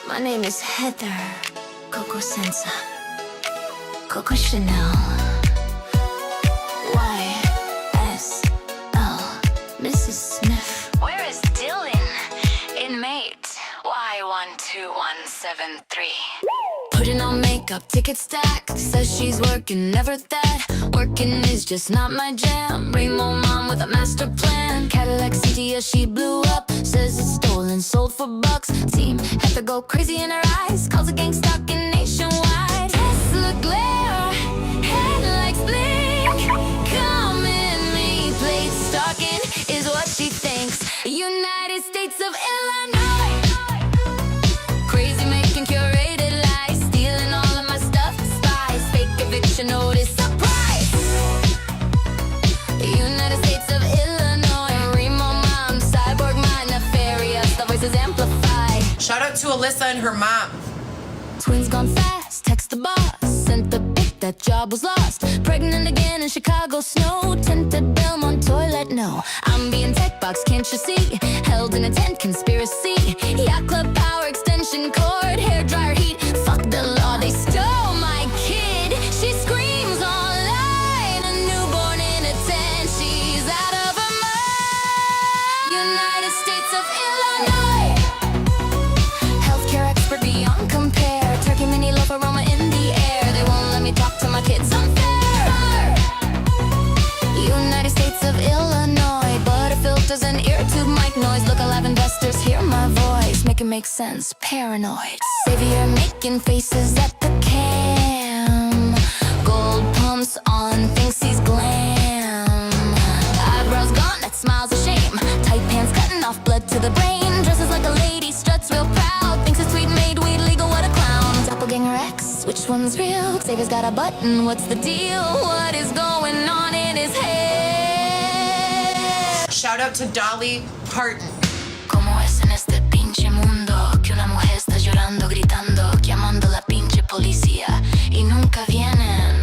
My name is Heather Coco Senza Coco Chanel YSL Mrs. Smith. Where is Dylan? Inmate Y12173. Putting on makeup, ticket stack. Says she's working, never that. Working is just not my jam. Rainbow mom with a master plan. Cadillac CTS, she blew up. Says it's stolen, sold for bucks. Team had to go crazy in her eyes. Calls a gang stalking nationwide. Tesla glare, headlights blink. Come in me, plate stalking is what she thinks. United States of Illinois. Crazy making curated lies. Stealing all of my stuff, spies. Fake eviction notice, surprise. United States of Illinois. Remo mom, cyborg mind, nefarious. The voices amplify. Shout out to Alyssa and her mom. Twins gone fast, text the boss. Sent the pic, that job was lost. Pregnant again in Chicago snow. Tinted Belmont toilet, no. I'm being tech box, can't you see? Held in a tent, conspiracy. Yacht club power extension cord. Hair dryer heat, fuck the law. They stole my kid. She screams online. A newborn in a tent, she's out of her mind. United States of Illinois. Healthcare expert beyond compare. Turkey mini loaf aroma in the air. They won't let me talk to my kids, unfair. United States of Illinois. Butter filters and ear tube mic noise. Look alive, investors hear my voice. Make it make sense, paranoid. Savior making faces at the cam. Gold pumps on, thinks he's glam. Eyebrows gone, that smile's a shame. Tight pants cutting off blood to the brain. Dresses like a lady, struts real proud. Thinks it's sweet made weed legal, what a clown. Doppelganger X, which one's real? Xavier's got a button, what's the deal? What is going on in his head? Shout out to Dolly Parton. ¿Cómo es en este pinche mundo que una mujer está llorando, gritando, llamando a la pinche policía y nunca vienen?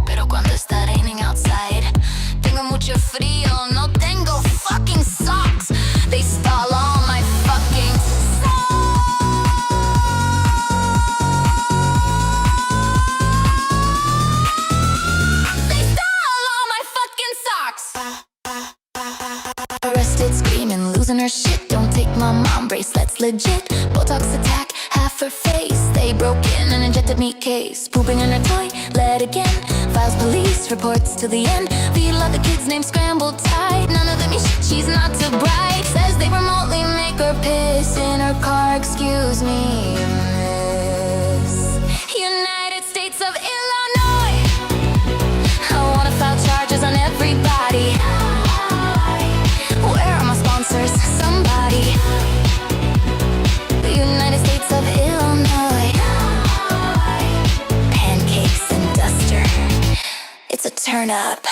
Pero cuando está raining outside, tengo mucho frío, no tengo fucking socks. They stole all my fucking socks. They stole all my fucking socks. Arrested, screaming, losing her shit. Don't take my mom bracelets, legit. Botox attack, half her face. They broke in and injected me case. Pooping in her toilet again. Files police reports to the end. Feed a lot of kids named scrambled tight. None of them is shit, she's not too bright. Says they remotely make her piss in her car. Excuse me, miss. United States of Illinois. I wanna file charges on everybody. Where are my sponsors? Somebody. The United States of Illinois. Pancakes and duster. It's a turn up.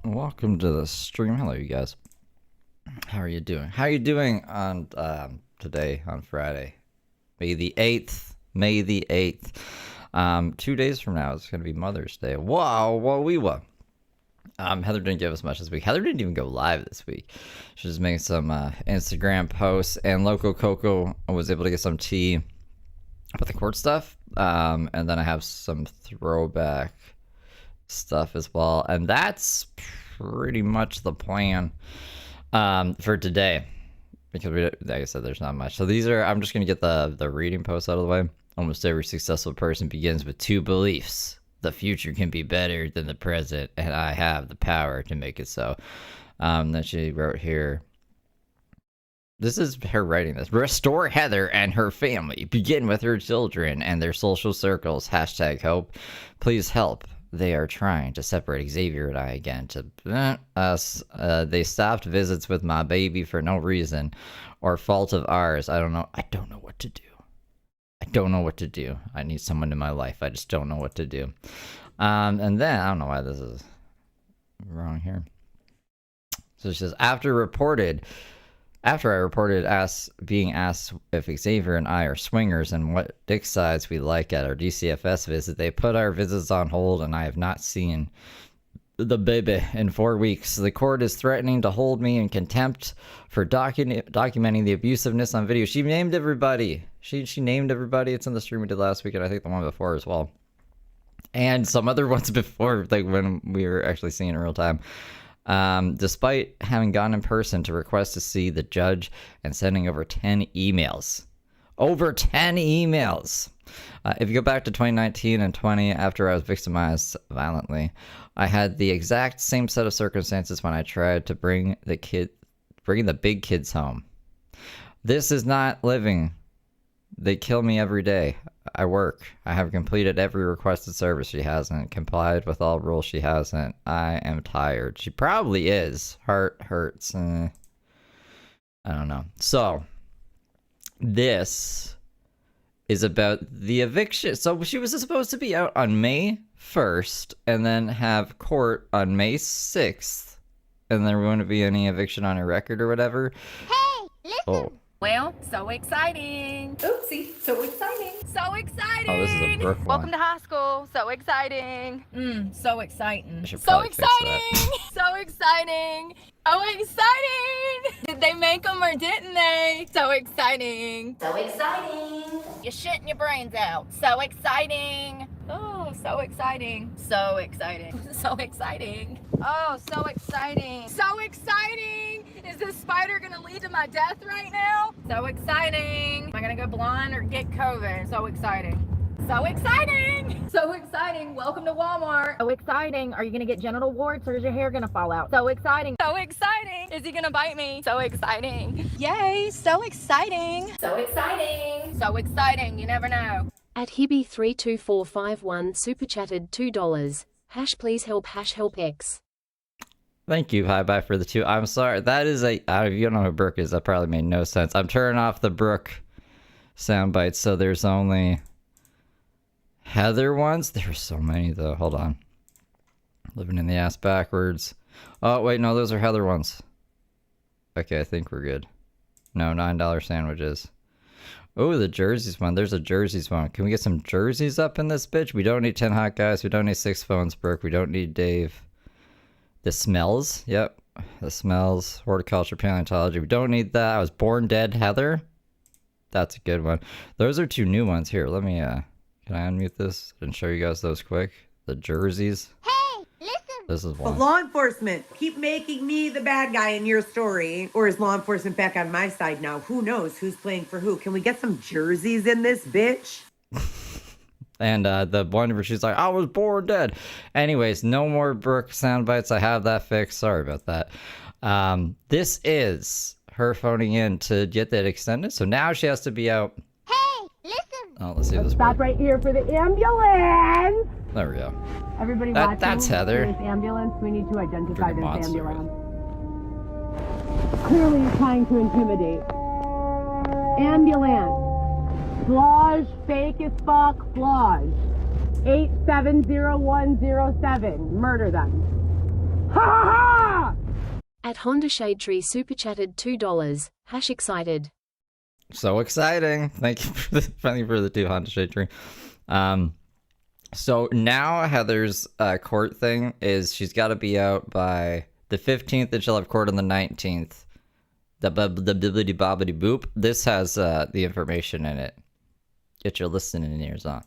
Welcome to the stream. Hello, you guys. How are you doing? How are you doing on today, on Friday, May the 8th? May the 8th. 2 days from now, it's going to be Mother's Day. Wow, whoa. Heather didn't give us much this week. Heather didn't even go live this week. She was making some Instagram posts, and Loco Coco was able to get some tea about the court stuff. And then I have some throwback stuff as well, and that's pretty much the plan for today, because like I said, there's not much. So these are, I'm just gonna get the reading post out of the way. Almost every successful person begins with two beliefs: the future can be better than the present, and I have the power to make it so. Then she wrote here, this is her writing this: restore Heather and her family, begin with her children and their social circles, #hope, please help. They are trying to separate Xavier and I again to us. They stopped visits with my baby for no reason or fault of ours. I don't know what to do. I need someone in my life. I just don't know what to do. And then I don't know why this is wrong here. So she says, after I reported being asked if Xavier and I are swingers and what dick size we like at our DCFS visit, they put our visits on hold, and I have not seen the baby in 4 weeks. The court is threatening to hold me in contempt for documenting the abusiveness on video. She named everybody. She named everybody. It's in the stream we did last week, and I think the one before as well. And some other ones before, like when we were actually seeing it in real time. Despite having gone in person to request to see the judge and sending over 10 emails. Over 10 emails! If you go back to 2019 and 20, after I was victimized violently, I had the exact same set of circumstances when I tried to bring the big kids home. This is not living. They kill me every day. I work. I have completed every requested service. She hasn't complied with all rules. She hasn't. I am tired. She probably is. Heart hurts. I don't know. So, this is about the eviction. So she was supposed to be out on May 1st and then have court on May 6th. And there wouldn't be any eviction on her record or whatever. Hey, listen! Oh. Well, so exciting. Oopsie, so exciting. So exciting. Oh, this is a Brooke one. Welcome to high school. So exciting. So I exciting. should So probably fix that. exciting. So exciting. Oh, exciting. Did they make them or didn't they? So exciting. So exciting! You're shitting your brains out. So exciting. Oh, so exciting. So exciting. So exciting. Oh, so exciting. So exciting. Is this spider gonna lead to my death right now? So exciting. Am I gonna go blind or get COVID? So exciting. So exciting! So exciting! Welcome to Walmart. So exciting! Are you gonna get genital warts or is your hair gonna fall out? So exciting! So exciting! Is he gonna bite me? So exciting! Yay! So exciting! So exciting! So exciting! You never know. At Hibby32451 super chatted $2. Please help X. Thank you, hi bye for the 2. I'm sorry, that is if you don't know who Brooke is, that probably made no sense. I'm turning off the Brooke sound bites, so there's only Heather ones. There's so many though. Hold on. Living in the ass backwards. Oh wait, no, those are Heather ones. Okay, I think we're good. No, $9 sandwiches. Oh, the jerseys one. There's a jerseys one. Can we get some jerseys up in this bitch? We don't need 10 hot guys. We don't need 6 phones, Brooke. We don't need Dave. The smells. Yep. The smells. Horticulture, paleontology. We don't need that. I was born dead, Heather. That's a good one. Those are 2 new ones. Here, let me, can I unmute this and show you guys those quick? The jerseys. Hey, listen! This is But one. law enforcement, keep making me the bad guy in your story. Or is law enforcement back on my side now? Who knows who's playing for who? Can we get some jerseys in this bitch? And the one where she's like, I was born dead. Anyways, no more Brooke sound bites. I have that fixed. Sorry about that. This is her phoning in to get that extended. So now she has to be out. Hey, listen! Oh, let's see if this Stop works. right here for the ambulance. There we go. Everybody That- watching. that's Heather. This ambulance. We need to identify Freaking this monster. ambulance. Clearly trying to intimidate. Ambulance. Flage, fake as fuck, Flage. 870107. Murder them. Ha ha ha! At Honda Shade Tree super chatted $2. Excited. So exciting. Thank you for the 2 Honda Shade Tree. So now Heather's court thing is she's got to be out by the 15th and she'll have court on the 19th. The bibbidi bobbidi boop. This has the information in it. Get your listening ears on.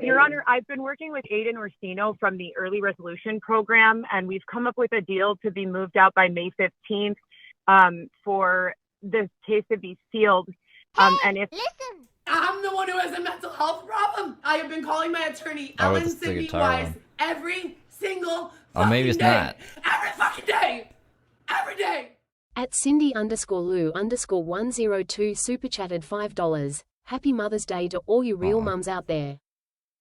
Your Honor, I've been working with Aiden Orsino from the Early Resolution Program, and we've come up with a deal to be moved out by May 15th for this case to be sealed. And if Listen! I'm the one who has a mental health problem. I have been calling my attorney, Oh, Ellen it's the Cindy guitar Wise, one. every single Oh, maybe it's day. not. Every fucking day. Every day. At Cindy_Lou_102 super chatted $5. Happy Mother's Day to all you real Aw. mums out there.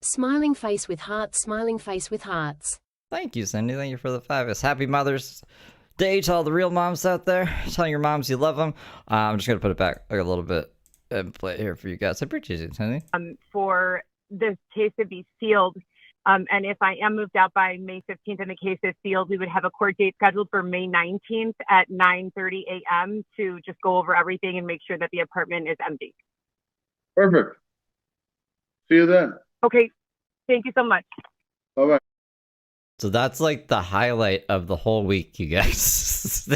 Smiling face with hearts, smiling face with hearts. Thank you, Cindy. Thank you for the 5. It's Happy Mother's Day to all the real moms out there. Tell your moms you love them. I'm just going to put it back a little bit and play it here for you guys. I appreciate it, Cindy. for this case to be sealed. And if I am moved out by May 15th and the case is sealed, we would have a court date scheduled for May 19th at 9:30 a.m. to just go over everything and make sure that the apartment is empty. Perfect. See you then. Okay. Thank you so much. Bye-bye. So that's like the highlight of the whole week, you guys.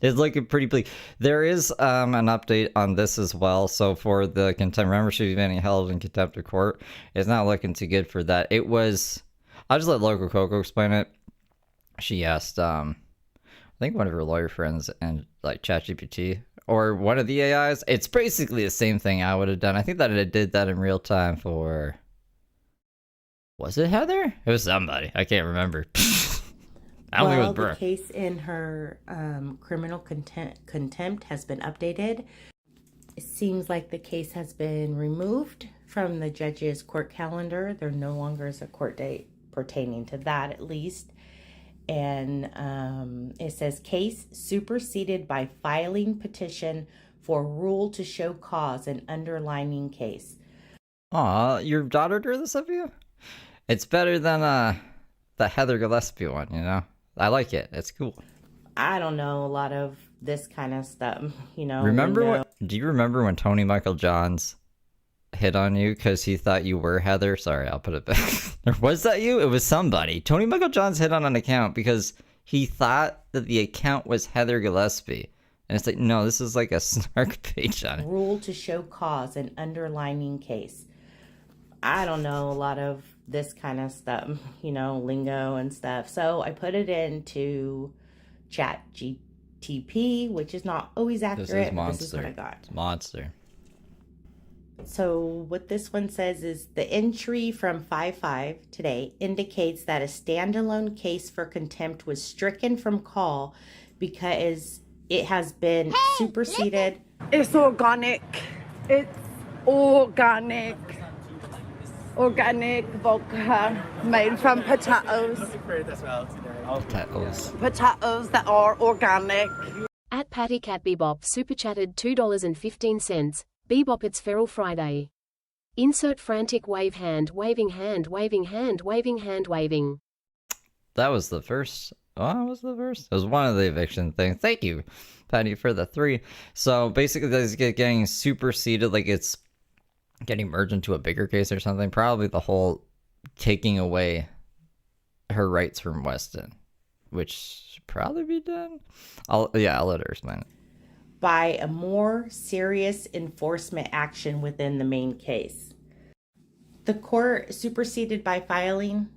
It's looking pretty bleak. There is an update on this as well. So for the contempt, remember she was being held in contempt of court. It's not looking too good for that. It was, I'll just let Local Coco explain it. She asked, I think one of her lawyer friends and like ChatGPT or one of the AIs. It's basically the same thing I would have done. I think that it did that in real time for, was it Heather? It was somebody. I can't remember. I don't think it was Burr. The case in her criminal contempt has been updated. It seems like the case has been removed from the judge's court calendar. There no longer is a court date pertaining to that, at least. And it says case superseded by filing petition for rule to show cause and underlining case. Aw, your daughter drew this of you? It's better than the Heather Gillespie one, you know? I like it. It's cool. I don't know a lot of this kind of stuff, you know. Do you remember when Tony Michael Johns hit on you because he thought you were Heather? Sorry, I'll put it back. Or was that you? It was somebody. Tony Michael Johns hit on an account because he thought that the account was Heather Gillespie. And it's like, no, this is like a snark page on it. Rule to show cause and underlining case. I don't know a lot of this kind of stuff, you know, lingo and stuff. So I put it into ChatGPT, which is not always accurate. This is Monster. This is what I got. It's Monster. So what this one says is the entry from 5/5 today indicates that a standalone case for contempt was stricken from call because it has been superseded. It's organic. It's organic. Organic vodka made from potatoes. Potatoes that are organic. At Patty Cat Bebop super chatted $2.15. Bebop, it's Feral Friday. Insert frantic wave hand, waving hand, waving hand, waving hand, waving. That was the first. Oh, it was the first. It was one of the eviction things. Thank you, Patty, for the 3. So basically, this is getting superseded, like it's getting merged into a bigger case or something. Probably the whole taking away her rights from Weston, which should probably be done. I'll let her explain it. By a more serious enforcement action within the main case. The court superseded by filing.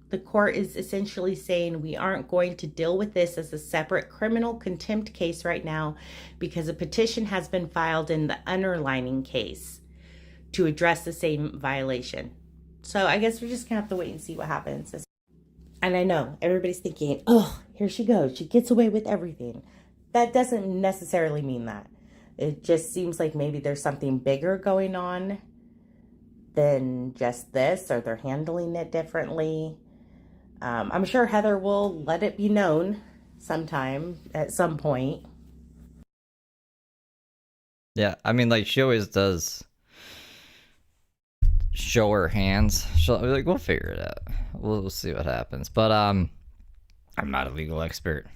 The court is essentially saying we aren't going to deal with this as a separate criminal contempt case right now because a petition has been filed in the underlining case to address the same violation. So I guess we're just gonna have to wait and see what happens. And I know everybody's thinking, oh, here she goes. She gets away with everything. That doesn't necessarily mean that. It just seems like maybe there's something bigger going on than just this, or they're handling it differently. I'm sure Heather will let it be known sometime at some point. Yeah, I mean, like, she always does show her hands. She'll be like, we'll figure it out. We'll see what happens. But I'm not a legal expert.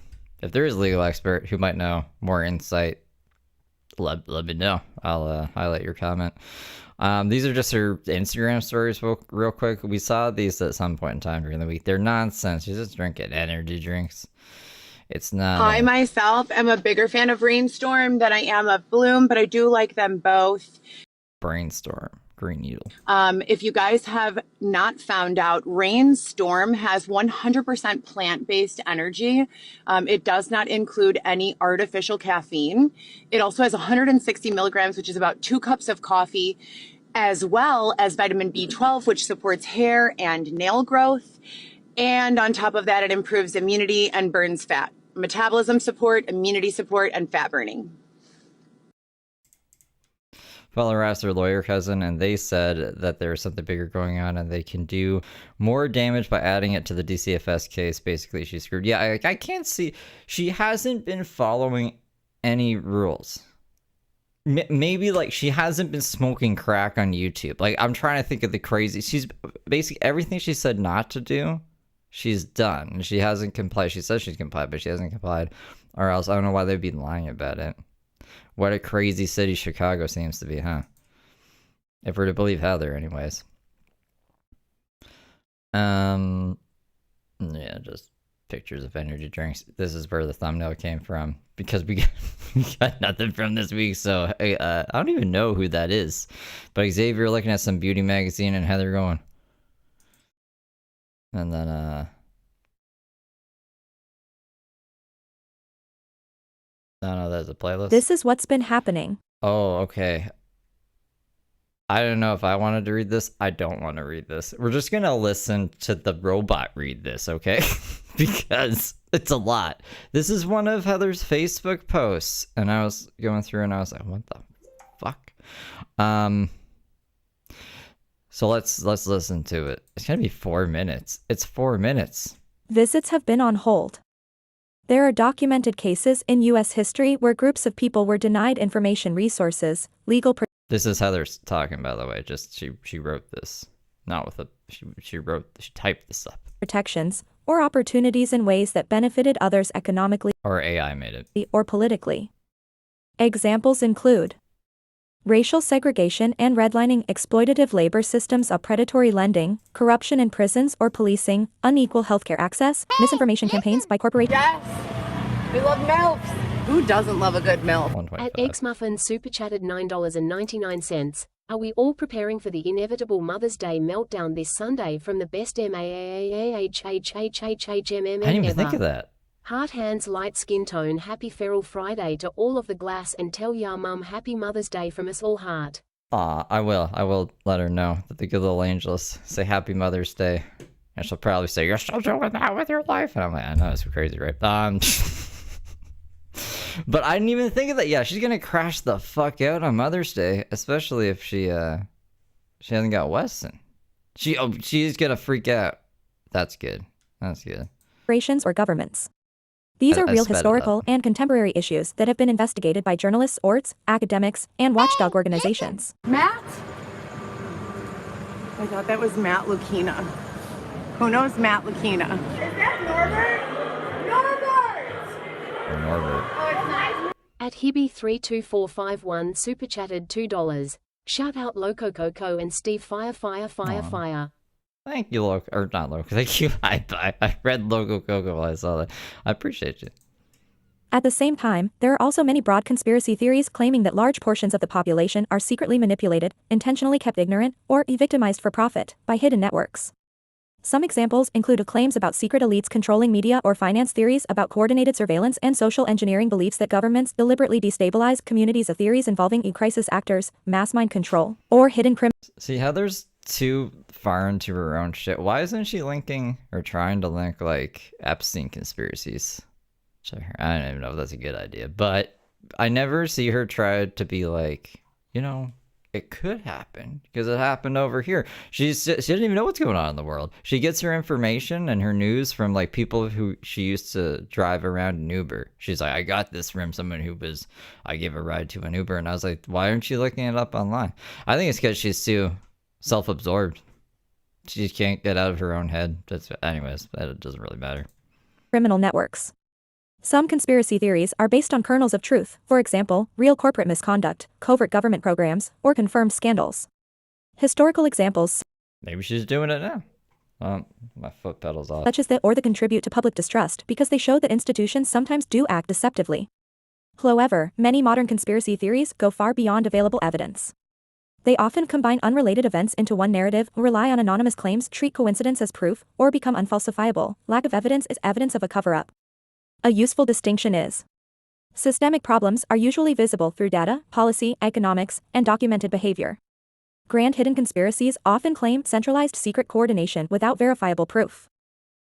If there is a legal expert who might know more insight, let me know. I'll highlight your comment. These are just her Instagram stories real quick. We saw these at some point in time during the week. They're nonsense. She's just drinking energy drinks. It's not. I myself am a bigger fan of Rainstorm than I am of Bloom, but I do like them both. Brainstorm. Green Needle. If you guys have not found out, Rainstorm has 100% plant-based energy. It does not include any artificial caffeine. It also has 160 milligrams, which is about 2 cups of coffee, as well as vitamin B12, which supports hair and nail growth. And on top of that, it improves immunity and burns fat. Metabolism support, immunity support, and fat burning. Feller asked their lawyer cousin, and they said that there's something bigger going on, and they can do more damage by adding it to the DCFS case. Basically, she's screwed. Yeah, I can't see. She hasn't been following any rules. maybe like she hasn't been smoking crack on YouTube. Like I'm trying to think of the crazy. She's basically everything she said not to do, she's done. She hasn't complied. She says she's complied, but she hasn't complied. Or else I don't know why they'd be lying about it. What a crazy city Chicago seems to be, huh? If we're to believe Heather, anyways. Yeah, just pictures of energy drinks. This is where the thumbnail came from because we got nothing from this week. So I don't even know who that is. But Xavier looking at some beauty magazine and Heather going. And then I don't know, there's a playlist. This is what's been happening. Oh, okay. I don't know if I wanted to read this. I don't want to read this. We're just going to listen to the robot read this, okay? Because it's a lot. This is one of Heather's Facebook posts. And I was going through and I was like, what the fuck? So let's listen to it. It's going to be 4 minutes. It's 4 minutes. Visits have been on hold. There are documented cases in U.S. history where groups of people were denied information resources, legal This is Heather's talking, by the way. Just she wrote this, not with a she typed this up. protections, or opportunities in ways that benefited others economically Or AI made it. or politically. Examples include racial segregation and redlining, exploitative labor systems of predatory lending, corruption in prisons or policing, unequal healthcare access, misinformation campaigns by corporations. Yes, we love MILFs. Who doesn't love a good MILF? At Eggs Muffin Super Chatted $9.99. Are we all preparing for the inevitable Mother's Day meltdown this Sunday from the best MAAAHHHHHMM I didn't even ever? think of that. Heart, hands, light skin tone, happy Feral Friday to all of the glass and tell ya mum happy Mother's Day from us all heart. I will let her know that the good little angels say Happy Mother's Day. And she'll probably say, you're still doing that with your life. And I'm like, I know, it's crazy, right? But I didn't even think of that. Yeah, she's gonna crash the fuck out on Mother's Day, especially if she hasn't got Weston. She's gonna freak out. That's good. That's good. Corporations or governments. These are real historical and contemporary issues that have been investigated by journalists, orts, academics, and watchdog organizations. Matt? I thought that was Matt Lucchina. Who knows Matt Lucchina? Is that Norbert? Norbert. At Hibby32451 Super Chatted $2. Shout out Loco Coco and Steve Fire. Thank you, Loco. Or not Loco. Thank you. I read Loco Coco while I saw that. I appreciate you. At the same time, there are also many broad conspiracy theories claiming that large portions of the population are secretly manipulated, intentionally kept ignorant, or victimized for profit by hidden networks. Some examples include claims about secret elites controlling media or finance, theories about coordinated surveillance and social engineering, beliefs that governments deliberately destabilize communities, of theories involving crisis actors, mass mind control, or hidden criminals. See, Heather's too far into her own shit. Why isn't she linking or trying to link like Epstein conspiracies? I don't even know if that's a good idea, but I never see her try to be like, it could happen because it happened over here. She doesn't even know what's going on in the world. She gets her information and her news from like people who she used to drive around in Uber. She's like, I got this from someone I gave a ride to an Uber. And I was like, why aren't you looking it up online? I think it's because she's too self-absorbed. She can't get out of her own head. Anyways, that doesn't really matter. Criminal networks. Some conspiracy theories are based on kernels of truth, for example, real corporate misconduct, covert government programs, or confirmed scandals. Historical examples Maybe she's doing it now. My foot pedal's off. such as that or that contribute to public distrust because they show that institutions sometimes do act deceptively. However, many modern conspiracy theories go far beyond available evidence. They often combine unrelated events into one narrative, rely on anonymous claims, treat coincidence as proof, or become unfalsifiable. Lack of evidence is evidence of a cover-up. A useful distinction is systemic problems are usually visible through data, policy, economics, and documented behavior. Grand hidden conspiracies often claim centralized secret coordination without verifiable proof.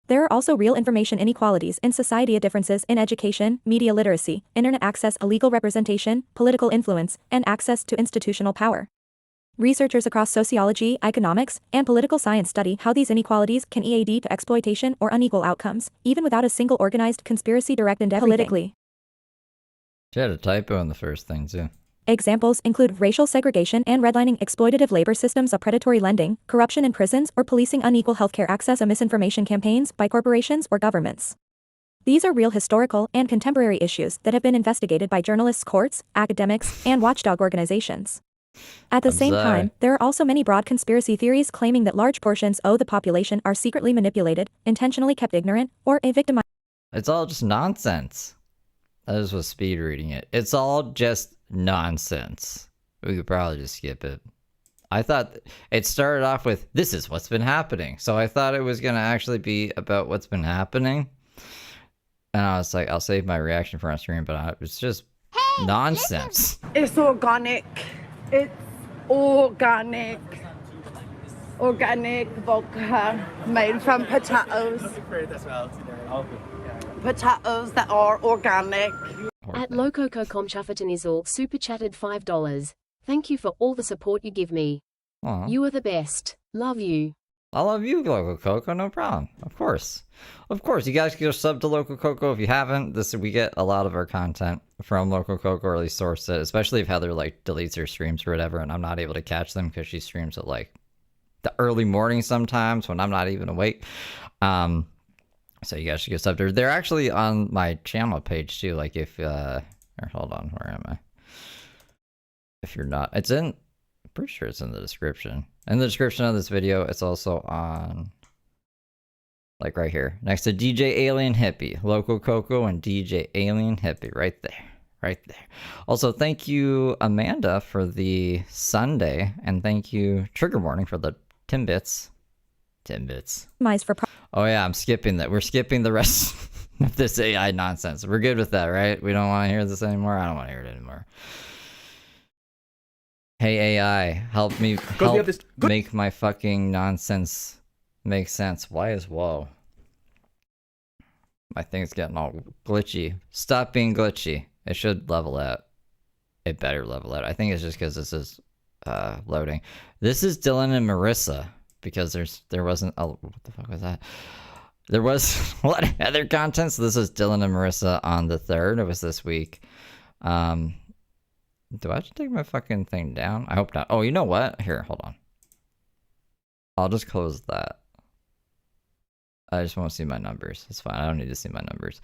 There are also real information inequalities in society, differences in education, media literacy, internet access, illegal representation, political influence, and access to institutional power. Researchers across sociology, economics, and political science study how these inequalities can lead to exploitation or unequal outcomes, even without a single organized conspiracy direct and politically. She had a typo in the first thing, too. Examples include racial segregation and redlining, exploitative labor systems, predatory lending, corruption in prisons, or policing unequal healthcare access, misinformation campaigns by corporations or governments. These are real historical and contemporary issues that have been investigated by journalists, courts, academics, and watchdog organizations. At the same time, there are also many broad conspiracy theories claiming that large portions of the population are secretly manipulated, intentionally kept ignorant, or victimized. It's all just nonsense. I just was speed reading it. It's all just nonsense. We could probably just skip it. I thought it started off with, this is what's been happening. So I thought it was going to actually be about what's been happening. And I was like, I'll save my reaction for on stream, but it's just nonsense. It's organic. It's organic. Organic vodka made from potatoes. Potatoes that are organic. At Lococo Comchafatanizal super chatted $5. Thank you for all the support you give me. Aww. You are the best. Love you. I love you, Loco Coco, no problem. Of course. Of course, you guys can go sub to Loco Coco if you haven't. We get a lot of our content from Loco Coco, or at least source it, especially if Heather like deletes her streams or whatever, and I'm not able to catch them because she streams at like the early morning sometimes when I'm not even awake. So you guys should go sub to her. They're actually on my channel page too. Like if or hold on, where am I? If you're not, it's in, I'm pretty sure it's in the description. In the description of this video, it's also on, like right here, next to DJ Alien Hippie, Loco Coco and DJ Alien Hippie, right there, right there. Also, thank you Amanda for the Sunday, and thank you Trigger Warning for the Timbits. Oh yeah, I'm skipping that. We're skipping the rest of this AI nonsense. We're good with that, right? We don't want to hear this anymore. I don't want to hear it anymore. Hey AI, help me make my fucking nonsense make sense. Why is whoa? My thing's getting all glitchy. Stop being glitchy. It should level out. It better level out. I think it's just because this is loading. This is Dylan and Marissa because there wasn't what the fuck was that? There was a lot of other content. So this is Dylan and Marissa on the 3rd. It was this week. Do I have to take my fucking thing down? I hope not. Oh, you know what? Here, hold on. I'll just close that. I just won't see my numbers. It's fine. I don't need to see my numbers.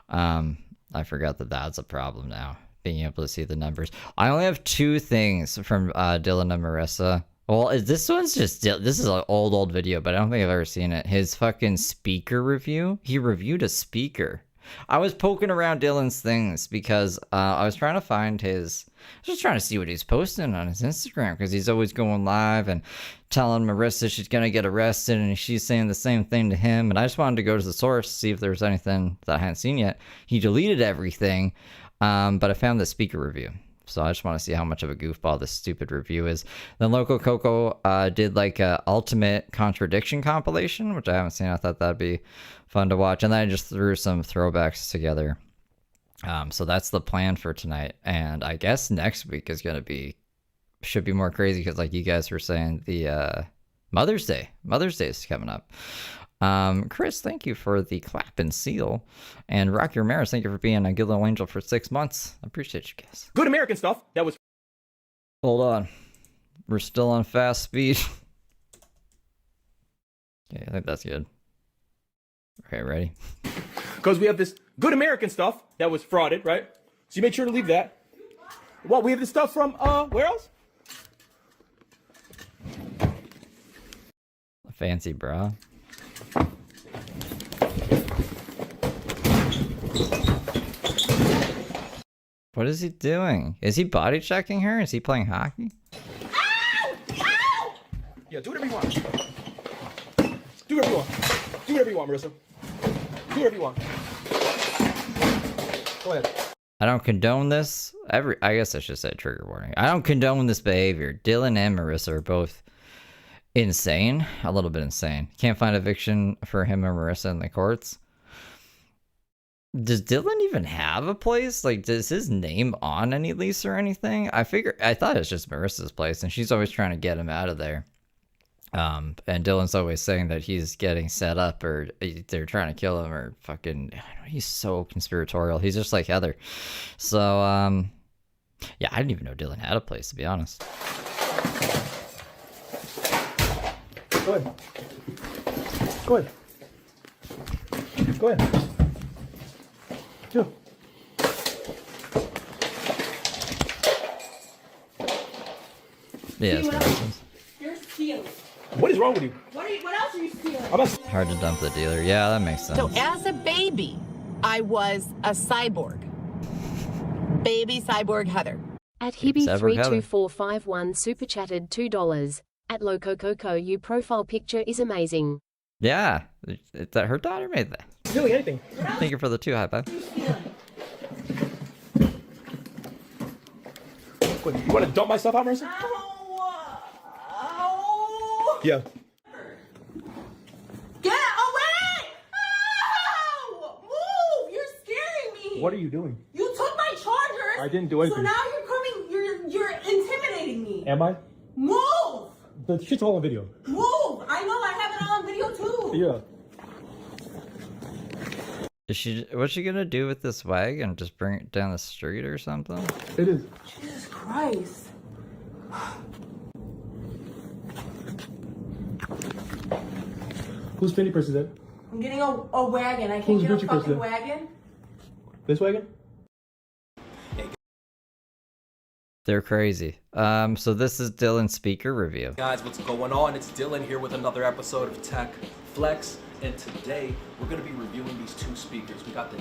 I forgot that that's a problem now, being able to see the numbers. I only have 2 things from Dylan and Marissa. Well, this one's just, this is an old video, but I don't think I've ever seen it. His fucking speaker review. He reviewed a speaker. I was poking around Dylan's things because I was trying to find his, I was just trying to see what he's posting on his Instagram, because he's always going live and telling Marissa she's going to get arrested, and she's saying the same thing to him. And I just wanted to go to the source, see if there was anything that I hadn't seen yet. He deleted everything, but I found the speaker review. So I just want to see how much of a goofball this stupid review is. Then Loco Coco did like a ultimate contradiction compilation, which I haven't seen. I thought that'd be fun to watch. And then I just threw some throwbacks together. So that's the plan for tonight. And I guess next week is going to should be more crazy, because like you guys were saying, the Mother's Day is coming up. Chris, thank you for the clap and seal. And Rocky Ramirez, thank you for being a good little angel for 6 months. I appreciate you guys. Good American stuff. That was. Hold on. We're still on fast speed. Okay, I think that's good. Okay, ready? Because we have this good American stuff that was frauded, right? So you made sure to leave that. Well, we have this stuff from, where else? A fancy bra. What is he doing? Is he body checking her? Is he playing hockey? Ow! Ow! Yeah, do whatever you want. Do whatever you want. Do whatever you want, Marissa. Do whatever you want. Go ahead. I don't condone this. I guess I should say trigger warning. I don't condone this behavior. Dylan and Marissa are both insane. A little bit insane. Can't find eviction for him and Marissa in the courts. Does Dylan even have a place? Like, does his name on any lease or anything? I thought it's just Marissa's place, and she's always trying to get him out of there. And Dylan's always saying that he's getting set up, or they're trying to kill him, or fucking, I don't know, he's so conspiratorial. He's just like Heather. So, Yeah, I didn't even know Dylan had a place, to be honest. Go ahead. Go ahead. Go ahead. Go. Yeah, it's nonsense. You're stealing. What is wrong with you? What else are you stealing? Hard to dump the dealer. Yeah, that makes sense. So as a baby, I was a cyborg. Baby cyborg Heather. At Cyborg Heather. Hibby32451 super chatted $2. At Locococo, you profile picture is amazing. Yeah, that her daughter made that. Stealing anything. Thank you for the 2 high five. What, you want to dump my stuff out, Marissa? Yeah. Get away! Ow! Move! You're scaring me. What are you doing? You took my chargers. I didn't do anything. So now you're coming. You're intimidating me. Am I? Move! The shit's all on video. Move! I know. I have it all on video too. Yeah. What's she gonna do with this wagon? Just bring it down the street or something? It is. Jesus Christ. Whose penny purse is that? I'm getting a wagon. I can't Who's get a Gucci purse fucking then? wagon. This wagon? They're crazy. So this is Dylan's speaker review. Guys, what's going on? It's Dylan here with another episode of Tech Flex, and today we're going to be reviewing these 2 speakers. We got the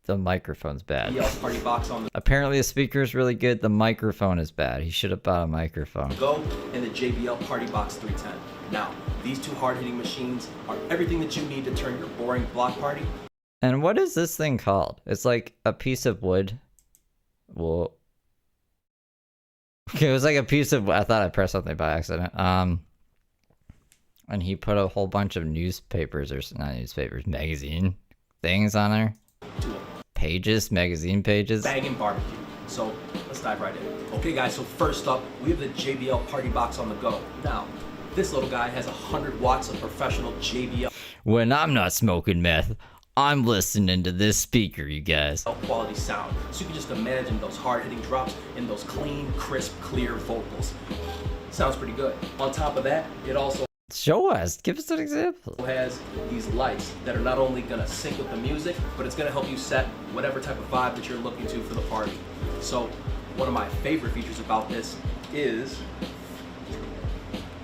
The microphone's bad. JBL Party Box on the Apparently the speaker is really good. The microphone is bad. He should have bought a microphone. Go and the JBL Party Box 310. Now, these 2 hard-hitting machines are everything that you need to turn your boring block party. And what is this thing called? It's like a piece of wood. Well, okay, it was like a piece of. I thought I pressed something by accident. And he put a whole bunch of newspapers or not newspapers, magazine things on there. Pages, magazine pages. Bag and barbecue. So let's dive right in. Okay, guys. So first up, we have the JBL Party Box on the go. Now, this little guy has 100 watts of professional JBL. When I'm not smoking meth, I'm listening to this speaker, you guys. Quality sound. So you can just imagine those hard-hitting drops and those clean, crisp, clear vocals. Sounds pretty good. On top of that, it also show us. Give us an example. Has these lights that are not only going to sync with the music, but it's going to help you set whatever type of vibe that you're looking to for the party. So one of my favorite features about this is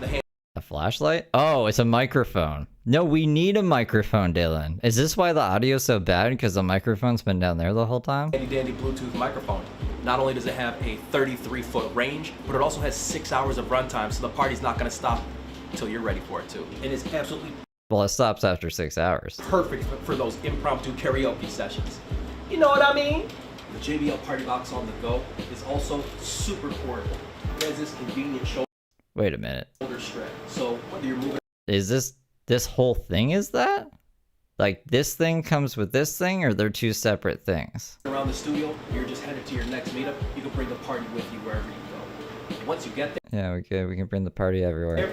the hand. A flashlight? Oh, it's a microphone. No, we need a microphone, Dylan. Is this why the audio's so bad? Because the microphone's been down there the whole time? Handy dandy Bluetooth microphone. Not only does it have a 33-foot range, but it also has 6 hours of runtime, so the party's not going to stop until you're ready for it too. And it's absolutely well, it stops after 6 hours. Perfect for those impromptu karaoke sessions. You know what I mean? The JBL Party Box on the go is also super portable. It has this convenient shoulder Wait a minute. strap. So whether you're moving, is this whole thing is that? Like this thing comes with this thing, or they're 2 separate things? around the studio, you're just headed to your next meetup, you can bring the party with you wherever you go. Once you get there, Yeah, we can bring the party everywhere.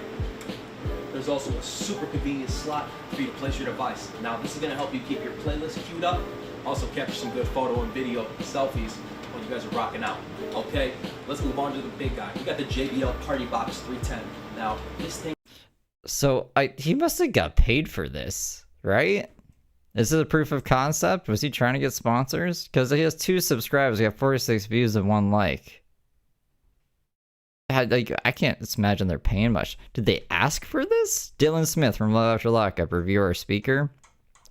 There's also a super convenient slot for you to place your device. Now, this is going to help you keep your playlist queued up, also capture some good photo and video selfies when you guys are rocking out. Okay, let's move on to the big guy. We got the JBL Party Box 310. Now, this thing... So, he must have got paid for this, right? Is it a proof of concept? Was he trying to get sponsors? Because he has 2 subscribers, he got 46 views and 1 like. I can't imagine they're paying much. Did they ask for this? Dylan Smith from Love After Lockup, reviewer, speaker.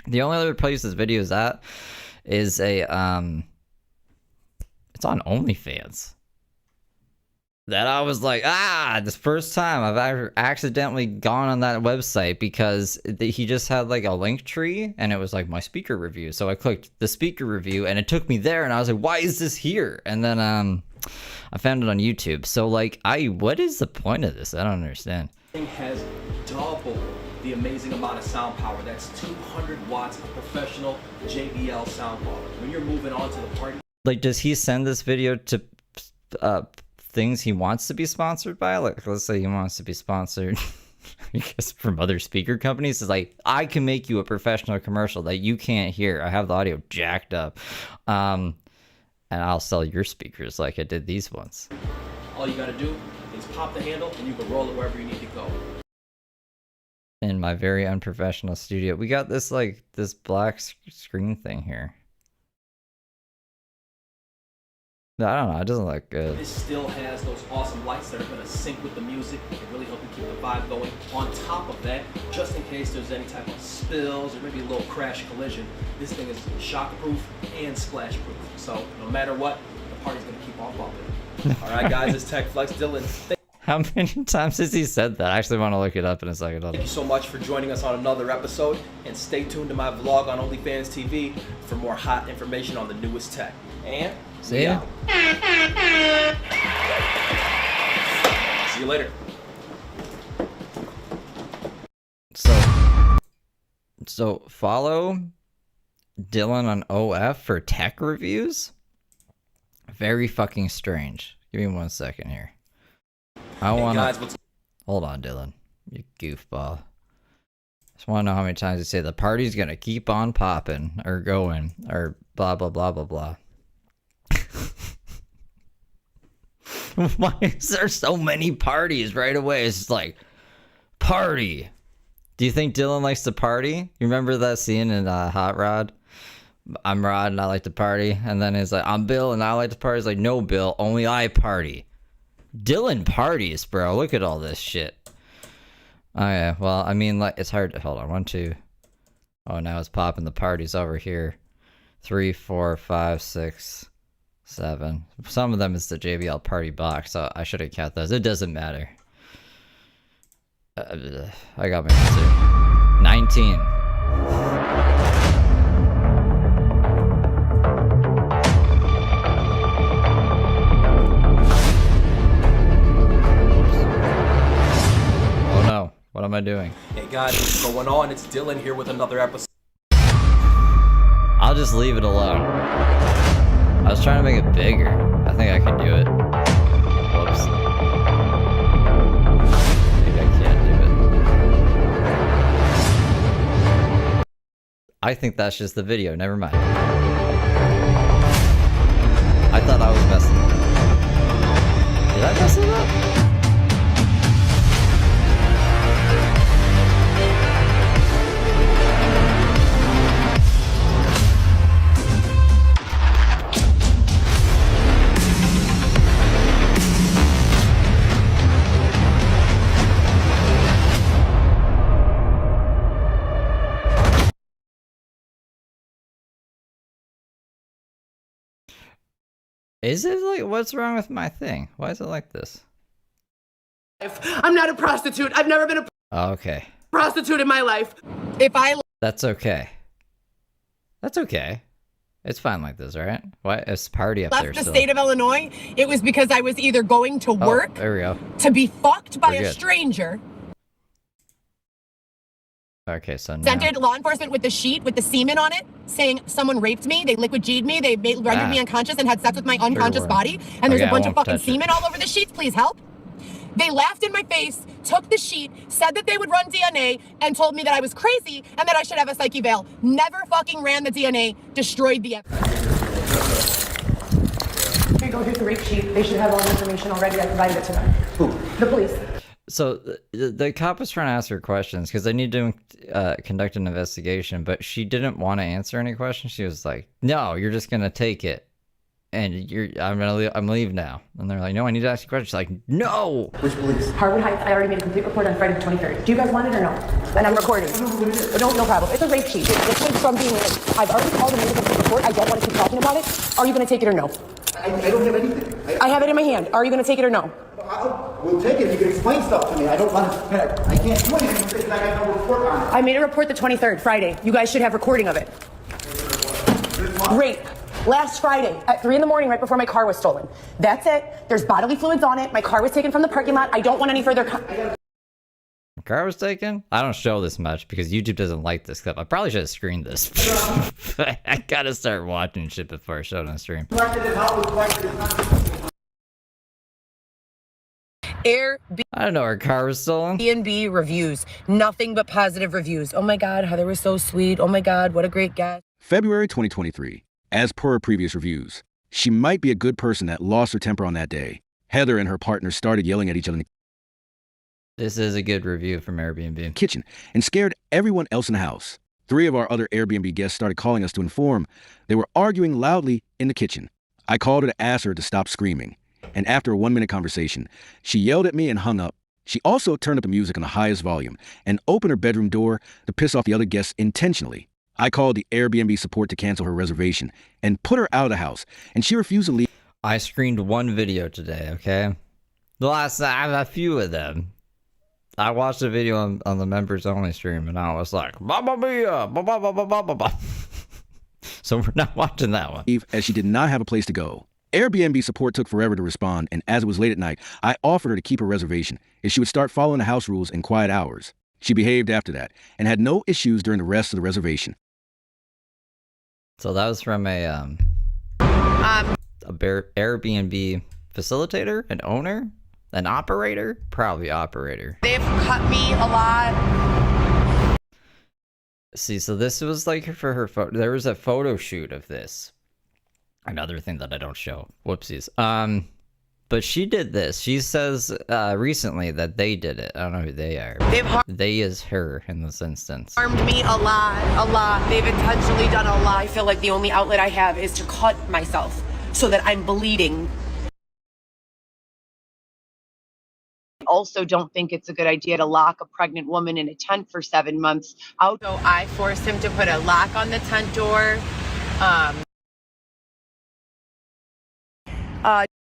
The only other place this video is at is it's on OnlyFans. That I was like, this first time I've ever accidentally gone on that website because he just had like a link tree and it was like my speaker review. So I clicked the speaker review and it took me there and I was like, why is this here? And then I found it on YouTube. So like, what is the point of this? I don't understand. Thing has double the amazing amount of sound power. That's 200 watts of professional JBL sound power. When you're moving on to the party. Like, does he send this video to things he wants to be sponsored by? Like, let's say he wants to be sponsored because from other speaker companies. It's like, I can make you a professional commercial that you can't hear. I have the audio jacked up. And I'll sell your speakers like I did these ones. All you gotta do is pop the handle and you can roll it wherever you need to go. In my very unprofessional studio. We got this, like, this black screen thing here. I don't know, it doesn't look good. This still has those awesome lights that are gonna sync with the music and really help you keep the vibe going. On top of that, just in case there's any type of spills or maybe a little crash collision, this thing is shockproof and splash proof. So no matter what, the party's gonna keep on bumping. All right, guys, it's Tech Flex Dylan. How many times has he said that? I actually want to look it up in a second. Thank you so much for joining us on another episode, and stay tuned to my vlog on OnlyFans TV for more hot information on the newest tech. And see ya. See you later. So follow Dylan on OF for tech reviews? Very fucking strange. Give me 1 second here. I want to... Hold on, Dylan. You goofball. Just want to know how many times you say the party's gonna keep on popping, or going, or blah, blah, blah, blah, blah. Why is there so many parties right away? It's just like, party. Do you think Dylan likes to party? You remember that scene in Hot Rod? I'm Rod and I like to party. And then he's like, I'm Bill and I like to party. He's like, no, Bill, only I party. Dylan parties, bro. Look at all this shit. Oh, yeah. Well, I mean, like, it's hard to... Hold on. 1, 2. Oh, now it's popping the parties over here. 3, 4, 5, 6, 7. Some of them is the JBL party box, so I shouldn't count those. It doesn't matter. I got my answer. 19. What am I doing? Hey guys, what's going on? It's Dylan here with another episode. I'll just leave it alone. I was trying to make it bigger. I think I can do it. Whoops. Maybe I can't do it. I think that's just the video. Never mind. I thought I was messing it up. Did I mess it up? Is it like, what's wrong with my thing? Why is it like this? I'm not a prostitute. I've never been a Okay. prostitute in my life. That's okay. That's okay. It's fine like this, right? Why? It's a party up there Left the still. state of Illinois, it was because I was either going to work There we go. to be fucked by We're a good. stranger. Okay, so now. Presented law enforcement with the sheet with the semen on it, saying someone raped me, they liquid G'd me, they rendered me unconscious and had sex with my unconscious body, and there's Okay, a bunch I of won't fucking touch it. semen all over the sheets, please help. They laughed in my face, took the sheet, said that they would run DNA, and told me that I was crazy and that I should have a psyche veil. Never fucking ran the DNA, destroyed the evidence. Here you go, here's the rape sheet. They should have all the information already. I provided it to them. Who? The police. So the cop was trying to ask her questions because they need to conduct an investigation, but she didn't want to answer any questions. She was like, "No, you're just gonna take it, and I'm leave now." And they're like, "No, I need to ask you questions." She's like, "No." Which police? Harwood Heights. I already made a complete report on Friday the 23rd. Do you guys want it or no? And I'm recording. No problem. It's a rape sheet. It's linked from being raped. I've already called and made a complete report. I don't want to keep talking about it. Are you going to take it or no? I don't have anything. I have it in my hand. Are you going to take it or no? We'll take it. You can explain stuff to me. I don't want to. I can't do anything because I got no report on it. I made a report the 23rd, Friday. You guys should have recording of it. Rape. Last Friday at 3 in the morning, right before my car was stolen. That's it. There's bodily fluids on it. My car was taken from the parking lot. I don't want any further. My car was taken? I don't show this much because YouTube doesn't like this clip. I probably should have screened this. I gotta start watching shit before I show it on stream. I don't know, her car was stolen. Airbnb reviews. Nothing but positive reviews. Oh my God, Heather was so sweet. Oh my God, what a great guest. February 2023. As per previous reviews, She might be a good person that lost her temper on that day. Heather and her partner started yelling at each other in the This is a good review from Airbnb. kitchen and scared everyone else in the house. 3 of our other Airbnb guests started calling us to inform they were arguing loudly in the kitchen. I called her to ask her to stop screaming. And after a 1-minute conversation, she yelled at me and hung up. She also turned up the music on the highest volume and opened her bedroom door to piss off the other guests intentionally. I called the Airbnb support to cancel her reservation and put her out of the house, and she refused to leave. I screened one video today, okay? I have a few of them. I watched a video on the members only stream, and I was like, Mamma mia, ba ba ba ba ba ba ba. So we're not watching that one. As she did not have a place to go. Airbnb support took forever to respond, and as it was late at night, I offered her to keep her reservation if she would start following the house rules in quiet hours. She behaved after that and had no issues during the rest of the reservation. So that was from a Airbnb facilitator, an owner, an operator, probably operator. They've cut me a lot. See, so this was like for her photo. There was a photo shoot of this. Another thing that I don't show. Whoopsies. But she did this. She says recently that they did it. I don't know who they are. They is her in this instance. Harmed me a lot. They've intentionally done a lot. I feel like the only outlet I have is to cut myself so that I'm bleeding. I also don't think it's a good idea to lock a pregnant woman in a tent for 7 months. So I forced him to put a lock on the tent door.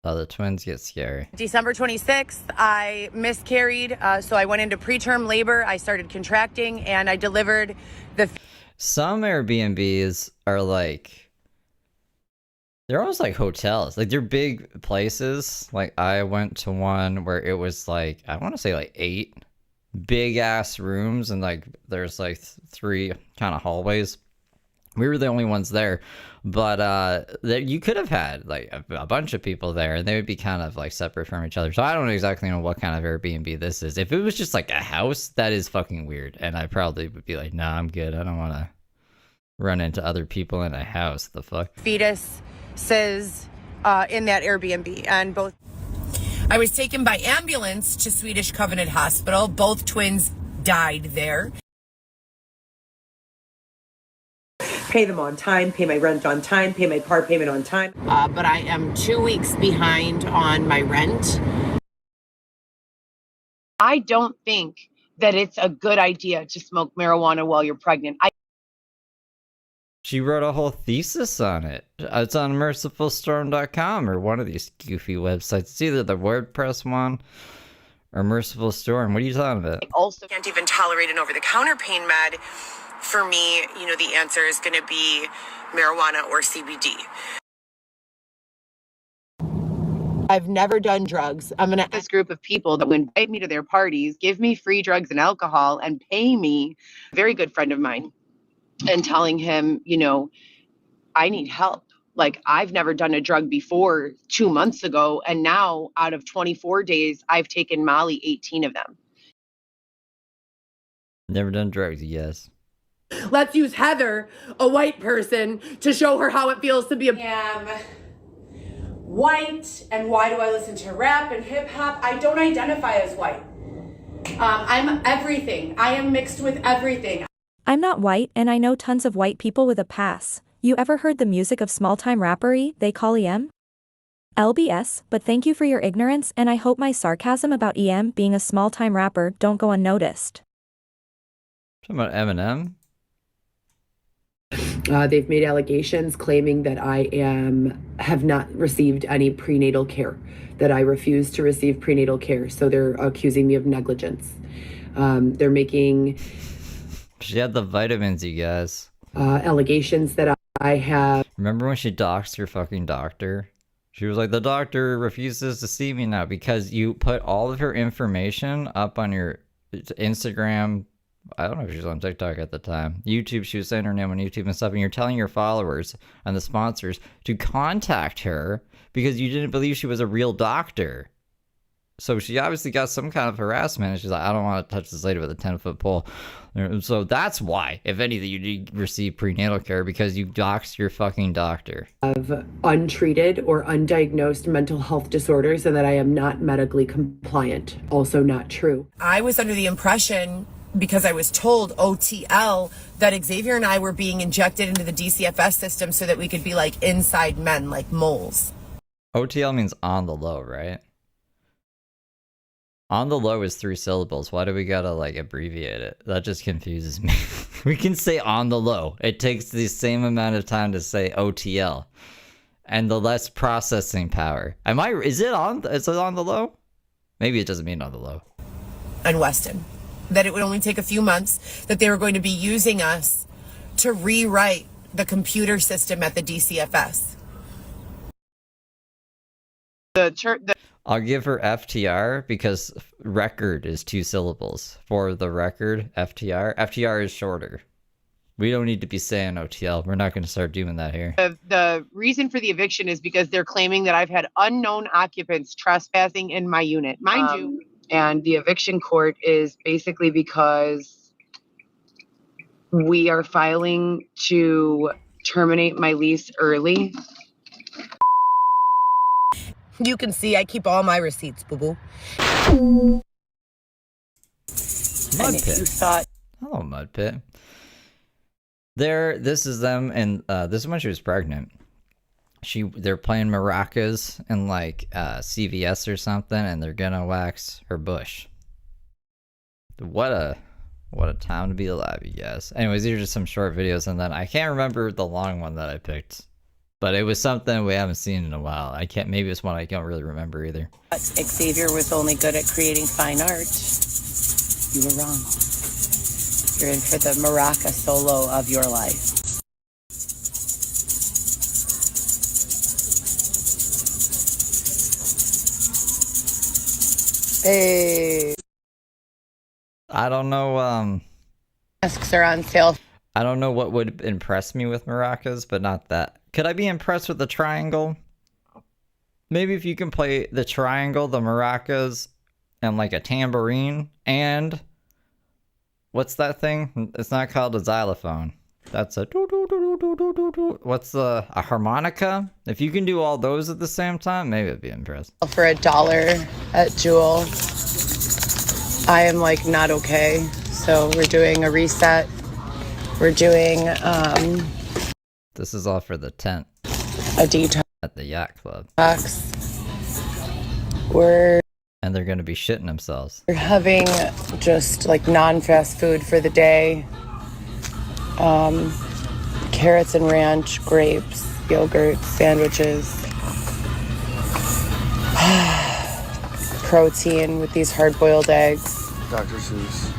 Oh, the twins get scary. December 26th, I miscarried, so I went into preterm labor. I started contracting, and I delivered the... Some Airbnbs are like... They're almost like hotels. Like, they're big places. Like, I went to one where it was like, I want to say like 8 big-ass rooms, and like, there's like 3 kind of hallways. We were the only ones there, but you could have had like a bunch of people there, and they would be kind of like separate from each other. So I don't exactly know what kind of Airbnb this is. If it was just like a house, that is fucking weird, and I probably would be like, nah, I'm good. I don't want to run into other people in a house. The fuck? Fetus says in that Airbnb, and both. I was taken by ambulance to Swedish Covenant Hospital. Both twins died there. Pay them on time, pay my rent on time, pay my car payment on time. But I am 2 weeks behind on my rent. I don't think that it's a good idea to smoke marijuana while you're pregnant. She wrote a whole thesis on it. It's on mercifulstorm.com or one of these goofy websites. It's either the WordPress one or Merciful Storm. What are you talking about? I also can't even tolerate an over-the-counter pain med. For me, you know, the answer is going to be marijuana or CBD. I've never done drugs. I'm going to this group of people that would invite me to their parties, give me free drugs and alcohol, and pay me, a very good friend of mine, and telling him, you know, I need help. Like, I've never done a drug before 2 months ago, and now out of 24 days, I've taken Molly 18 of them. Never done drugs, yes. Let's use Heather, a white person, to show her how it feels to be a... am white, and why do I listen to rap and hip hop? I don't identify as white. I'm everything. I am mixed with everything. I'm not white, and I know tons of white people with a pass. You ever heard the music of small-time rappery they call EM? LBS, but thank you for your ignorance, and I hope my sarcasm about EM being a small-time rapper don't go unnoticed. Talking about Eminem? They've made allegations claiming that I have not received any prenatal care, that I refuse to receive prenatal care. So they're accusing me of negligence. They're making... She had the vitamins, you guys. Allegations that I have... Remember when she doxed her fucking doctor? She was like, the doctor refuses to see me now because you put all of her information up on your Instagram. I don't know if she was on TikTok at the time. YouTube, she was saying her name on YouTube and stuff, and you're telling your followers and the sponsors to contact her because you didn't believe she was a real doctor. So she obviously got some kind of harassment, and she's like, I don't want to touch this lady with a 10-foot pole. So that's why, if anything, you need to receive prenatal care, because you doxed your fucking doctor. Of untreated or undiagnosed mental health disorders and that I am not medically compliant. Also not true. I was under the impression, because I was told OTL, that Xavier and I were being injected into the DCFS system so that we could be like inside men, like moles. OTL means on the low, right? On the low is 3 syllables. Why do we gotta like abbreviate it? That just confuses me. We can say on the low. It takes the same amount of time to say OTL, and the less processing power. Is it on the low? Maybe it doesn't mean on the low. And Weston, that it would only take a few months, that they were going to be using us to rewrite the computer system at the DCFS. I'll give her FTR because record is 2 syllables. For the record, FTR. FTR is shorter. We don't need to be saying OTL. We're not going to start doing that here. The reason for the eviction is because they're claiming that I've had unknown occupants trespassing in my unit, mind you. And the eviction court is basically because we are filing to terminate my lease early. You can see I keep all my receipts, boo-boo. Mud Pit. Hello, Mud Pit. This is them, and this is when she was pregnant. They're playing maracas in like CVS or something, and they're gonna wax her bush. What a time to be alive, you guys. Anyways, these are just some short videos, and then I can't remember the long one that I picked. But it was something we haven't seen in a while. Maybe it's one I don't really remember either. Xavier was only good at creating fine art. You were wrong. You're in for the maraca solo of your life. Hey. I don't know, Masks are on sale. I don't know what would impress me with maracas, but not that. Could I be impressed with the triangle? Maybe if you can play the triangle, the maracas, and like a tambourine, and what's that thing? It's not called a xylophone. That's a what's a harmonica? If you can do all those at the same time, maybe I'd be impressed. For $1 at Jewel. I am like not okay. So we're doing a reset. We're doing This is all for the tent. A detox at the yacht club. And they're gonna be shitting themselves. We're having just like non-fast food for the day. Carrots and ranch, grapes, yogurt, sandwiches. Protein with these hard-boiled eggs. Dr. Seuss.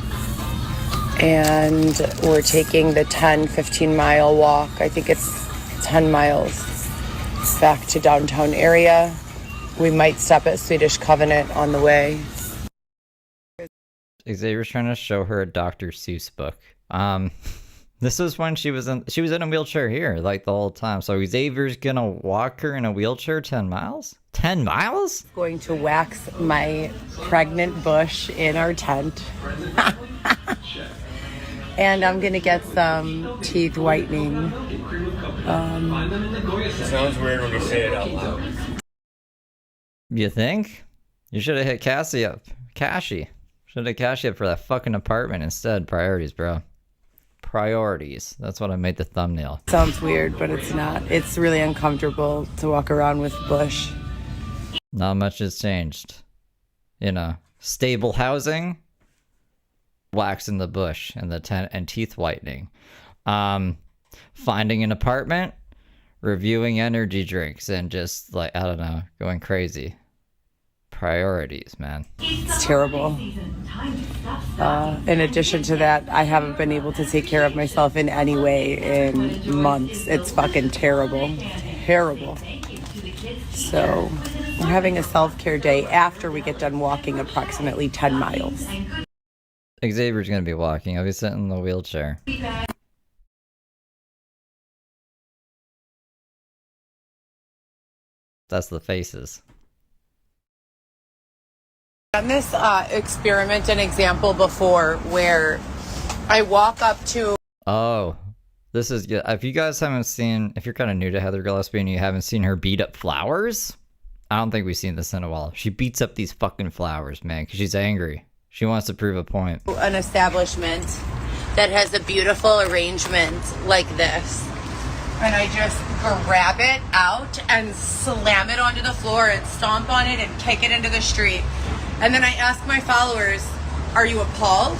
And we're taking the 10-15 mile walk. I think it's 10 miles back to downtown area. We might stop at Swedish Covenant on the way. Xavier's trying to show her a Dr. Seuss book. This was when she was in a wheelchair here, like the whole time. So Xavier's gonna walk her in a wheelchair 10 miles? 10 miles? Going to wax my pregnant bush in our tent. And I'm gonna get some teeth whitening. Sounds weird when you say it out loud. You think? You should have hit Cassie up. Cassie. Should have Cassie up for that fucking apartment instead. Priorities, bro. Priorities. That's what I made the thumbnail. Sounds weird, but it's not. It's really uncomfortable to walk around with bush. Not much has changed. You know, stable housing, wax in the bush, and the tent, and teeth whitening. Finding an apartment, reviewing energy drinks, and just like, I don't know, going crazy. Priorities, man. It's terrible. In addition to that, I haven't been able to take care of myself in any way in months. It's fucking terrible. Terrible. So we're having a self-care day after we get done walking approximately 10 miles. Xavier's gonna be walking. I'll be sitting in the wheelchair. That's the faces. Done this experiment and example before where I walk up to. Oh, this is good. If you guys haven't seen, if you're kind of new to Heather Gillespie and you haven't seen her beat up flowers, I don't think we've seen this in a while. She beats up these fucking flowers, man, because she's angry. She wants to prove a point. An establishment that has a beautiful arrangement like this. And I just grab it out and slam it onto the floor and stomp on it and kick it into the street. And then I ask my followers, are you appalled?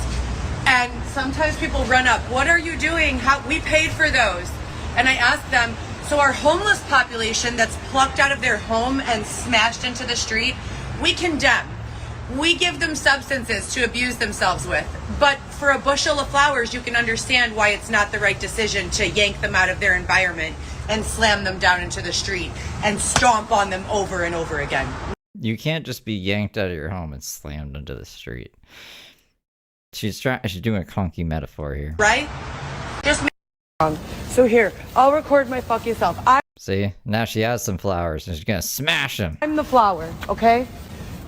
And sometimes people run up, what are you doing? We paid for those. And I ask them, so our homeless population that's plucked out of their home and smashed into the street, we condemn. We give them substances to abuse themselves with. But for a bushel of flowers, you can understand why it's not the right decision to yank them out of their environment and slam them down into the street and stomp on them over and over again. You can't just be yanked out of your home and slammed into the street. She's doing a clunky metaphor here. Right? Just so here, I'll record my fucking self. See? Now she has some flowers and she's gonna smash them. I'm the flower, okay?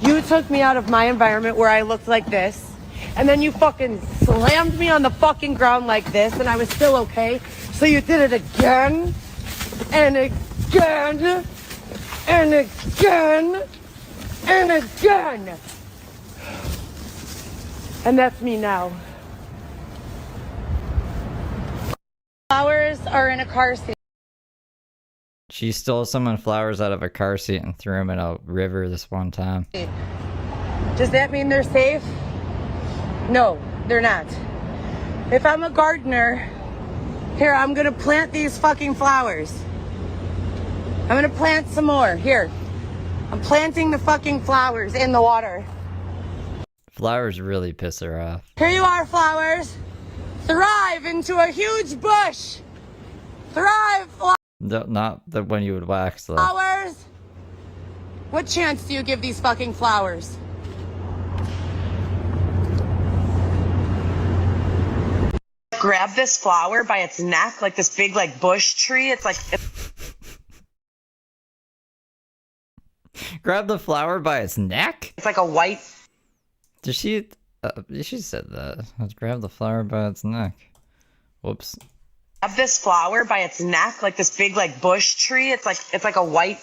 You took me out of my environment where I looked like this, and then you fucking slammed me on the fucking ground like this, and I was still okay. So you did it again, and again, and again, and again. And that's me now. Flowers are in a car seat. She stole someone flowers out of a car seat and threw them in a river this one time. Does that mean they're safe? No, they're not. If I'm a gardener, here, I'm gonna plant these fucking flowers. I'm gonna plant some more. Here, I'm planting the fucking flowers in the water. Flowers really piss her off. Here you are, flowers. Thrive into a huge bush. Thrive, No, not the one you would wax, though. flowers. What chance do you give these fucking flowers? Grab this flower by its neck, like this big, like, bush tree. It's like... Grab the flower by its neck? It's like a white... Did she... she said that. Let's grab the flower by its neck. Whoops. Grab this flower by its neck, like this big, like, bush tree. It's like a white...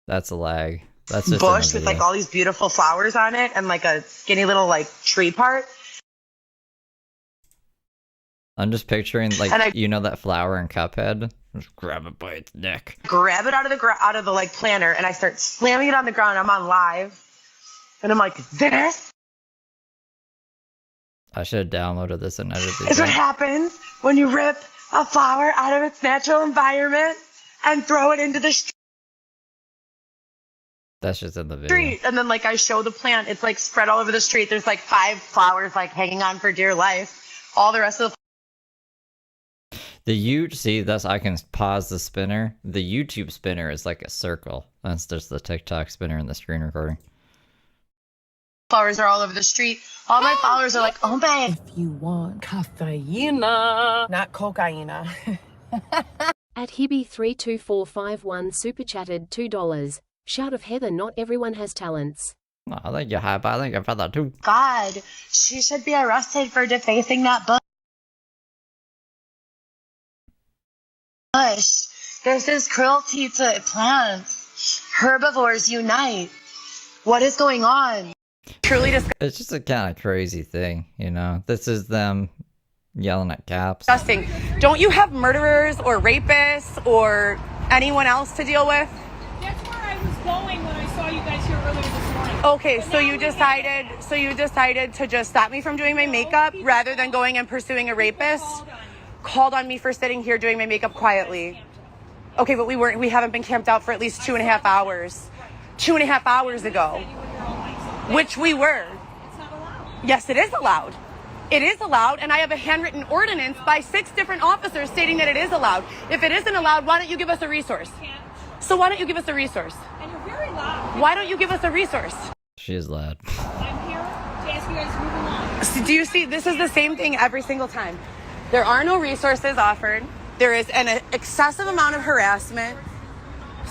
That's a lag. That's just bush with, like, all these beautiful flowers on it and, like, a skinny little, like, tree part. I'm just picturing, like, And you know that flower in Cuphead? Just grab it by its neck. Grab it out of the like planter, and I start slamming it on the ground. I'm on live, and I'm like, this I should have downloaded this and edited is what it. happens when you rip a flower out of its natural environment and throw it into the That's just in the video. street. And then, like, I show the plant. It's, like, spread all over the street. There's, like, 5 flowers, like, hanging on for dear life. All the rest of the... See, that's, I can pause the spinner. The YouTube spinner is like a circle. That's just the TikTok spinner and the screen recording. flowers are all over the street. All my followers are like, oh, babe. If you want caffeine, not cocaine. At Hibby32451 super chatted $2. Shout of Heather, not everyone has talents. No, I think you're high, but I think I've had that too. God, she should be arrested for defacing that bush. This is cruelty to plants. Herbivores unite. What is going on? Truly It's just a kind of crazy thing, you know? This is them yelling at cops. disgusting. Don't you have murderers or rapists or anyone else to deal with? That's where I was going when I saw you guys here earlier this morning. Okay, so you decided to just stop me from doing my makeup rather than going and pursuing a rapist? Called on me for sitting here doing my makeup quietly. Okay, but we haven't been camped out for at least 2.5 hours. 2.5 hours ago. Which we were. Yes, it is allowed. It is allowed, and I have a handwritten ordinance by 6 different officers stating that it is allowed. If it isn't allowed, why don't you give us a resource? So why don't you give us a resource? And you're very loud. Why don't you give us a resource? She is loud. I'm here to ask you guys to move along. So do you see, this is the same thing every single time. There are no resources offered. There is an excessive amount of harassment.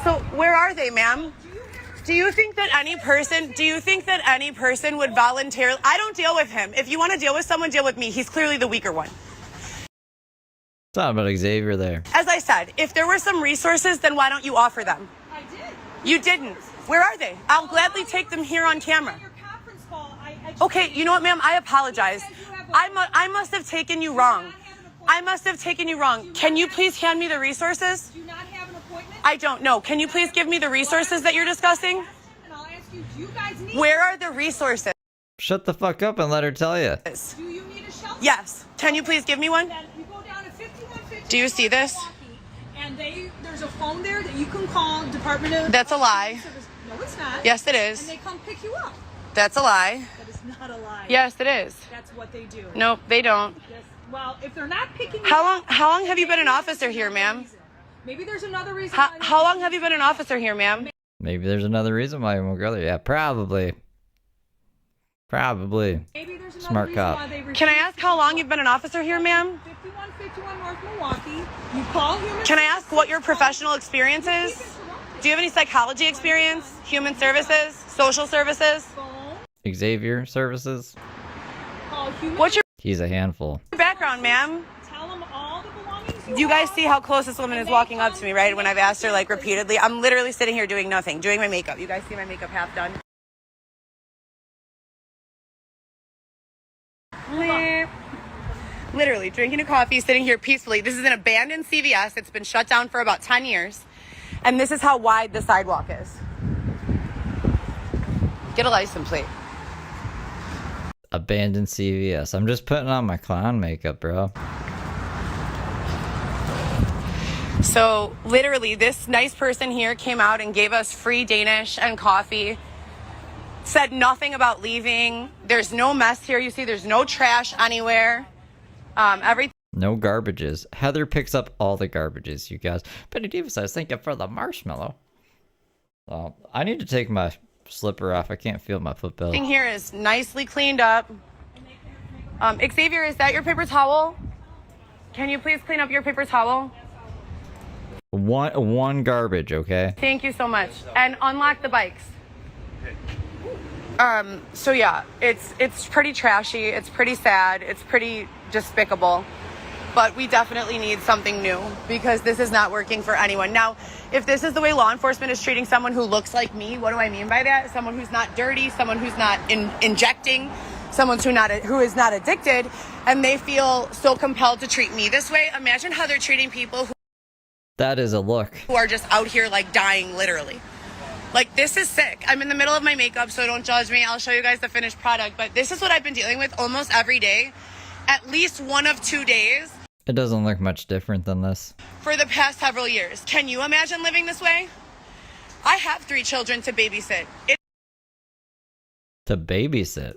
So where are they, ma'am? Do you think that any person would voluntarily? I don't deal with him. If you want to deal with someone, deal with me. He's clearly the weaker one. Talking about Xavier there. As I said, if there were some resources, then why don't you offer them? I did. You didn't. Where are they? I'll gladly take them here on camera. Okay, you know what, ma'am? I apologize. I must have taken you wrong. Can you please hand me the resources? Do you not have an appointment? I don't know. Can you please give me the resources that you're discussing? And I'll ask you, do you guys need... Where are the resources? Shut the fuck up and let her tell you. Do you need a shelter? Yes. Can you please give me one? Then you go down to 5150. Do you see this? And there's a phone there that you can call Department of... That's a lie. No, it's not. Yes, it is. And they come pick you up. That's a lie. That is not a lie. Yes, it is. That's what they do. Nope, they don't. Yes. Well, if they're not picking you How up... long have you been an officer here, ma'am? Maybe there's another reason. How long have you been an officer here, ma'am? Maybe there's another reason why you won't go there. Yeah, probably. Probably. Maybe there's another Smart reason cop. why they Can I ask how long you've been an officer here, ma'am? 5151 North Milwaukee. You call human... Can I ask what your professional experience is? Do you have any psychology experience? Human services? Social services? Xavier services? Call human... What's your He's a handful. background, ma'am? Tell them all the belongings You guys see how close this woman is walking up to me, right? When I've asked her, like, repeatedly. I'm literally sitting here doing nothing, doing my makeup. You guys see my makeup half done? Literally drinking a coffee, sitting here peacefully. This is an abandoned CVS. It's been shut down for about 10 years. And this is how wide the sidewalk is. Get a license plate. Abandoned CVS. I'm just putting on my clown makeup, bro. So literally this nice person here came out and gave us free Danish and coffee. Said nothing about leaving. There's no mess here. You see, there's no trash anywhere. Everything. No garbages. Heather picks up all the garbages, you guys. Betty Davis, I was thinking for the marshmallow. Oh, I need to take my slipper off. I can't feel my foot pedal. Here is nicely cleaned up. Xavier, is that your paper towel? Can you please clean up your paper towel? One garbage, okay? Thank you so much. And unlock the bikes. So yeah, it's pretty trashy, it's pretty sad, it's pretty despicable. But we definitely need something new because this is not working for anyone. Now, if this is the way law enforcement is treating someone who looks like me, what do I mean by that? Someone who's not dirty, someone who's not injecting, someone who is not addicted, and they feel so compelled to treat me this way. Imagine how they're treating people That is a look. who are just out here like dying, literally. Like, this is sick. I'm in the middle of my makeup, so don't judge me. I'll show you guys the finished product. But this is what I've been dealing with almost every day, at least one of 2 days. It doesn't look much different than this. For the past several years. Can you imagine living this way? I have 3 children to babysit. To babysit?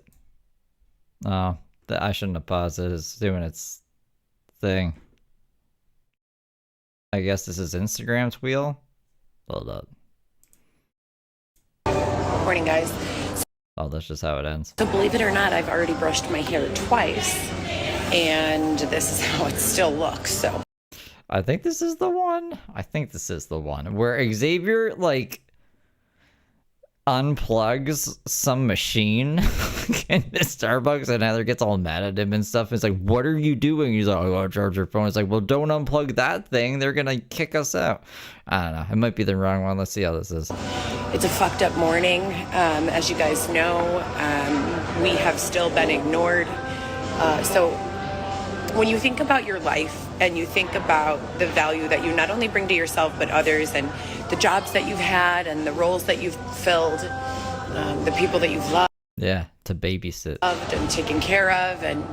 Oh, I shouldn't have paused it. It's doing its thing. I guess this is Instagram's wheel? Hold up. Morning, guys. Oh, that's just how it ends. So believe it or not, I've already brushed my hair twice, and this is how it still looks, so. I think this is the one. I think this is the one where Xavier, like, unplugs some machine in the Starbucks and Heather gets all mad at him and stuff. It's like, what are you doing? He's like, I gotta charge your phone. It's like, well, don't unplug that thing. They're gonna kick us out. I don't know. It might be the wrong one. Let's see how this is. It's a fucked up morning. As you guys know, we have still been ignored. So when you think about your life and you think about the value that you not only bring to yourself but others, and the jobs that you've had and the roles that you've filled, the people that you've loved. Yeah, to babysit. And taken care of, and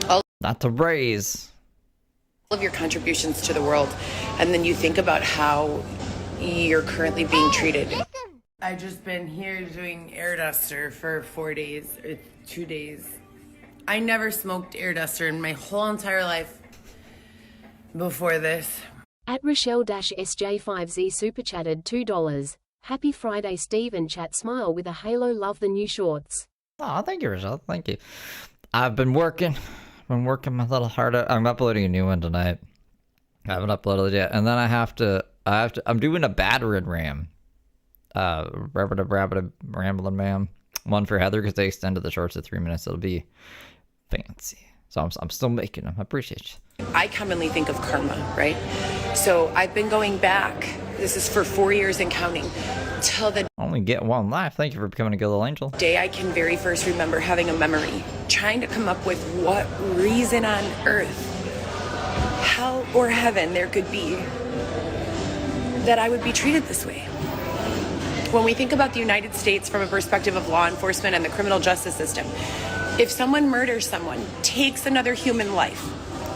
all not to raise. All of your contributions to the world. And then you think about how you're currently being treated. I've just been here doing air duster for 4 days or 2 days. I never smoked air duster in my whole entire life before this. At Rochelle-SJ5Z super chatted $2. Happy Friday, Steve, and chat smile with a halo. Love the new shorts. Oh, thank you, Rochelle. Thank you. I've been working my little heart out. I'm uploading a new one tonight. I haven't uploaded it yet. And then I'm doing a battering ram Rambling Man. One for Heather because they extended the shorts to 3 minutes. It'll be fancy. So I'm still making them. I appreciate you. I commonly think of karma, right? So I've been going back. This is for 4 years and counting. Till the Only get one life. Thank you for becoming a good little angel. day I can very first remember having a memory, trying to come up with what reason on earth, hell or heaven there could be that I would be treated this way. When we think about the United States from a perspective of law enforcement and the criminal justice system, if someone murders someone, takes another human life,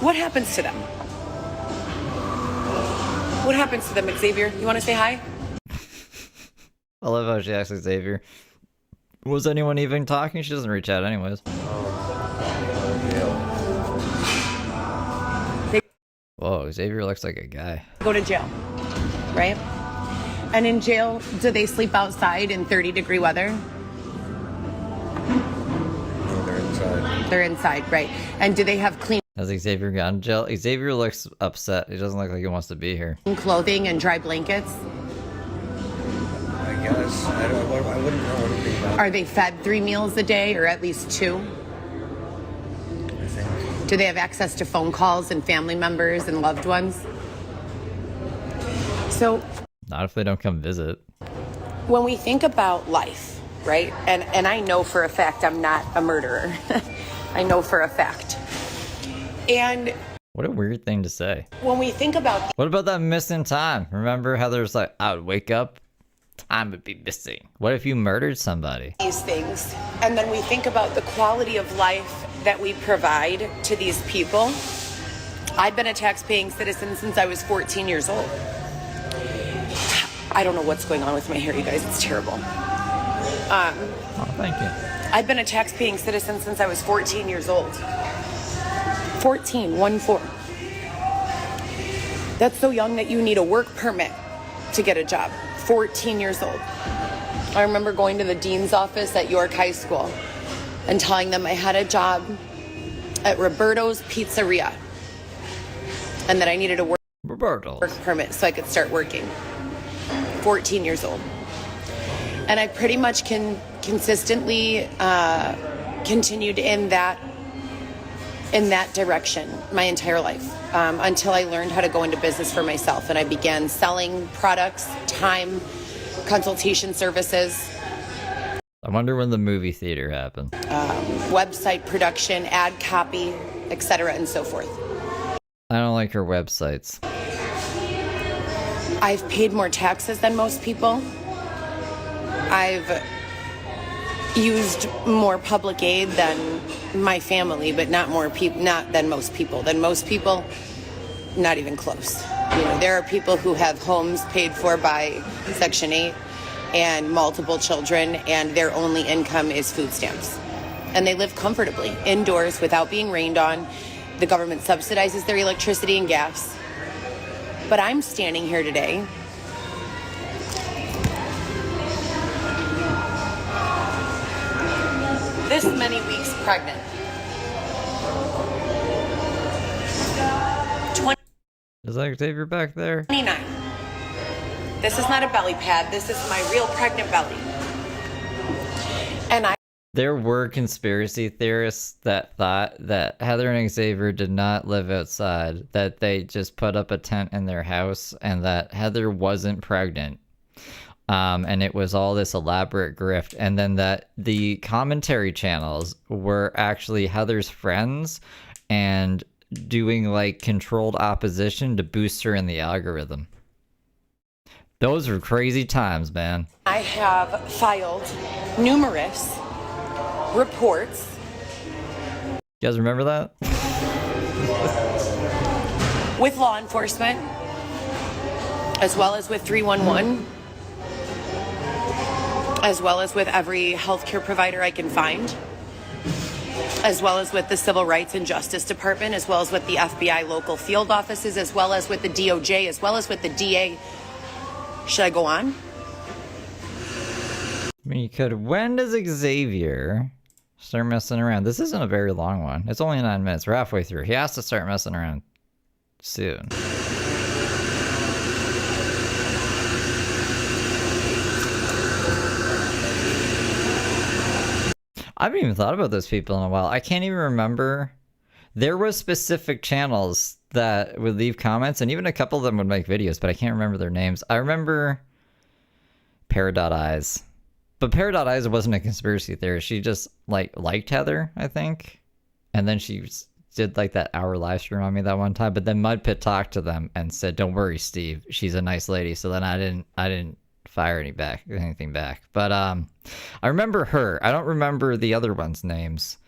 what happens to them? What happens to them, Xavier? You want to say hi? I love how she asks Xavier, was anyone even talking? She doesn't reach out anyways. Whoa, Xavier looks like a guy. Go to jail, right? And in jail, do they sleep outside in 30-degree weather? No, they're inside. They're inside, right? And do they have clean Has Xavier gotten jail? Xavier looks upset. He doesn't look like he wants to be here. clothing and dry blankets? I guess. I wouldn't know anything about Are they fed 3 meals a day or at least 2? I think. Do they have access to phone calls and family members and loved ones? So Not if they don't come visit. when we think about life, right? And I know for a fact I'm not a murderer. I know for a fact. And What a weird thing to say. when we think about What about that missing time? Remember how there's like, I would wake up, time would be missing. What if you murdered somebody? these things, and then we think about the quality of life that we provide to these people. I've been a tax-paying citizen since I was 14 years old. I don't know what's going on with my hair, you guys. It's terrible. Oh, thank you. I've been a tax-paying citizen since I was 14 years old. 14, 1-4. That's so young that you need a work permit to get a job. 14 years old. I remember going to the dean's office at York High School and telling them I had a job at Roberto's Pizzeria and that I needed a work permit so I could start working. 14 years old. And I pretty much consistently continued in that direction my entire life until I learned how to go into business for myself, and I began selling products, time, consultation services, I wonder when the movie theater happened. website production, ad copy, etc., and so forth. I don't like her websites. I've paid more taxes than most people. I've used more public aid than my family, but not than most people. Than most people, not even close. You know, there are people who have homes paid for by Section 8 and multiple children, and their only income is food stamps. And they live comfortably indoors without being rained on. The government subsidizes their electricity and gas. But I'm standing here today this many weeks pregnant. 'Is that Xavier back there? 29. This is not a belly pad. This is my real pregnant belly. And There were conspiracy theorists that thought that Heather and Xavier did not live outside, that they just put up a tent in their house, and that Heather wasn't pregnant. And it was all this elaborate grift, and then that the commentary channels were actually Heather's friends and doing like controlled opposition to boost her in the algorithm. Those were crazy times, man. I have filed numerous reports. You guys remember that? With law enforcement, as well as with 311, as well as with every healthcare provider I can find, as well as with the Civil Rights and Justice Department, as well as with the FBI local field offices, as well as with the DOJ, as well as with the DA. Should I go on? I mean, you could. When does Xavier start messing around? This isn't a very long one. It's only 9 minutes. We're halfway through. He has to start messing around soon. I haven't even thought about those people in a while. I can't even remember. There were specific channels that would leave comments, and even a couple of them would make videos, but I can't remember their names. I remember Pear.eyes. But Pear.eyes wasn't a conspiracy theorist. She just liked Heather, I think. And then she did like that hour live stream on me that one time. But then Mudpit talked to them and said, "Don't worry, Steve. She's a nice lady." So then I didn't fire anything back. But I remember her. I don't remember the other ones' names.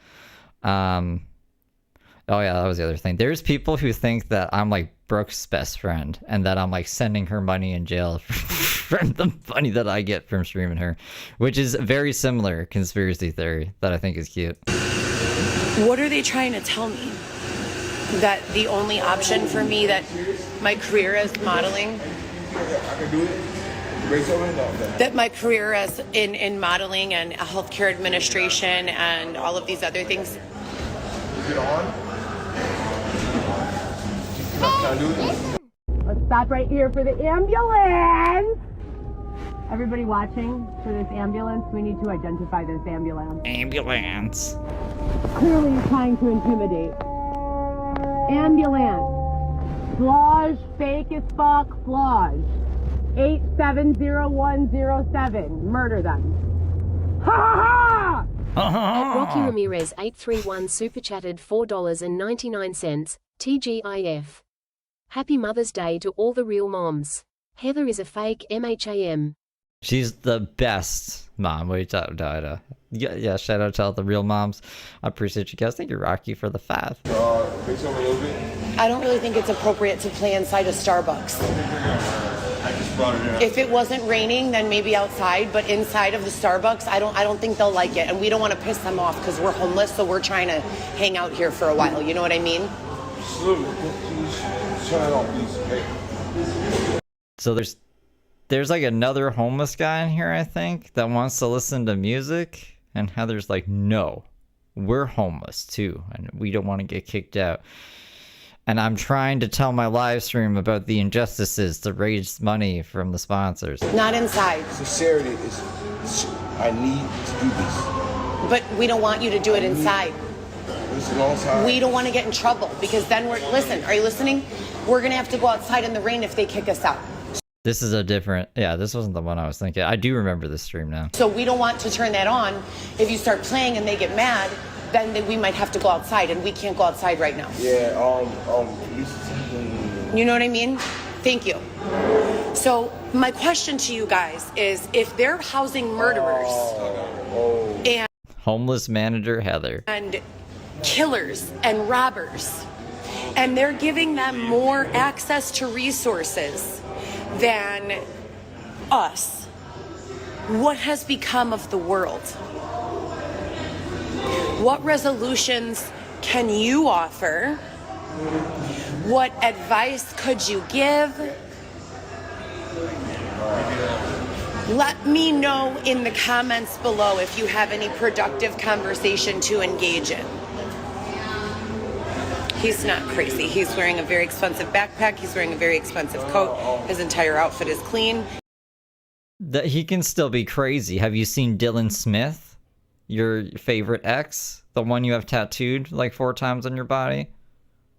Oh yeah, that was the other thing. There's people who think that I'm like Brooke's best friend and that I'm like sending her money in jail from the money that I get from streaming her, which is a very similar conspiracy theory that I think is cute. What are they trying to tell me? That the only option for me, that my career as modeling, that my career as in modeling and healthcare administration and all of these other things. Is it on? Let's stop right here for the ambulance. Everybody watching for this ambulance, we need to identify this ambulance. Ambulance. Clearly trying to intimidate. Ambulance. Flage, fake as fuck, Flage. 870107. Murder them. Ha ha ha! Rocky Ramirez 831 super chatted $4.99. TGIF. Happy Mother's Day to all the real moms. Heather is a fake MHAM. She's the best mom. What are you talking about? Yeah, shout out to all the real moms. I appreciate you guys. Thank you, Rocky, for the 5. Face over a little bit. I don't really think it's appropriate to play inside a Starbucks. I just brought it in. If it wasn't raining, then maybe outside, but inside of the Starbucks, I don't think they'll like it, and we don't want to piss them off because we're homeless, so we're trying to hang out here for a while. You know what I mean? So there's like another homeless guy in here, I think, that wants to listen to music, and Heather's like, no, we're homeless too, and we don't want to get kicked out. And I'm trying to tell my live stream about the injustices to raise money from the sponsors. Not inside. Sincerity is, I need to do this. But we don't want you to do it inside. This is a long time. We don't want to get in trouble because then listen, are you listening? We're going to have to go outside in the rain if they kick us out. This is a different, yeah, this wasn't the one I was thinking. I do remember this stream now. So we don't want to turn that on. If you start playing and they get mad, then we might have to go outside, and we can't go outside right now. Yeah, you know what I mean? Thank you. So my question to you guys is, if they're housing murderers and homeless manager Heather and killers and robbers, and they're giving them more access to resources than us, what has become of the world? What resolutions can you offer? What advice could you give? Let me know in the comments below if you have any productive conversation to engage in. He's not crazy. He's wearing a very expensive backpack. He's wearing a very expensive coat. His entire outfit is clean. That he can still be crazy. Have you seen Dylan Smith? Your favorite ex? The one you have tattooed like 4 times on your body?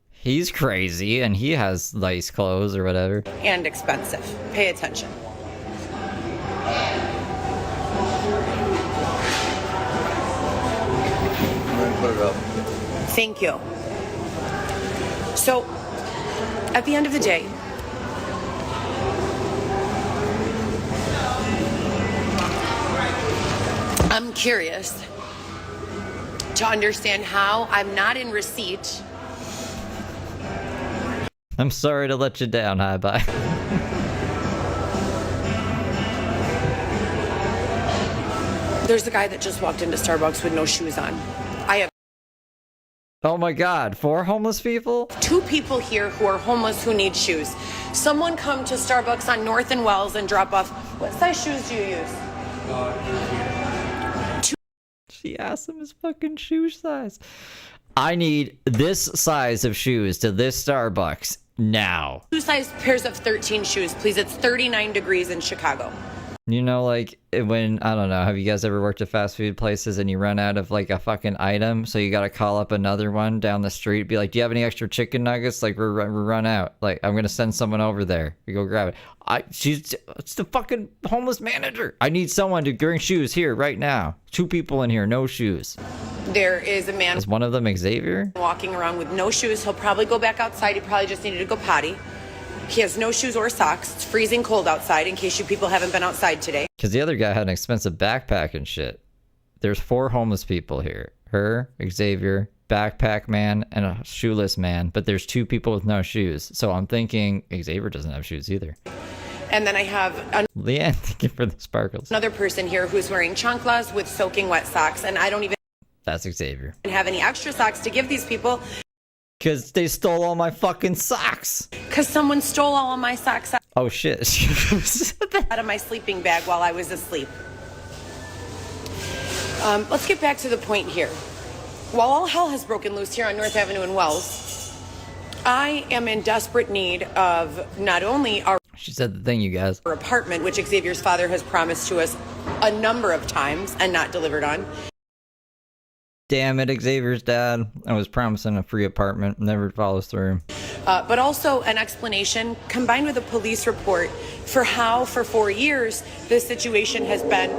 He's crazy and he has nice clothes or whatever. And expensive. Pay attention. Put it up. Thank you. So, at the end of the day, I'm curious to understand how I'm not in receipt. I'm sorry to let you down, hi bye. There's a guy that just walked into Starbucks with no shoes on. I have Oh my god, 4 homeless people? 2 people here who are homeless who need shoes. Someone come to Starbucks on North and Wells and drop off. What size shoes do you use? She asked him his fucking shoe size. I need this size of shoes to this Starbucks now. 2 size pairs of 13 shoes, please. It's 39 degrees in Chicago. You know, like when, I don't know, have you guys ever worked at fast food places and you run out of like a fucking item, so you gotta call up another one down the street, be like, do you have any extra chicken nuggets? Like we're run out. Like I'm gonna send someone over there. You go grab it. It's the fucking homeless manager. I need someone to bring shoes here right now. 2 people in here, no shoes. There is a man Is one of them Xavier? walking around with no shoes. He'll probably go back outside. He probably just needed to go potty. He has no shoes or socks. It's freezing cold outside, in case you people haven't been outside today. Because the other guy had an expensive backpack and shit. There's 4 homeless people here. Her, Xavier, backpack man, and a shoeless man. But there's 2 people with no shoes. So I'm thinking Xavier doesn't have shoes either. And then I have Leanne, thank you for the sparkles. another person here who's wearing chanclas with soaking wet socks, and I don't even That's Xavier. have any extra socks to give these people. Because they stole all my fucking socks. Because someone stole all of my socks Oh shit. out of my sleeping bag while I was asleep. Let's get back to the point here. While all hell has broken loose here on North Avenue in Wells, I am in desperate need of not only our She said the thing, you guys. apartment, which Xavier's father has promised to us a number of times and not delivered on. Damn it, Xavier's dad. I was promising a free apartment. Never follows through. But also an explanation combined with a police report for how, for 4 years, this situation has been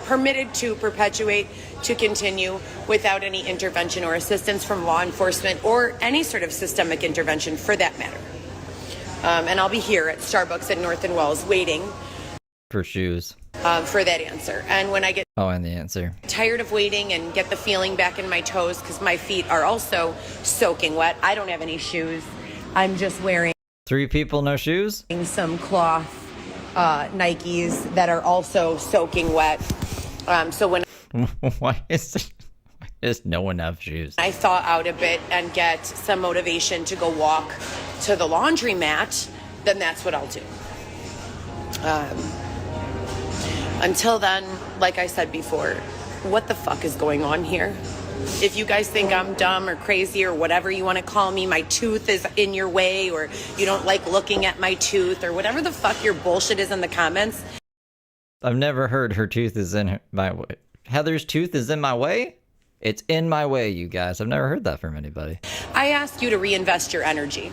permitted to perpetuate, to continue without any intervention or assistance from law enforcement or any sort of systemic intervention for that matter. And I'll be here at Starbucks at North and Wells waiting For shoes. for that answer. And when I get Oh, and the answer. tired of waiting and get the feeling back in my toes, because my feet are also soaking wet. I don't have any shoes. I'm just wearing 3 people, no shoes? some cloth Nikes that are also soaking wet. So when Why does no one have shoes? I thaw out a bit and get some motivation to go walk to the laundromat, then that's what I'll do. Until then, like I said before, what the fuck is going on here? If you guys think I'm dumb or crazy or whatever you want to call me, my tooth is in your way, or you don't like looking at my tooth, or whatever the fuck your bullshit is in the comments. I've never heard her tooth is in my way. Heather's tooth is in my way? It's in my way, you guys. I've never heard that from anybody. I ask you to reinvest your energy.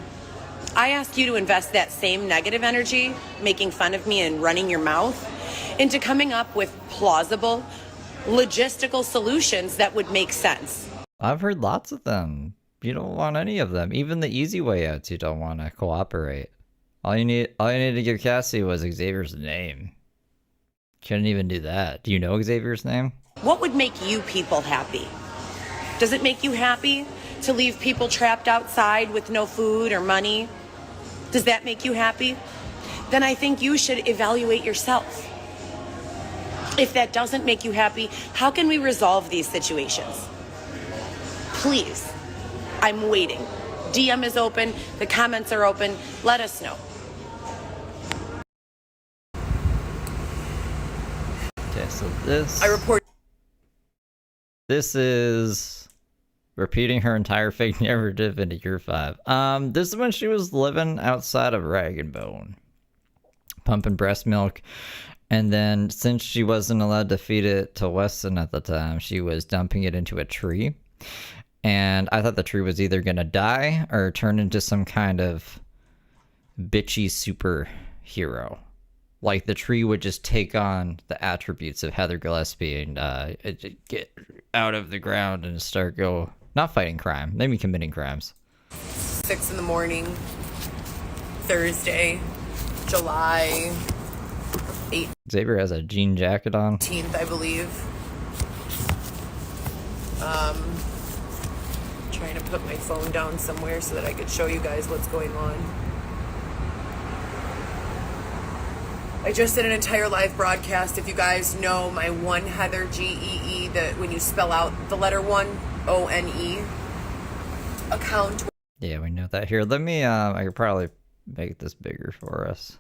I ask you to invest that same negative energy, making fun of me and running your mouth, into coming up with plausible, logistical solutions that would make sense. I've heard lots of them. You don't want any of them. Even the easy way outs, you don't want to cooperate. All you need to give Cassie was Xavier's name. Couldn't even do that. Do you know Xavier's name? What would make you people happy? Does it make you happy to leave people trapped outside with no food or money? Does that make you happy? Then I think you should evaluate yourself. If that doesn't make you happy, how can we resolve these situations? Please, I'm waiting. DM is open, the comments are open. Let us know. Okay, so this... I report... This is repeating her entire fake narrative into year 5. This is when she was living outside of Rag and Bone, pumping breast milk, and then since she wasn't allowed to feed it to Weston at the time, she was dumping it into a tree. And I thought the tree was either gonna die or turn into some kind of bitchy superhero. Like the tree would just take on the attributes of Heather Gillespie and get out of the ground and start not fighting crime, maybe committing crimes. 6 in the morning, Thursday, July 18th, Xavier has a jean jacket on. I believe. Trying to put my phone down somewhere so that I could show you guys what's going on. I just did an entire live broadcast. If you guys know my One Heather GEE, that when you spell out the letter 1 ONE account. Yeah, we know that. Here, let me I could probably make this bigger for us.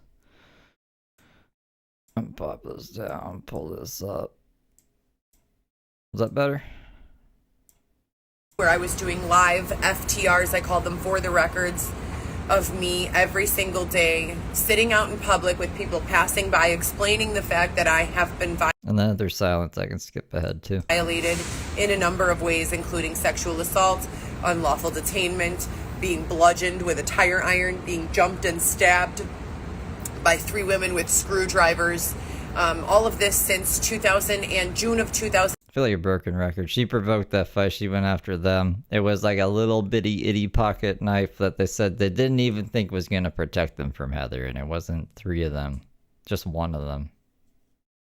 Pop this down, pull this up. Is that better? Where I was doing live FTRs, I called them, for the records, of me every single day, sitting out in public with people passing by, explaining the fact that I have been And then if there's silence, I can skip ahead too. violated in a number of ways, including sexual assault, unlawful detainment, being bludgeoned with a tire iron, being jumped and stabbed by 3 women with screwdrivers. All of this since June of 2000. I feel like a broken record. She provoked that fight. She went after them. It was like a little bitty itty pocket knife that they said they didn't even think was going to protect them from Heather. And it wasn't 3 of them. Just 1 of them.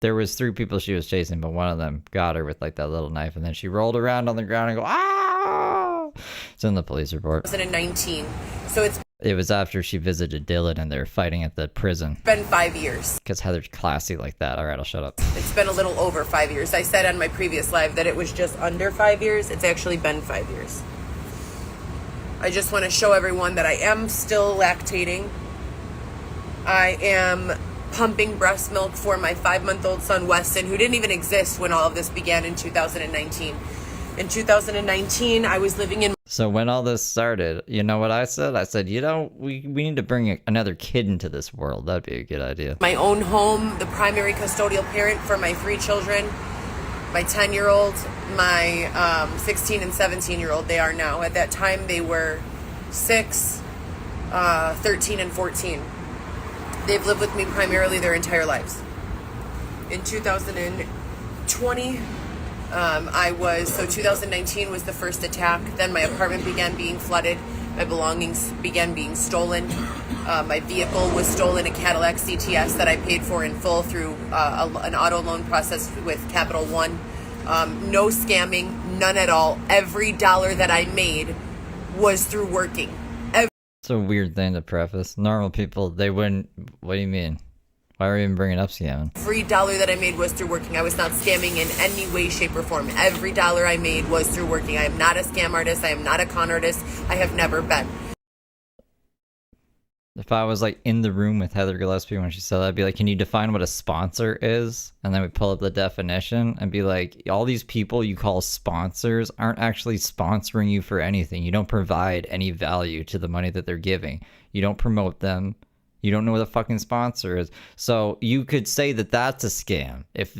There was 3 people she was chasing, but 1 of them got her with like that little knife. And then she rolled around on the ground and go, ah! It's in the police report. 2019. So It was after she visited Dylan and they were fighting at the prison. been 5 years. Because Heather's classy like that. All right, I'll shut up. It's been a little over 5 years. I said on my previous live that it was just under 5 years. It's actually been 5 years. I just want to show everyone that I am still lactating. I am pumping breast milk for my 5-month-old son, Weston, who didn't even exist when all of this began in 2019. In 2019, I was living in... So when all this started, you know what I said? I said, you know, we need to bring another kid into this world. That'd be a good idea. my own home, the primary custodial parent for my 3 children, my 10-year-old, my 16 and 17-year-old. They are now. At that time, they were 6, 13, and 14. They've lived with me primarily their entire lives. In 2020, 2019 was the first attack. Then my apartment began being flooded. My belongings began being stolen. My vehicle was stolen, a Cadillac CTS that I paid for in full through an auto loan process with Capital One. No scamming, none at all. Every dollar that I made was through working. It's a weird thing to preface. Normal people, they wouldn't... What do you mean? Why are we even bringing up scamming? Every dollar that I made was through working. I was not scamming in any way, shape, or form. Every dollar I made was through working. I am not a scam artist. I am not a con artist. I have never been. If I was like in the room with Heather Gillespie when she said that, I'd be like, can you define what a sponsor is? And then we pull up the definition and be like, all these people you call sponsors aren't actually sponsoring you for anything. You don't provide any value to the money that they're giving. You don't promote them. You don't know what a fucking sponsor is. So you could say that that's a scam if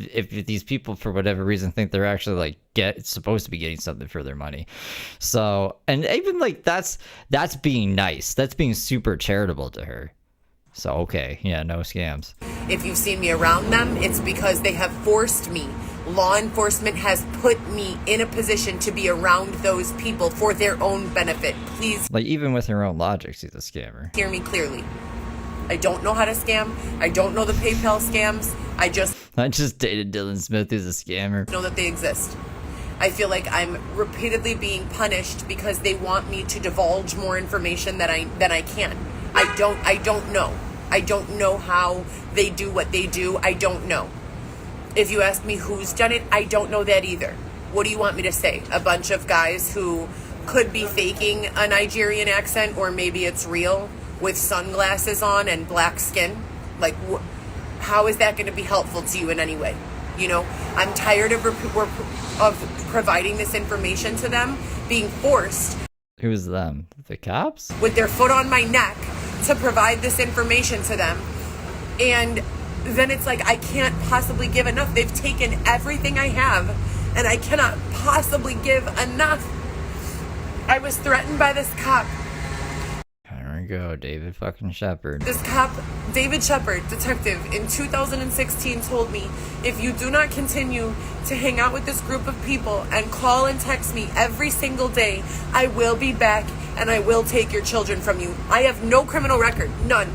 these people, for whatever reason, think they're actually like supposed to be getting something for their money. So, and even like that's being nice. That's being super charitable to her. So, okay. Yeah, no scams. If you've seen me around them, it's because they have forced me. Law enforcement has put me in a position to be around those people for their own benefit. Please. Like even with her own logic, she's a scammer. Hear me clearly. I don't know how to scam. I don't know the PayPal scams. I just dated Dylan Smith, who's a scammer. Know that they exist. I feel like I'm repeatedly being punished because they want me to divulge more information than I can. I don't know. I don't know how they do what they do. I don't know. If you ask me who's done it, I don't know that either. What do you want me to say? A bunch of guys who could be faking a Nigerian accent, or maybe it's real, with sunglasses on and black skin? Like, how is that going to be helpful to you in any way? You know, I'm tired of providing this information to them, being forced. Who's them? The cops? With their foot on my neck to provide this information to them. And then it's like, I can't possibly give enough. They've taken everything I have, and I cannot possibly give enough. I was threatened by this cop. There we go, David fucking Shepard. This cop, David Shepard, detective, in 2016 told me, if you do not continue to hang out with this group of people and call and text me every single day, I will be back and I will take your children from you. I have no criminal record, none.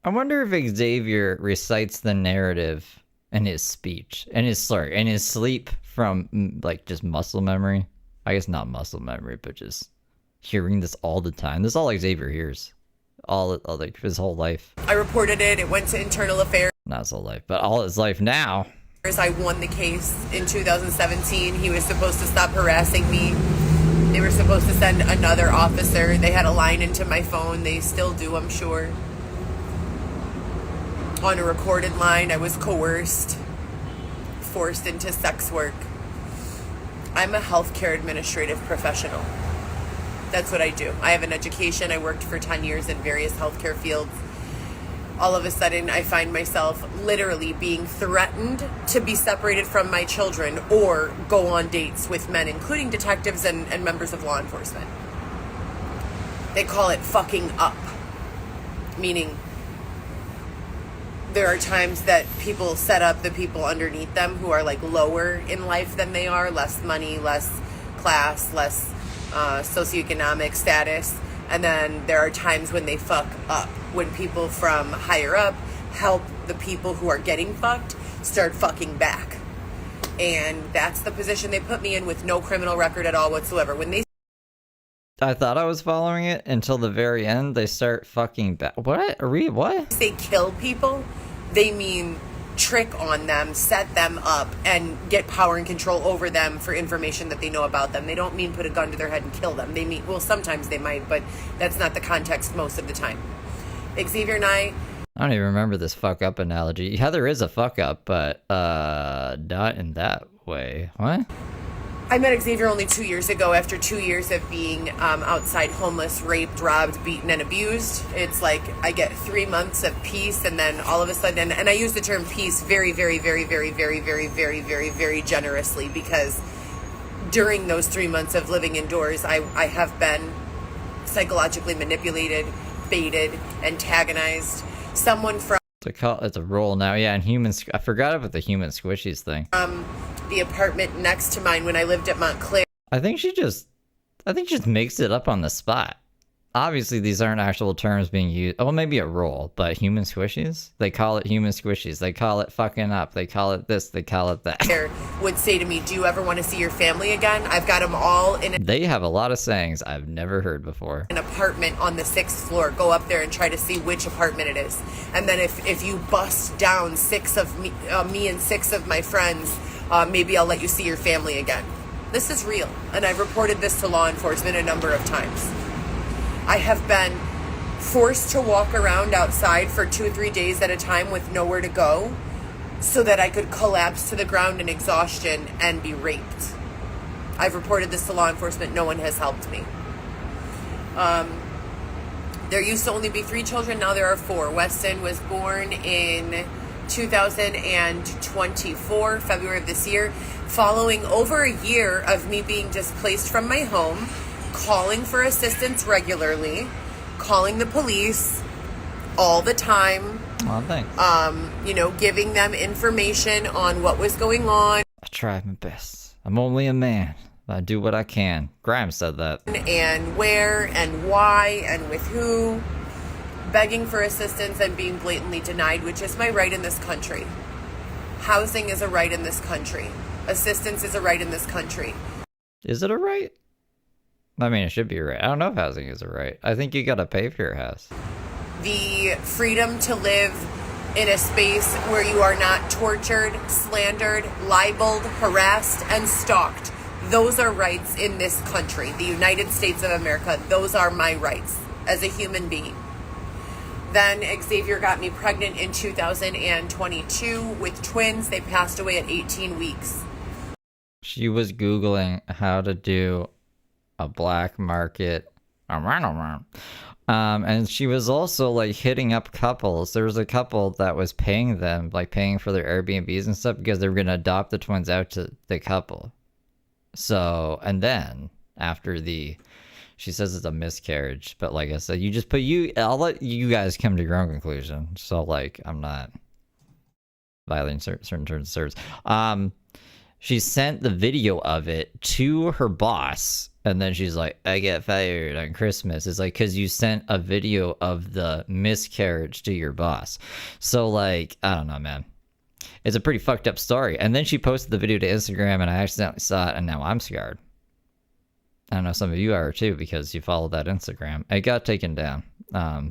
I wonder if Xavier recites the narrative in his speech, in his sleep from like just muscle memory. I guess not muscle memory, but just hearing this all the time. This is all Xavier hears, all like his whole life. I reported it. It went to internal affairs. Not his whole life, but all his life now. I won the case in 2017. He was supposed to stop harassing me. They were supposed to send another officer. They had a line into my phone. They still do, I'm sure. On a recorded line, I was coerced, forced into sex work. I'm a healthcare administrative professional. That's what I do. I have an education. I worked for 10 years in various healthcare fields. All of a sudden, I find myself literally being threatened to be separated from my children or go on dates with men, including detectives and members of law enforcement. They call it fucking up, meaning there are times that people set up the people underneath them who are like lower in life than they are, less money, less class, less socioeconomic status. And then there are times when they fuck up, when people from higher up help the people who are getting fucked start fucking back. And that's the position they put me in with no criminal record at all whatsoever. When they I thought I was following it until the very end. They start fucking back. What? What? say kill people, they mean trick on them, set them up, and get power and control over them for information that they know about them. They don't mean put a gun to their head and kill them. They mean, well, sometimes they might, but that's not the context most of the time. Xavier and I don't even remember this fuck up analogy. Yeah, there is a fuck up, but not in that way. What? I met Xavier only 2 years ago after 2 years of being outside homeless, raped, robbed, beaten, and abused. It's like I get 3 months of peace, and then all of a sudden, and I use the term peace very, very, very, very, very, very, very, very, very generously, because during those 3 months of living indoors, I have been psychologically manipulated, baited, antagonized. Someone from it's a role now, yeah. And humans, I forgot about the human squishies thing. The apartment next to mine when I lived at Montclair. I think she just makes it up on the spot. Obviously, these aren't actual terms being used. Oh, maybe a role, but human squishies? They call it human squishies. They call it fucking up. They call it this. They call it that. Would say to me, do you ever want to see your family again? I've got them all in They have a lot of sayings I've never heard before. an apartment on the 6th floor. Go up there and try to see which apartment it is. And then if you bust down 6 of me and 6 of my friends, maybe I'll let you see your family again. This is real. And I've reported this to law enforcement a number of times. I have been forced to walk around outside for 2 or 3 days at a time with nowhere to go so that I could collapse to the ground in exhaustion and be raped. I've reported this to law enforcement. No one has helped me. There used to only be 3 children. Now there are 4. Weston was born in 2024, February of this year, following over a year of me being displaced from my home, calling for assistance regularly, calling the police all the time. Oh, thanks. Giving them information on what was going on. I tried my best. I'm only a man. I do what I can. Grimes said that. And where and why and with who. Begging for assistance and being blatantly denied, which is my right in this country. Housing is a right in this country. Assistance is a right in this country. Is it a right? I mean, it should be a right. I don't know if housing is a right. I think you gotta pay for your house. The freedom to live in a space where you are not tortured, slandered, libeled, harassed, and stalked. Those are rights in this country, the United States of America. Those are my rights as a human being. Then Xavier got me pregnant in 2022 with twins. They passed away at 18 weeks. She was Googling how to do a black market, and she was also like hitting up couples. There was a couple that was paying them, like paying for their Airbnbs and stuff, because they were going to adopt the twins out to the couple. So, and then after she says it's a miscarriage, but like I said, I'll let you guys come to your own conclusion. So like, I'm not violating certain terms of service. She sent the video of it to her boss, and then she's like, I get fired on Christmas. It's like, because you sent a video of the miscarriage to your boss. So like, I don't know, man. It's a pretty fucked up story. And then she posted the video to Instagram, and I accidentally saw it, and now I'm scarred. I know some of you are too, because you followed that Instagram. It got taken down,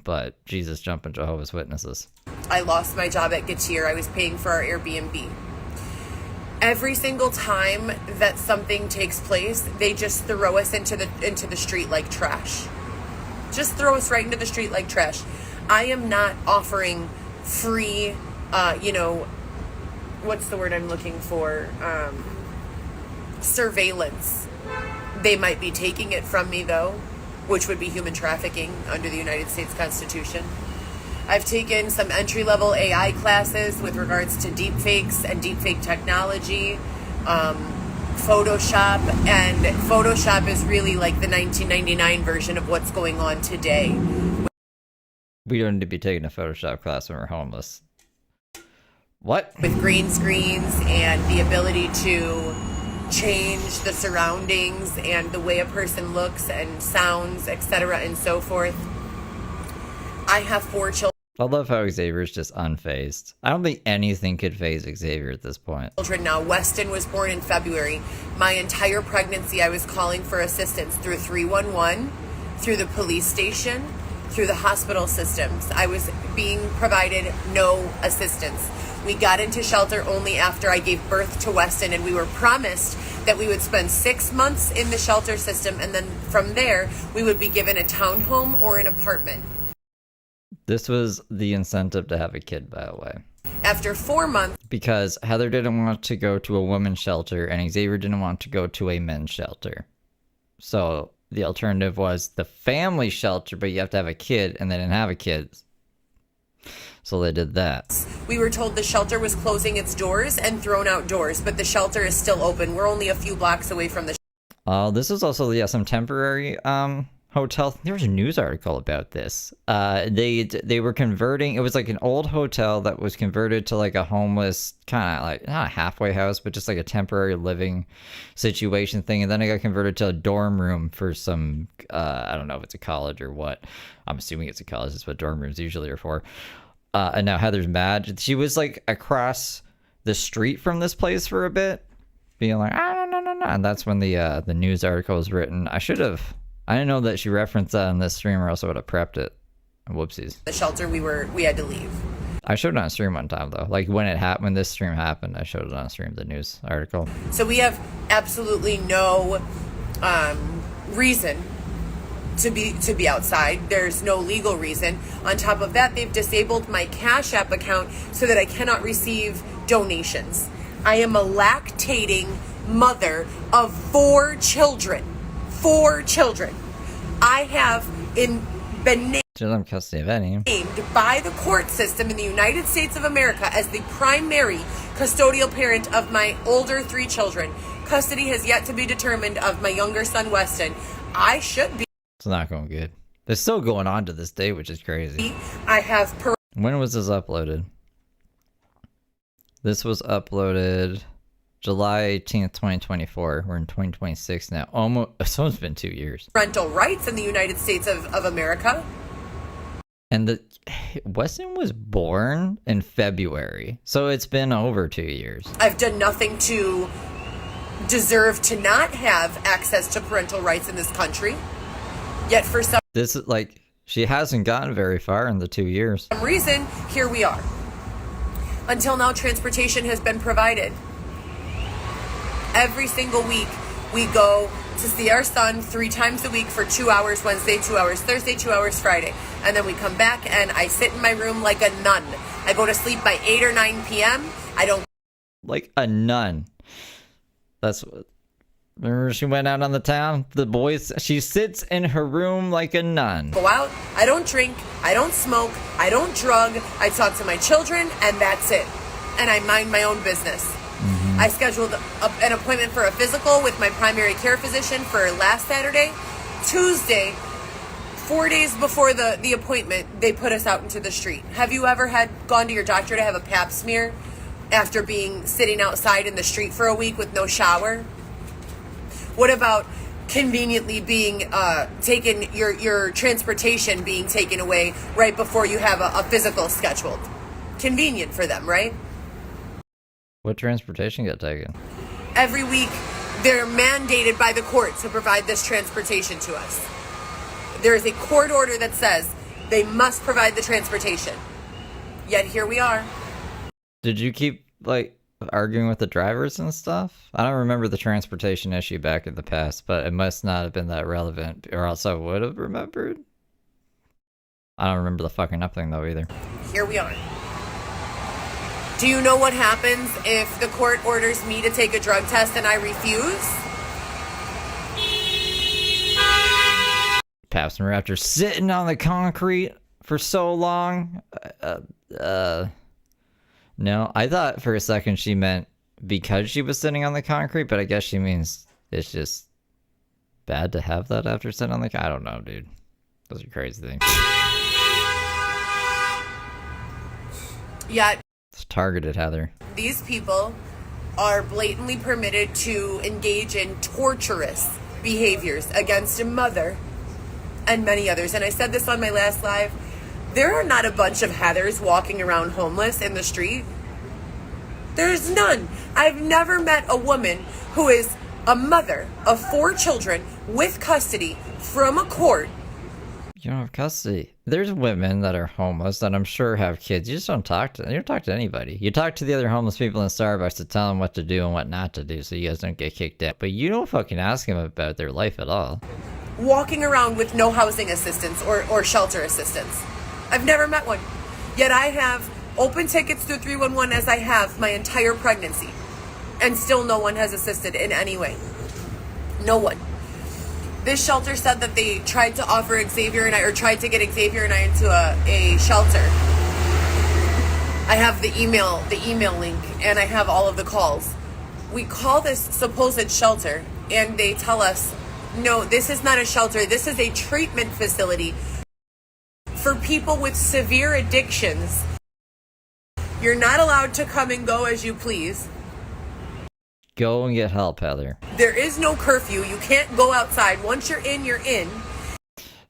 but Jesus jumping Jehovah's Witnesses. I lost my job at Gatier. I was paying for our Airbnb. Every single time that something takes place, they just throw us into the street like trash. Just throw us right into the street like trash. I am not offering free, what's the word I'm looking for? surveillance. They might be taking it from me, though, which would be human trafficking under the United States Constitution. I've taken some entry-level AI classes with regards to deepfakes and deepfake technology, Photoshop, and Photoshop is really like the 1999 version of what's going on today. We don't need to be taking a Photoshop class when we're homeless. What? With green screens and the ability to change the surroundings and the way a person looks and sounds, etc. and so forth. I have 4 children. I love how Xavier's just unfazed. I don't think anything could phase Xavier at this point. Now, Weston was born in February. My entire pregnancy, I was calling for assistance through 311, through the police station, through the hospital systems. I was being provided no assistance. We got into shelter only after I gave birth to Weston, and we were promised that we would spend 6 months in the shelter system, and then from there, we would be given a townhome or an apartment. This was the incentive to have a kid, by the way. After 4 months... Because Heather didn't want to go to a women's shelter, and Xavier didn't want to go to a men's shelter. So the alternative was the family shelter, but you have to have a kid, and they didn't have a kid. So they did that. We were told the shelter was closing its doors and thrown outdoors, but the shelter is still open. We're only a few blocks away from the this is also, yeah, some temporary hotel. There was a news article about this. They were converting, it was like an old hotel that was converted to like a homeless, kind of like, not a halfway house, but just like a temporary living situation thing. And then it got converted to a dorm room for some, I don't know if it's a college or what. I'm assuming it's a college. That's what dorm rooms usually are for. And now Heather's mad. She was like across the street from this place for a bit, being like, no. And that's when the news article was written. I didn't know that she referenced that in this stream, or else I would have prepped it. Whoopsies. The shelter we had to leave. I showed it on stream one time though. Like when this stream happened, I showed it on stream, the news article. So we have absolutely no reason to be outside. There's no legal reason. On top of that, they've disabled my Cash App account so that I cannot receive donations. I am a lactating mother of 4 children. 4 children. I have been named by the court system in the United States of America as the primary custodial parent of my older 3 children. Custody has yet to be determined of my younger son, Weston. I should be. It's not going good. They're still going on to this day, which is crazy. I have. When was this uploaded? This was uploaded July 18th, 2024. We're in 2026 now. It's almost been 2 years. Parental rights in the United States of America. And Weston was born in February, so it's been over 2 years. I've done nothing to deserve to not have access to parental rights in this country. Yet for some she hasn't gotten very far in the 2 years. For some reason, here we are. Until now, transportation has been provided. Every single week, we go to see our son 3 times a week for 2 hours Wednesday, 2 hours Thursday, 2 hours Friday. And then we come back and I sit in my room like a nun. I go to sleep by 8 or 9 p.m. I don't... Like a nun. That's what... Remember she went out on the town? The boys... She sits in her room like a nun. Go out. I don't drink. I don't smoke. I don't drug. I talk to my children and that's it. And I mind my own business. I scheduled an appointment for a physical with my primary care physician for last Saturday. Tuesday, 4 days before the appointment, they put us out into the street. Have you ever gone to your doctor to have a pap smear after sitting outside in the street for a week with no shower? What about conveniently being taken, your transportation being taken away right before you have a physical scheduled? Convenient for them, right? What transportation got taken? Every week, they're mandated by the court to provide this transportation to us. There is a court order that says they must provide the transportation. Yet here we are. Did you keep, arguing with the drivers and stuff? I don't remember the transportation issue back in the past, but it must not have been that relevant, or else I would have remembered. I don't remember the fucking up thing, though, either. Here we are. Do you know what happens if the court orders me to take a drug test and I refuse? Paps and Raptor sitting on the concrete for so long. No, I thought for a second she meant because she was sitting on the concrete, but I guess she means it's just bad to have that after sitting on the concrete. I don't know, dude. Those are crazy things. Yet, It's targeted, Heather. these people are blatantly permitted to engage in torturous behaviors against a mother and many others. And I said this on my last live. There are not a bunch of Heathers walking around homeless in the street. There's none. I've never met a woman who is a mother of 4 children with custody from a court. You don't have custody. There's women that are homeless that I'm sure have kids. You just don't talk to them. You don't talk to anybody. You talk to the other homeless people in Starbucks to tell them what to do and what not to do so you guys don't get kicked out. But you don't fucking ask them about their life at all. Walking around with no housing assistance or shelter assistance. I've never met one. Yet I have open tickets through 311 as I have my entire pregnancy. And still no one has assisted in any way. No one. This shelter said that they tried to offer Xavier and I, or tried to get Xavier and I into a shelter. I have the email link, and I have all of the calls. We call this supposed shelter, and they tell us, no, this is not a shelter. This is a treatment facility for people with severe addictions. You're not allowed to come and go as you please. Go and get help, Heather. There is no curfew. You can't go outside. Once you're in, you're in.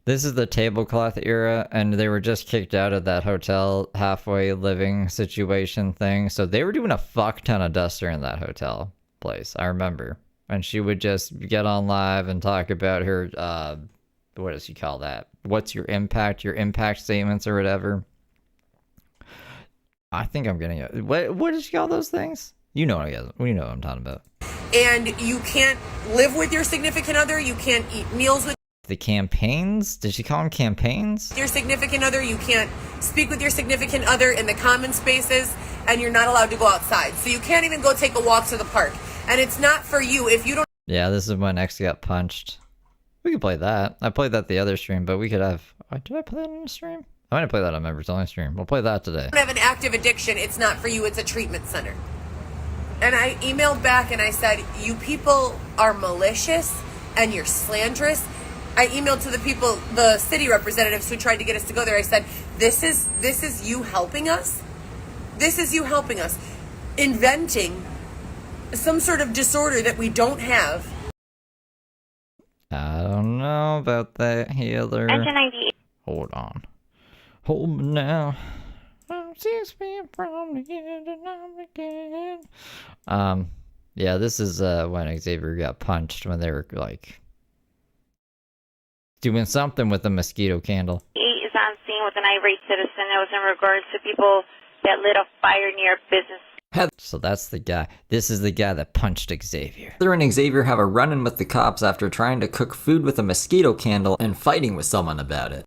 This is the tablecloth era, and they were just kicked out of that hotel halfway living situation thing. So they were doing a fuck ton of Duster in that hotel place. I remember. And she would just get on live and talk about her, what does she call that? What's your impact statements or whatever. I think I'm getting it. What did she call those things? You know what I'm talking about. And you can't live with your significant other. You can't eat meals with The campaigns? Did she call them campaigns? your significant other. You can't speak with your significant other in the common spaces. And you're not allowed to go outside. So you can't even go take a walk to the park. And it's not for you if you don't Yeah, this is when X got punched. We could play that. I played that the other stream, but we could have... Did I play that on the stream? I might play that on Members Only stream. We'll play that today. have an active addiction. It's not for you. It's a treatment center. And I emailed back and I said, you people are malicious and you're slanderous. I emailed to the people, the city representatives who tried to get us to go there. I said, this is you helping us. This is you helping us. Inventing some sort of disorder that we don't have. I don't know about that, Heather. 1998. Hold on. Hold me now. I'm 6 feet from the end and I'm again. Yeah, this is when Xavier got punched when they were like doing something with a mosquito candle. 8 is on scene with an irate citizen. That was in regards to people that lit a fire near a business. So that's the guy. This is the guy that punched Xavier. Heather and Xavier have a run-in with the cops after trying to cook food with a mosquito candle and fighting with someone about it.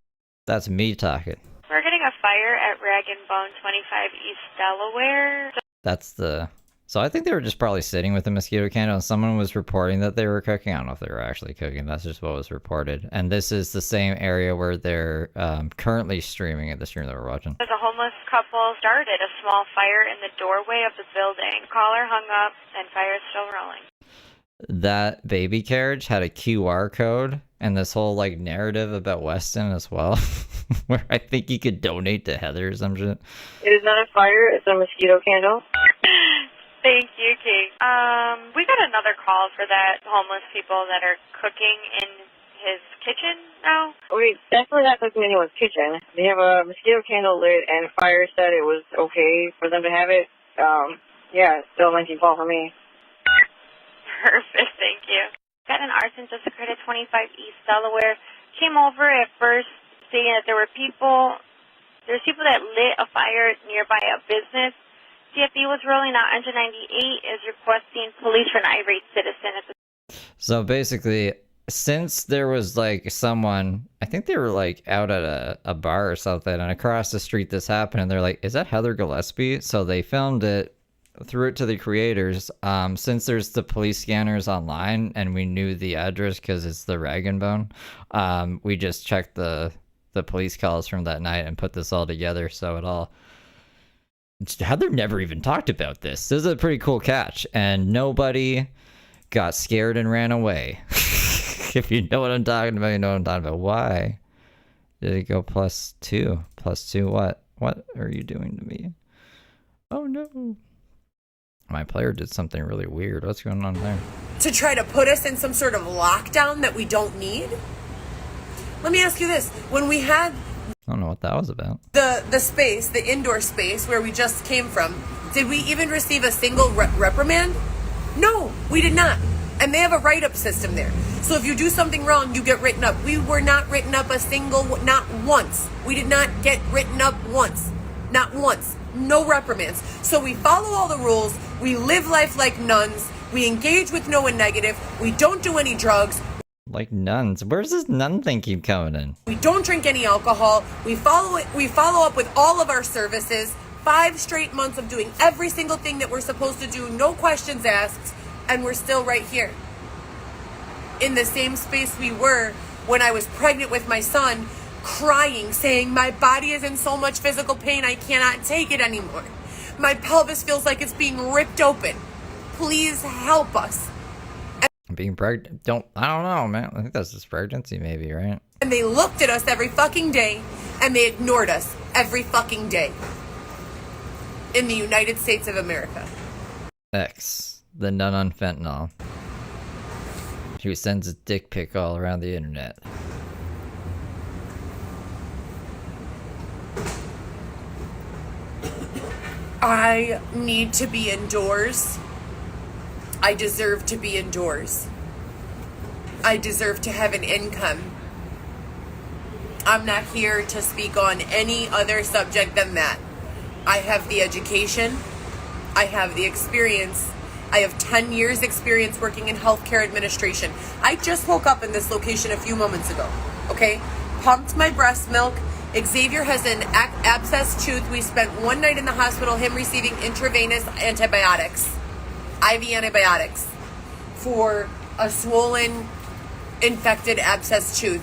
That's me talking. We're getting a fire at Rag and Bone, 25 East Delaware. That's the... So I think they were just probably sitting with a mosquito candle and someone was reporting that they were cooking. I don't know if they were actually cooking. That's just what was reported. And this is the same area where they're currently streaming at the stream that we're watching. There's a homeless couple started a small fire in the doorway of the building. Caller hung up and fire is still rolling. That baby carriage had a QR code and this whole like narrative about Weston as well, where I think you could donate to Heather or some shit. It is not a fire, it's a mosquito candle. Thank you, Kate. We got another call for that homeless people that are cooking in his kitchen now. Wait, definitely not cooking in anyone's kitchen. They have a mosquito candle lit and fire said it was okay for them to have it. Yeah, it's still a 19 call for me. Perfect, thank you. Got an arson just occurred at 25 East Delaware. Came over at first saying that there's people that lit a fire nearby a business. CFE was rolling out. Engine 98 is requesting police for an irate citizen. So basically, since there was like someone, I think they were like out at a bar or something, and across the street this happened, and they're like, is that Heather Gillespie? So they filmed it, threw it to the creators. Since there's the police scanners online and we knew the address because it's the Rag and Bone, we just checked the police calls from that night and put this all together. So it all, Heather never even talked about this. This is a pretty cool catch, and nobody got scared and ran away. If you know what I'm talking about, you know what I'm talking about. Why did it go +2? +2 what? What are you doing to me? Oh no. My player did something really weird. What's going on there? To try to put us in some sort of lockdown that we don't need? Let me ask you this. When we had I don't know what that was about. the space, the indoor space where we just came from, did we even receive a single reprimand? No, we did not. And they have a write-up system there. So if you do something wrong, you get written up. We were not written up not once. We did not get written up once. Not once. No reprimands. So we follow all the rules. We live life like nuns. We engage with no one negative. We don't do any drugs. Like nuns. Where's this nun thing keep coming in? We don't drink any alcohol. We follow up with all of our services. 5 straight months of doing every single thing that we're supposed to do. No questions asked. And we're still right here. In the same space we were when I was pregnant with my son, crying, saying, my body is in so much physical pain, I cannot take it anymore. My pelvis feels like it's being ripped open. Please help us. Being pregnant? I don't know, man. I think that's just pregnancy, maybe, right? And they looked at us every fucking day, and they ignored us every fucking day. In the United States of America. X. The nun on fentanyl. Who sends a dick pic all around the internet. I need to be indoors. I deserve to be indoors. I deserve to have an income. I'm not here to speak on any other subject than that. I have the education. I have the experience. I have 10 years experience working in healthcare administration. I just woke up in this location a few moments ago, okay? Pumped my breast milk. Xavier has an abscessed tooth. We spent one night in the hospital, him receiving intravenous antibiotics, IV antibiotics, for a swollen, infected abscessed tooth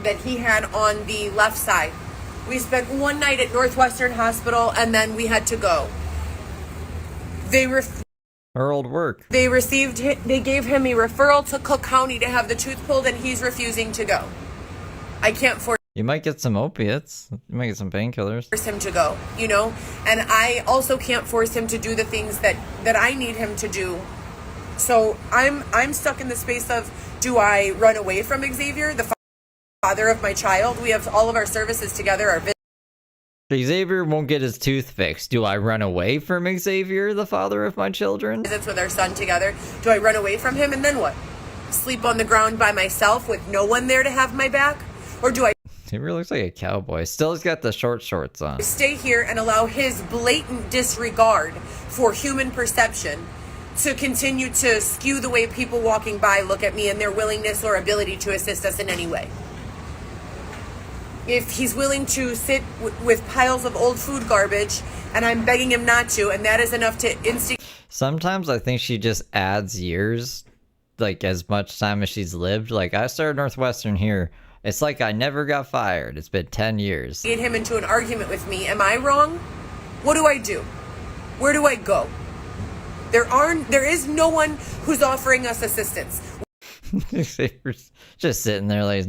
that he had on the left side. We spent one night at Northwestern Hospital, and then we had to go. Her old work. They gave him a referral to Cook County to have the tooth pulled, and he's refusing to go. I can't force You might get some opiates. You might get some painkillers. him to go, you know? And I also can't force him to do the things that I need him to do. So I'm stuck in the space of, do I run away from Xavier, the father of my child? We have all of our services together, Xavier won't get his tooth fixed. Do I run away from Xavier, the father of my children? visits with our son together. Do I run away from him, and then what? Sleep on the ground by myself with no one there to have my back? Or do I He really looks like a cowboy. Still, he's got the short shorts on. stay here and allow his blatant disregard for human perception to continue to skew the way people walking by look at me and their willingness or ability to assist us in any way? If he's willing to sit with piles of old food garbage, and I'm begging him not to, and that is enough to instigate. Sometimes I think she just adds years, like as much time as she's lived. Like, I started Northwestern here. It's like I never got fired. It's been 10 years. Get him into an argument with me. Am I wrong? What do I do? Where do I go? There is no one who's offering us assistance. Just sitting there like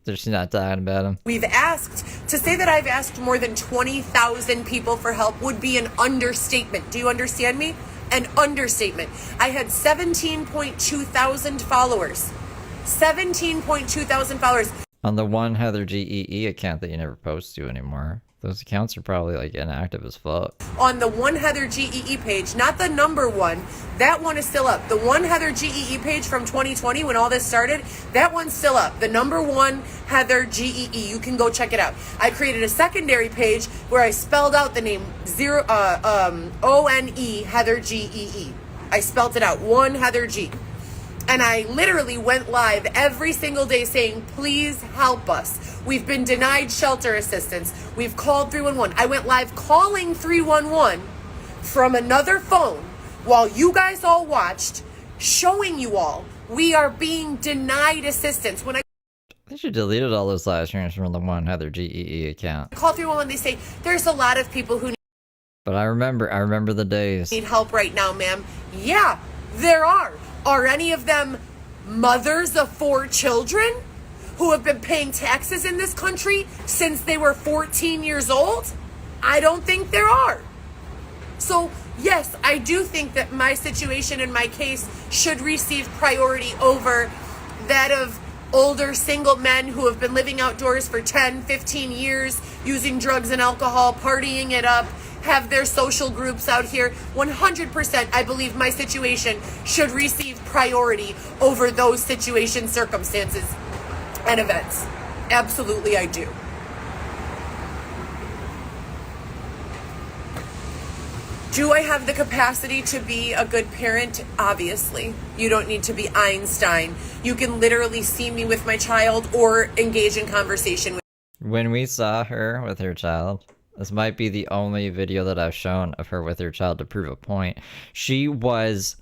she's not talking about him. We've asked, to say that I've asked more than 20,000 people for help would be an understatement. Do you understand me? An understatement. I had 17.2 thousand followers. 17.2 thousand followers. On the one Heather GEE account that you never post to anymore. Those accounts are probably like inactive as fuck. On the One Heather GEE page, not the number one, that one is still up. The One Heather GEE page from 2020 when all this started, that one's still up. The number one Heather GEE, you can go check it out. I created a secondary page where I spelled out the name ONE Heather GEE. I spelled it out, One Heather G. And I literally went live every single day saying, please help us. We've been denied shelter assistance. We've called 311. I went live calling 311 from another phone while you guys all watched, showing you all we are being denied assistance. When I They should deleted all those live streams from the one Heather GEE account. call 311, they say, there's a lot of people who But I remember the days. need help right now, ma'am. Yeah, there are. Are any of them mothers of 4 children who have been paying taxes in this country since they were 14 years old? I don't think there are. So, yes, I do think that my situation and my case should receive priority over that of older single men who have been living outdoors for 10, 15 years, using drugs and alcohol, partying it up, have their social groups out here. 100%, I believe my situation should receive priority over those situations, circumstances, and events. Absolutely, I do. Do I have the capacity to be a good parent? Obviously. You don't need to be Einstein. You can literally see me with my child or engage in conversation with. When we saw her with her child, this might be the only video that I've shown of her with her child to prove a point. She was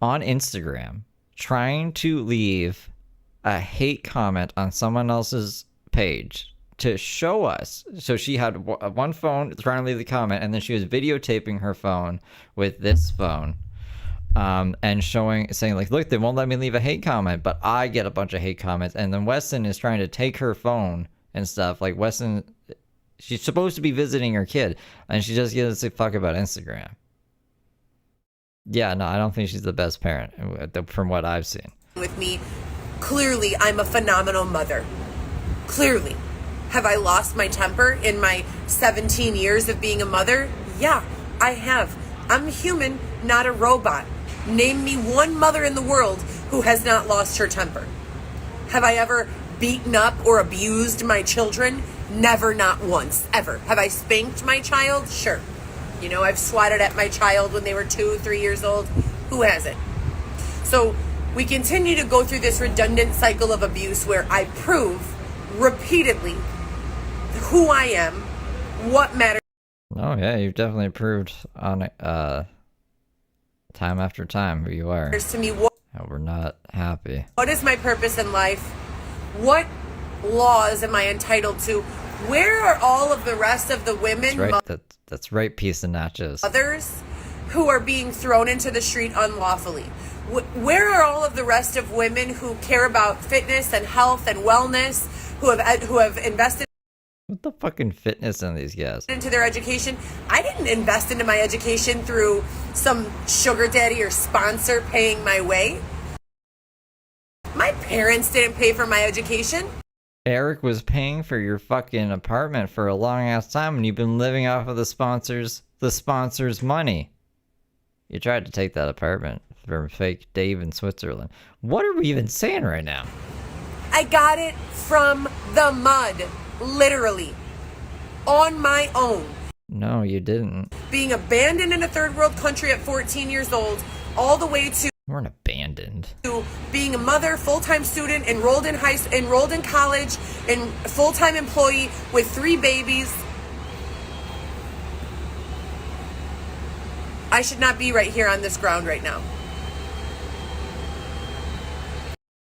on Instagram trying to leave a hate comment on someone else's page to show us. So she had one phone trying to leave the comment, and then she was videotaping her phone with this phone, and saying like, look, they won't let me leave a hate comment, but I get a bunch of hate comments. And then Weston is trying to take her phone and stuff. Like, Weston, she's supposed to be visiting her kid, and she just gives a fuck about Instagram. Yeah, no, I don't think she's the best parent from what I've seen. With me, clearly I'm a phenomenal mother. Clearly. Have I lost my temper in my 17 years of being a mother? Yeah, I have. I'm human, not a robot. Name me one mother in the world who has not lost her temper. Have I ever beaten up or abused my children? Never, not once, ever. Have I spanked my child? Sure. You know, I've swatted at my child when they were 2, 3 years old. Who hasn't? So we continue to go through this redundant cycle of abuse where I prove repeatedly who I am, what matters. Oh yeah, you've definitely proved on time after time who you are. To me, what we're not happy. What is my purpose in life? What laws am I entitled to? Where are all of the rest of the women, That's right. That's right, piece of nachos. Others who are being thrown into the street unlawfully? Where are all of the rest of women who care about fitness and health and wellness, who have invested What the fucking fitness in these guys? into their education? I didn't invest into my education through some sugar daddy or sponsor paying my way. My parents didn't pay for my education. Eric was paying for your fucking apartment for a long ass time, and you've been living off of the sponsor's money. You tried to take that apartment from fake Dave in Switzerland. What are we even saying right now? I got it from the mud, literally, on my own. No, you didn't. Being abandoned in a third world country at 14 years old, all the way to You weren't abandoned. being a mother, full-time student, enrolled in college, and full-time employee with 3 babies. I should not be right here on this ground right now.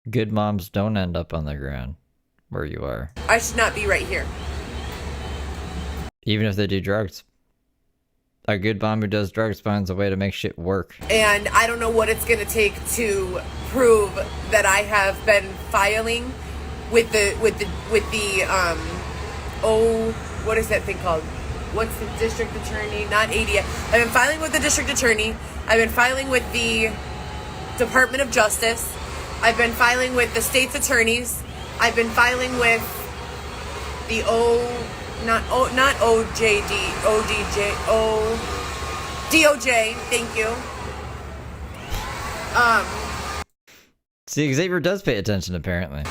Good moms don't end up on the ground where you are. I should not be right here. Even if they do drugs. A good mom who does drugs finds a way to make shit work. And I don't know what it's going to take to prove that I have been filing with the what is that thing called? What's the district attorney? Not ADA. I've been filing with the district attorney. I've been filing with the Department of Justice. I've been filing with the state's attorneys. I've been filing with the DOJ. Thank you. See, Xavier does pay attention, apparently.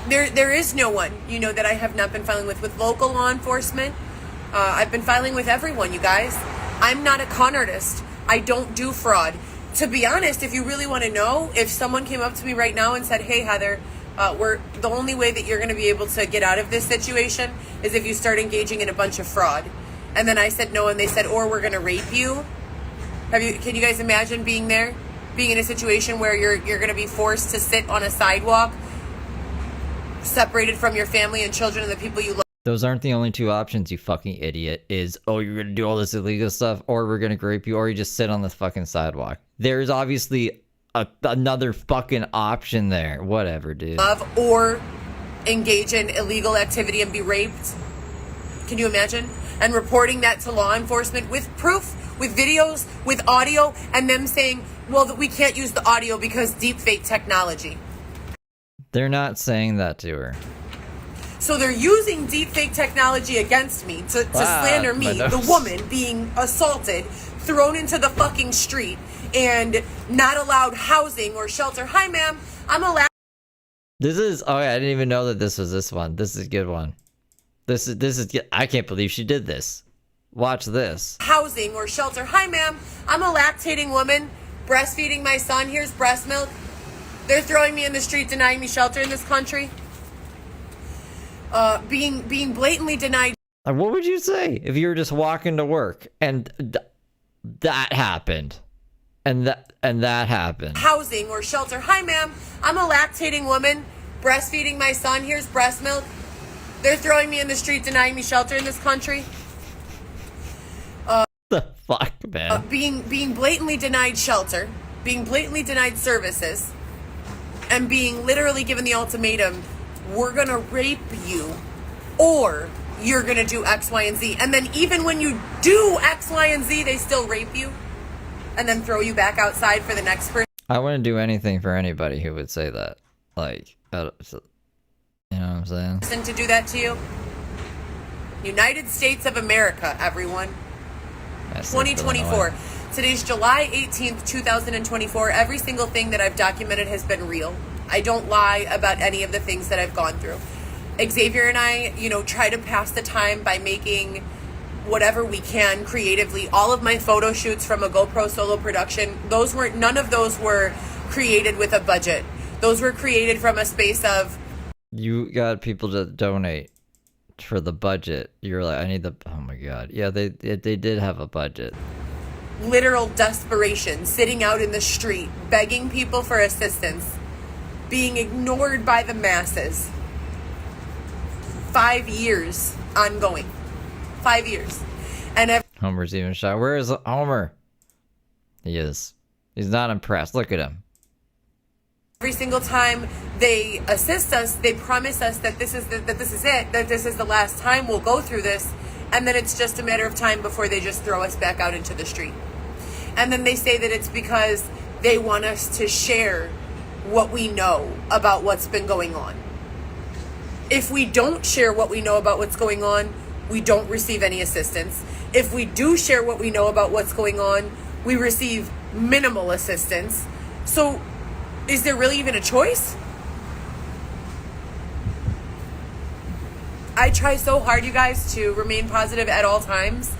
There is no one, that I have not been filing with local law enforcement. I've been filing with everyone, you guys. I'm not a con artist. I don't do fraud. to be honest, if you really want to know, if someone came up to me right now and said, hey, Heather, the only way that you're going to be able to get out of this situation is if you start engaging in a bunch of fraud. And then I said no, and they said, or we're going to rape you. Can you guys imagine being there? Being in a situation where you're going to be forced to sit on a sidewalk, separated from your family and children and the people you love. Those aren't the only two options, you fucking idiot. Is, oh, you're going to do all this illegal stuff, or we're going to rape you, or you just sit on the fucking sidewalk. There's obviously another fucking option there. Whatever, dude. Or engage in illegal activity and be raped. Can you imagine? And reporting that to law enforcement with proof, with videos, with audio, and them saying, well, that we can't use the audio because deepfake technology. They're not saying that to her. So they're using deepfake technology against me to slander me, the woman being assaulted, thrown into the fucking street, and not allowed housing or shelter. Hi, ma'am. I'm allowed. This is, oh yeah, I didn't even know that this was this one. This is a good one. This is, I can't believe she did this. Watch this. Housing or shelter. Hi, ma'am. I'm a lactating woman, breastfeeding my son. Here's breast milk. They're throwing me in the street, denying me shelter in this country. Being blatantly denied. What would you say if you were just walking to work and that happened, and that happened? Housing or shelter. Hi, ma'am. I'm a lactating woman, breastfeeding my son. Here's breast milk. They're throwing me in the street, denying me shelter in this country. The fuck, man. Being blatantly denied shelter, being blatantly denied services, and being literally given the ultimatum, we're gonna rape you, or you're gonna do X, Y, and Z. And then even when you do X, Y, and Z, they still rape you, and then throw you back outside for the next person. I wouldn't do anything for anybody who would say that. Like, you know what I'm saying? To do that to you. United States of America, everyone. 2024. Today's July 18th, 2024. Every single thing that I've documented has been real. I don't lie about any of the things that I've gone through. Xavier and I, try to pass the time by making whatever we can creatively. All of my photo shoots from a GoPro solo production, none of those were created with a budget. Those were created from a space of... You got people to donate for the budget. You're like, I need the... Oh my god. Yeah, they did have a budget. Literal desperation, sitting out in the street, begging people for assistance, being ignored by the masses. 5 years ongoing. 5 years. And Homer's even shy. Where is Homer? He is. He's not impressed. Look at him. every single time they assist us, they promise us that this is it, that this is the last time we'll go through this. And then it's just a matter of time before they just throw us back out into the street. And then they say that it's because they want us to share what we know about what's been going on. If we don't share what we know about what's going on, we don't receive any assistance. If we do share what we know about what's going on, we receive minimal assistance. So is there really even a choice? I try so hard, you guys, to remain positive at all times.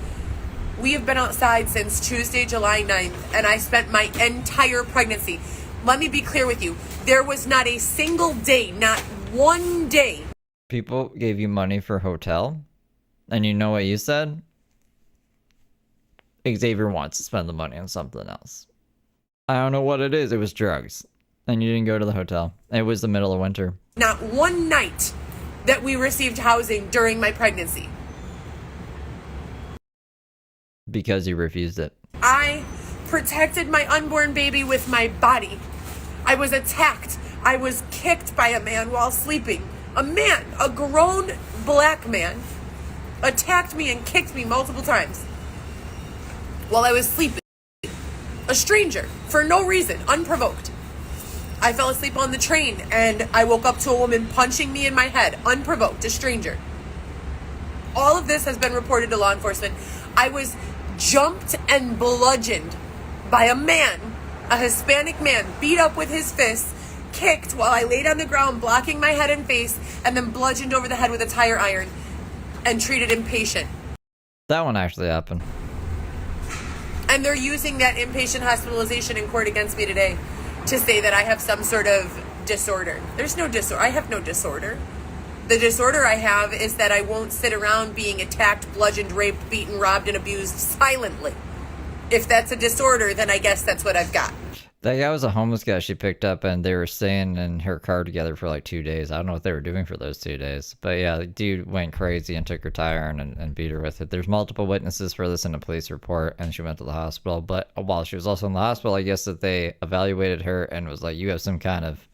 We have been outside since Tuesday, July 9th, and I spent my entire pregnancy. Let me be clear with you. There was not a single day, not one day. People gave you money for hotel, and you know what you said? Xavier wants to spend the money on something else. I don't know what it is. It was drugs. And you didn't go to the hotel. It was the middle of winter. Not one night that we received housing during my pregnancy. Because you refused it. I protected my unborn baby with my body. I was attacked. I was kicked by a man while sleeping. A man, a grown black man, attacked me and kicked me multiple times while I was sleeping. A stranger, for no reason, unprovoked. I fell asleep on the train and I woke up to a woman punching me in my head, unprovoked, a stranger. All of this has been reported to law enforcement. I was jumped and bludgeoned by a man, a Hispanic man, beat up with his fists, kicked while I laid on the ground, blocking my head and face, and then bludgeoned over the head with a tire iron and treated inpatient. That one actually happened. And they're using that inpatient hospitalization in court against me today to say that I have some sort of disorder. There's no disorder. I have no disorder. The disorder I have is that I won't sit around being attacked, bludgeoned, raped, beaten, robbed, and abused silently. If that's a disorder, then I guess that's what I've got. That guy was a homeless guy she picked up, and they were staying in her car together for like 2 days. I don't know what they were doing for those 2 days. But yeah, the dude went crazy and took her tire and beat her with it. There's multiple witnesses for this in a police report, and she went to the hospital. But while she was also in the hospital, I guess that they evaluated her and was like, you have some kind of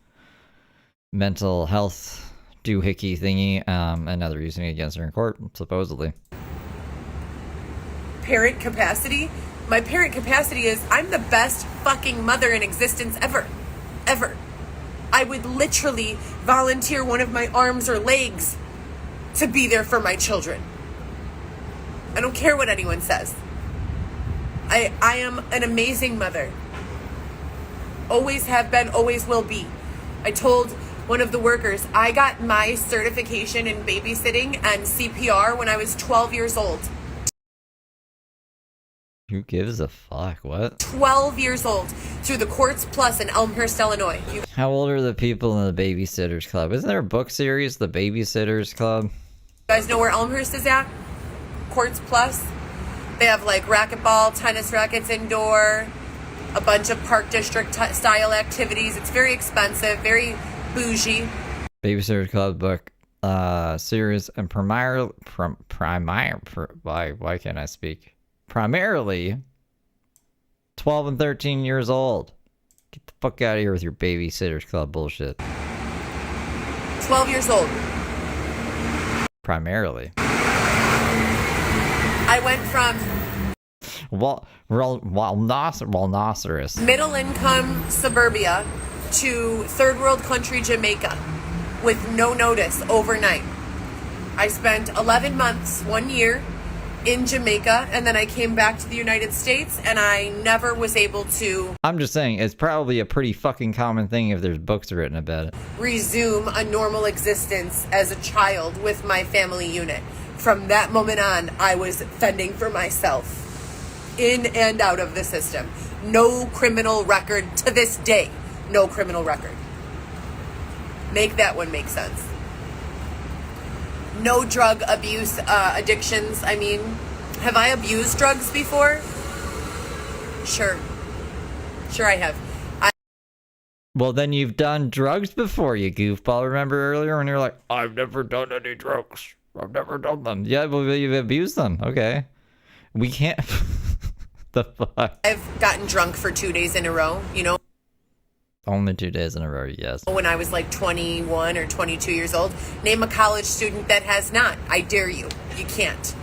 mental health doohickey thingy, and now they're using it against her in court, supposedly. Parent capacity? My parent capacity is I'm the best fucking mother in existence ever. Ever. I would literally volunteer one of my arms or legs to be there for my children. I don't care what anyone says. I am an amazing mother. Always have been, always will be. I told one of the workers, I got my certification in babysitting and CPR when I was 12 years old. Who gives a fuck? What? 12 years old through the Courts Plus in Elmhurst, Illinois. How old are the people in the Babysitters Club? Isn't there a book series, The Babysitters Club? You guys know where Elmhurst is at? Courts Plus. They have like racquetball, tennis rackets indoor, a bunch of Park District style activities. It's very expensive, very bougie. Babysitters Club book series and why can't I speak? Primarily 12 and 13 years old. Get the fuck out of here with your Babysitters Club bullshit. 12 years old. Primarily. I went from rhinoceros. middle income suburbia to third world country Jamaica with no notice overnight. I spent 11 months, 1 year in Jamaica, and then I came back to the United States, and I never was able to I'm just saying, it's probably a pretty fucking common thing if there's books written about it. resume a normal existence as a child with my family unit. From that moment on, I was fending for myself in and out of the system. No criminal record to this day. No criminal record. Make that one make sense. No drug abuse, addictions. I mean, have I abused drugs before? Sure. Sure I have. Well, then you've done drugs before, you goofball. Remember earlier when you were like, I've never done any drugs. I've never done them. Yeah, well, you've abused them. Okay. We can't... The fuck? I've gotten drunk for 2 days in a row, you know? Only 2 days in a row, yes. When I was like 21 or 22 years old. Name a college student that has not. I dare you. You can't.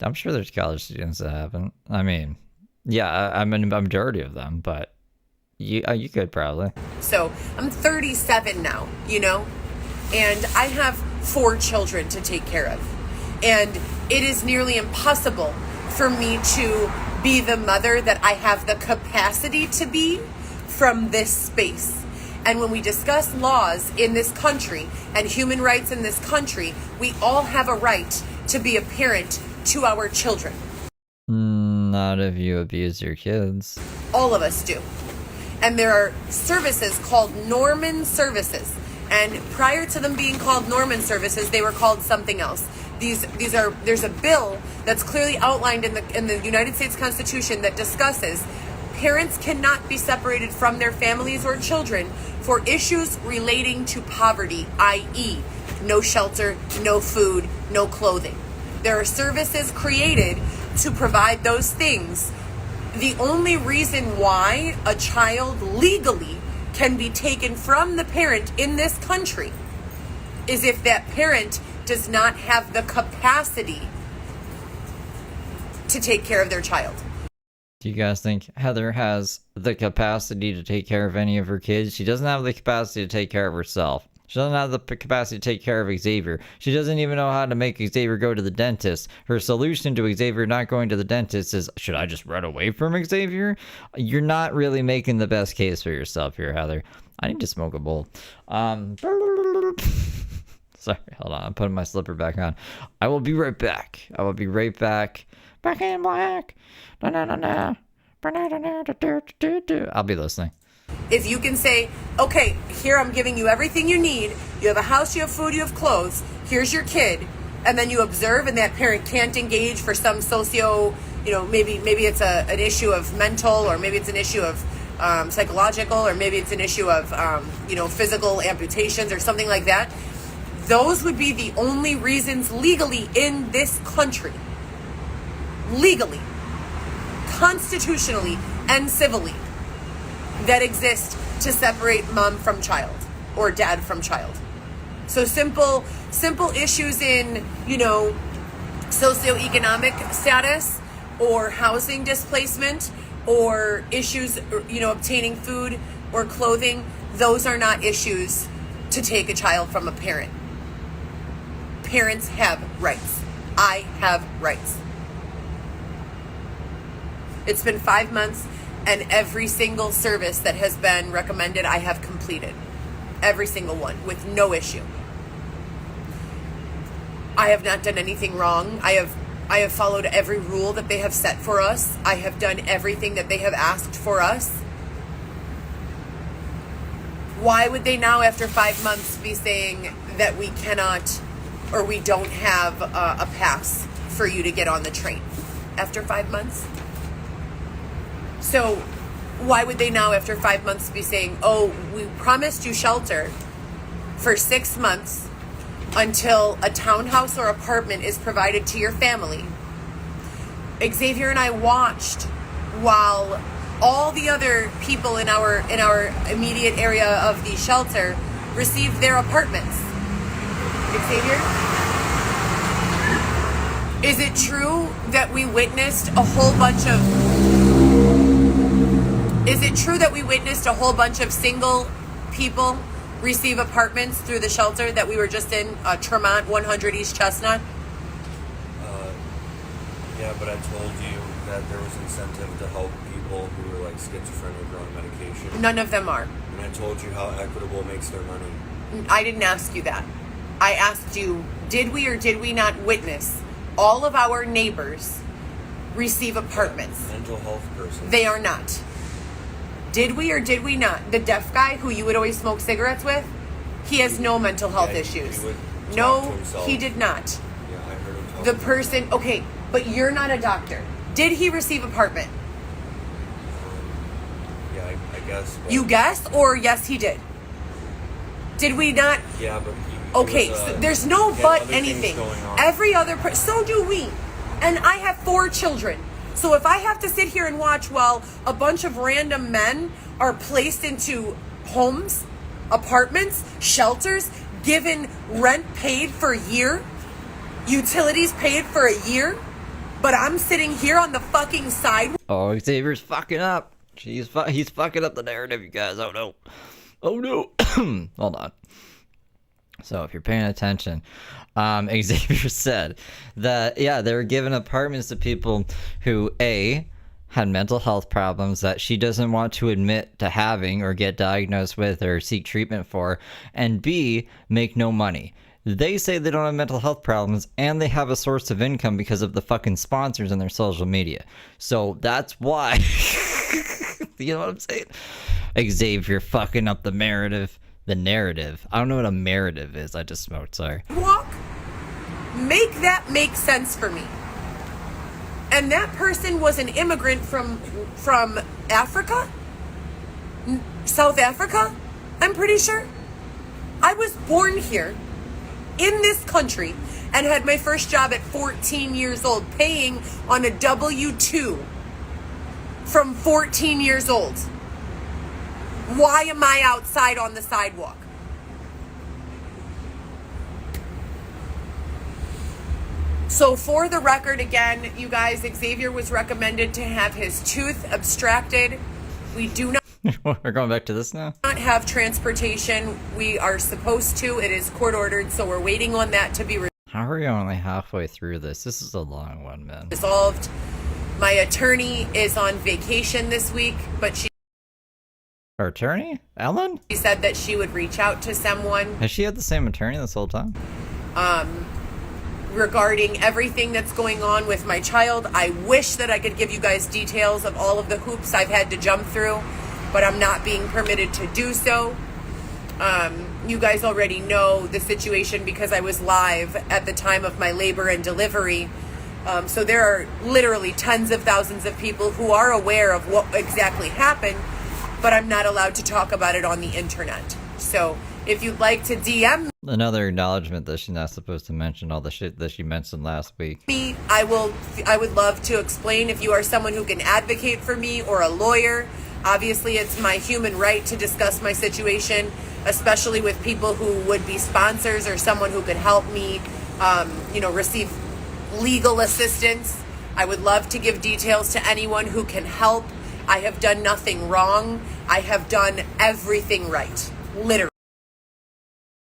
I'm sure there's college students that haven't. I mean, yeah, I'm a majority of them, but you could probably. So I'm 37 now, you know? And I have 4 children to take care of. And it is nearly impossible for me to be the mother that I have the capacity to be from this space. And when we discuss laws in this country and human rights in this country, we all have a right to be a parent to our children. Not if you abuse your kids. All of us do. And there are services called Norman services. And prior to them being called Norman services, they were called something else. There's a bill that's clearly outlined in the United States Constitution that discusses parents cannot be separated from their families or children for issues relating to poverty, i.e., no shelter, no food, no clothing. There are services created to provide those things. The only reason why a child legally can be taken from the parent in this country is if that parent does not have the capacity to take care of their child. Do you guys think Heather has the capacity to take care of any of her kids? She doesn't have the capacity to take care of herself. She doesn't have the capacity to take care of Xavier. She doesn't even know how to make Xavier go to the dentist. Her solution to Xavier not going to the dentist is, should I just run away from Xavier? You're not really making the best case for yourself here, Heather. I need to smoke a bowl. Sorry, hold on. I'm putting my slipper back on. I will be right back. I will be right back. Back in black. I'll be listening. If you can say, okay, here I'm giving you everything you need. You have a house, you have food, you have clothes. Here's your kid. And then you observe and that parent can't engage for some socio, maybe it's an issue of mental, or maybe it's an issue of psychological, or maybe it's an issue of, physical amputations or something like that. Those would be the only reasons legally in this country, legally, constitutionally, and civilly, that exist to separate mom from child or dad from child. So simple issues in, socioeconomic status or housing displacement or issues, obtaining food or clothing, those are not issues to take a child from a parent. Parents have rights. I have rights. It's been 5 months, and every single service that has been recommended, I have completed. Every single one, with no issue. I have not done anything wrong. I have followed every rule that they have set for us. I have done everything that they have asked for us. Why would they now, after 5 months, be saying that we cannot, or we don't have a pass for you to get on the train after 5 months? So why would they now, after 5 months, be saying, oh, we promised you shelter for 6 months until a townhouse or apartment is provided to your family? Xavier and I watched while all the other people in our immediate area of the shelter received their apartments. Xavier? Is it true that we witnessed a whole bunch of single people receive apartments through the shelter that we were just in, Tremont 100 East Chestnut? Yeah, but I told you that there was incentive to help people who were like schizophrenic or on medication. None of them are. And I told you how Equitable makes their money. I didn't ask you that. I asked you, did we or did we not witness all of our neighbors receive apartments? Mental health person. They are not. Did we or did we not? The deaf guy who you would always smoke cigarettes with, he has no mental health issues. No, he did not. Yeah, I heard him talk. The person, okay, but you're not a doctor. Did he receive apartment? Yeah, I guess. You guess, or yes, he did? Did we not? Yeah, but okay, so there's no but anything. Every other person, so do we. And I have 4 children. So if I have to sit here and watch while a bunch of random men are placed into homes, apartments, shelters, given rent paid for a year, utilities paid for a year, but I'm sitting here on the fucking sidewalk. Oh, Xavier's fucking up. He's fucking up the narrative, you guys. Oh no. Oh no. Hold on. So if you're paying attention, Xavier said that, yeah, they were giving apartments to people who, A, had mental health problems that she doesn't want to admit to having or get diagnosed with or seek treatment for, and B, make no money. They say they don't have mental health problems and they have a source of income because of the fucking sponsors in their social media. So that's why, you know what I'm saying? Xavier fucking up the narrative. The narrative. I don't know what a narrative is. I just smoked, sorry. Make that make sense for me. And that person was an immigrant from Africa? South Africa? I'm pretty sure. I was born here in this country and had my first job at 14 years old, paying on a W-2 from 14 years old. Why am I outside on the sidewalk? So for the record, again, you guys, Xavier was recommended to have his tooth abstracted. We do not We're going back to this now? have transportation. We are supposed to. It is court ordered, so we're waiting on that to be How are we only halfway through this? This is a long one, man. resolved. My attorney is on vacation this week, but she Her attorney? Ellen? She said that she would reach out to someone. Has she had the same attorney this whole time? Regarding everything that's going on with my child. I wish that I could give you guys details of all of the hoops I've had to jump through, but I'm not being permitted to do so. You guys already know the situation because I was live at the time of my labor and delivery. So there are literally tens of thousands of people who are aware of what exactly happened, but I'm not allowed to talk about it on the internet. So if you'd like to DM Another acknowledgement that she's not supposed to mention all the shit that she mentioned last week. me, I would love to explain if you are someone who can advocate for me or a lawyer. Obviously, it's my human right to discuss my situation, especially with people who would be sponsors or someone who could help me, receive legal assistance. I would love to give details to anyone who can help. I have done nothing wrong. I have done everything right. Literally.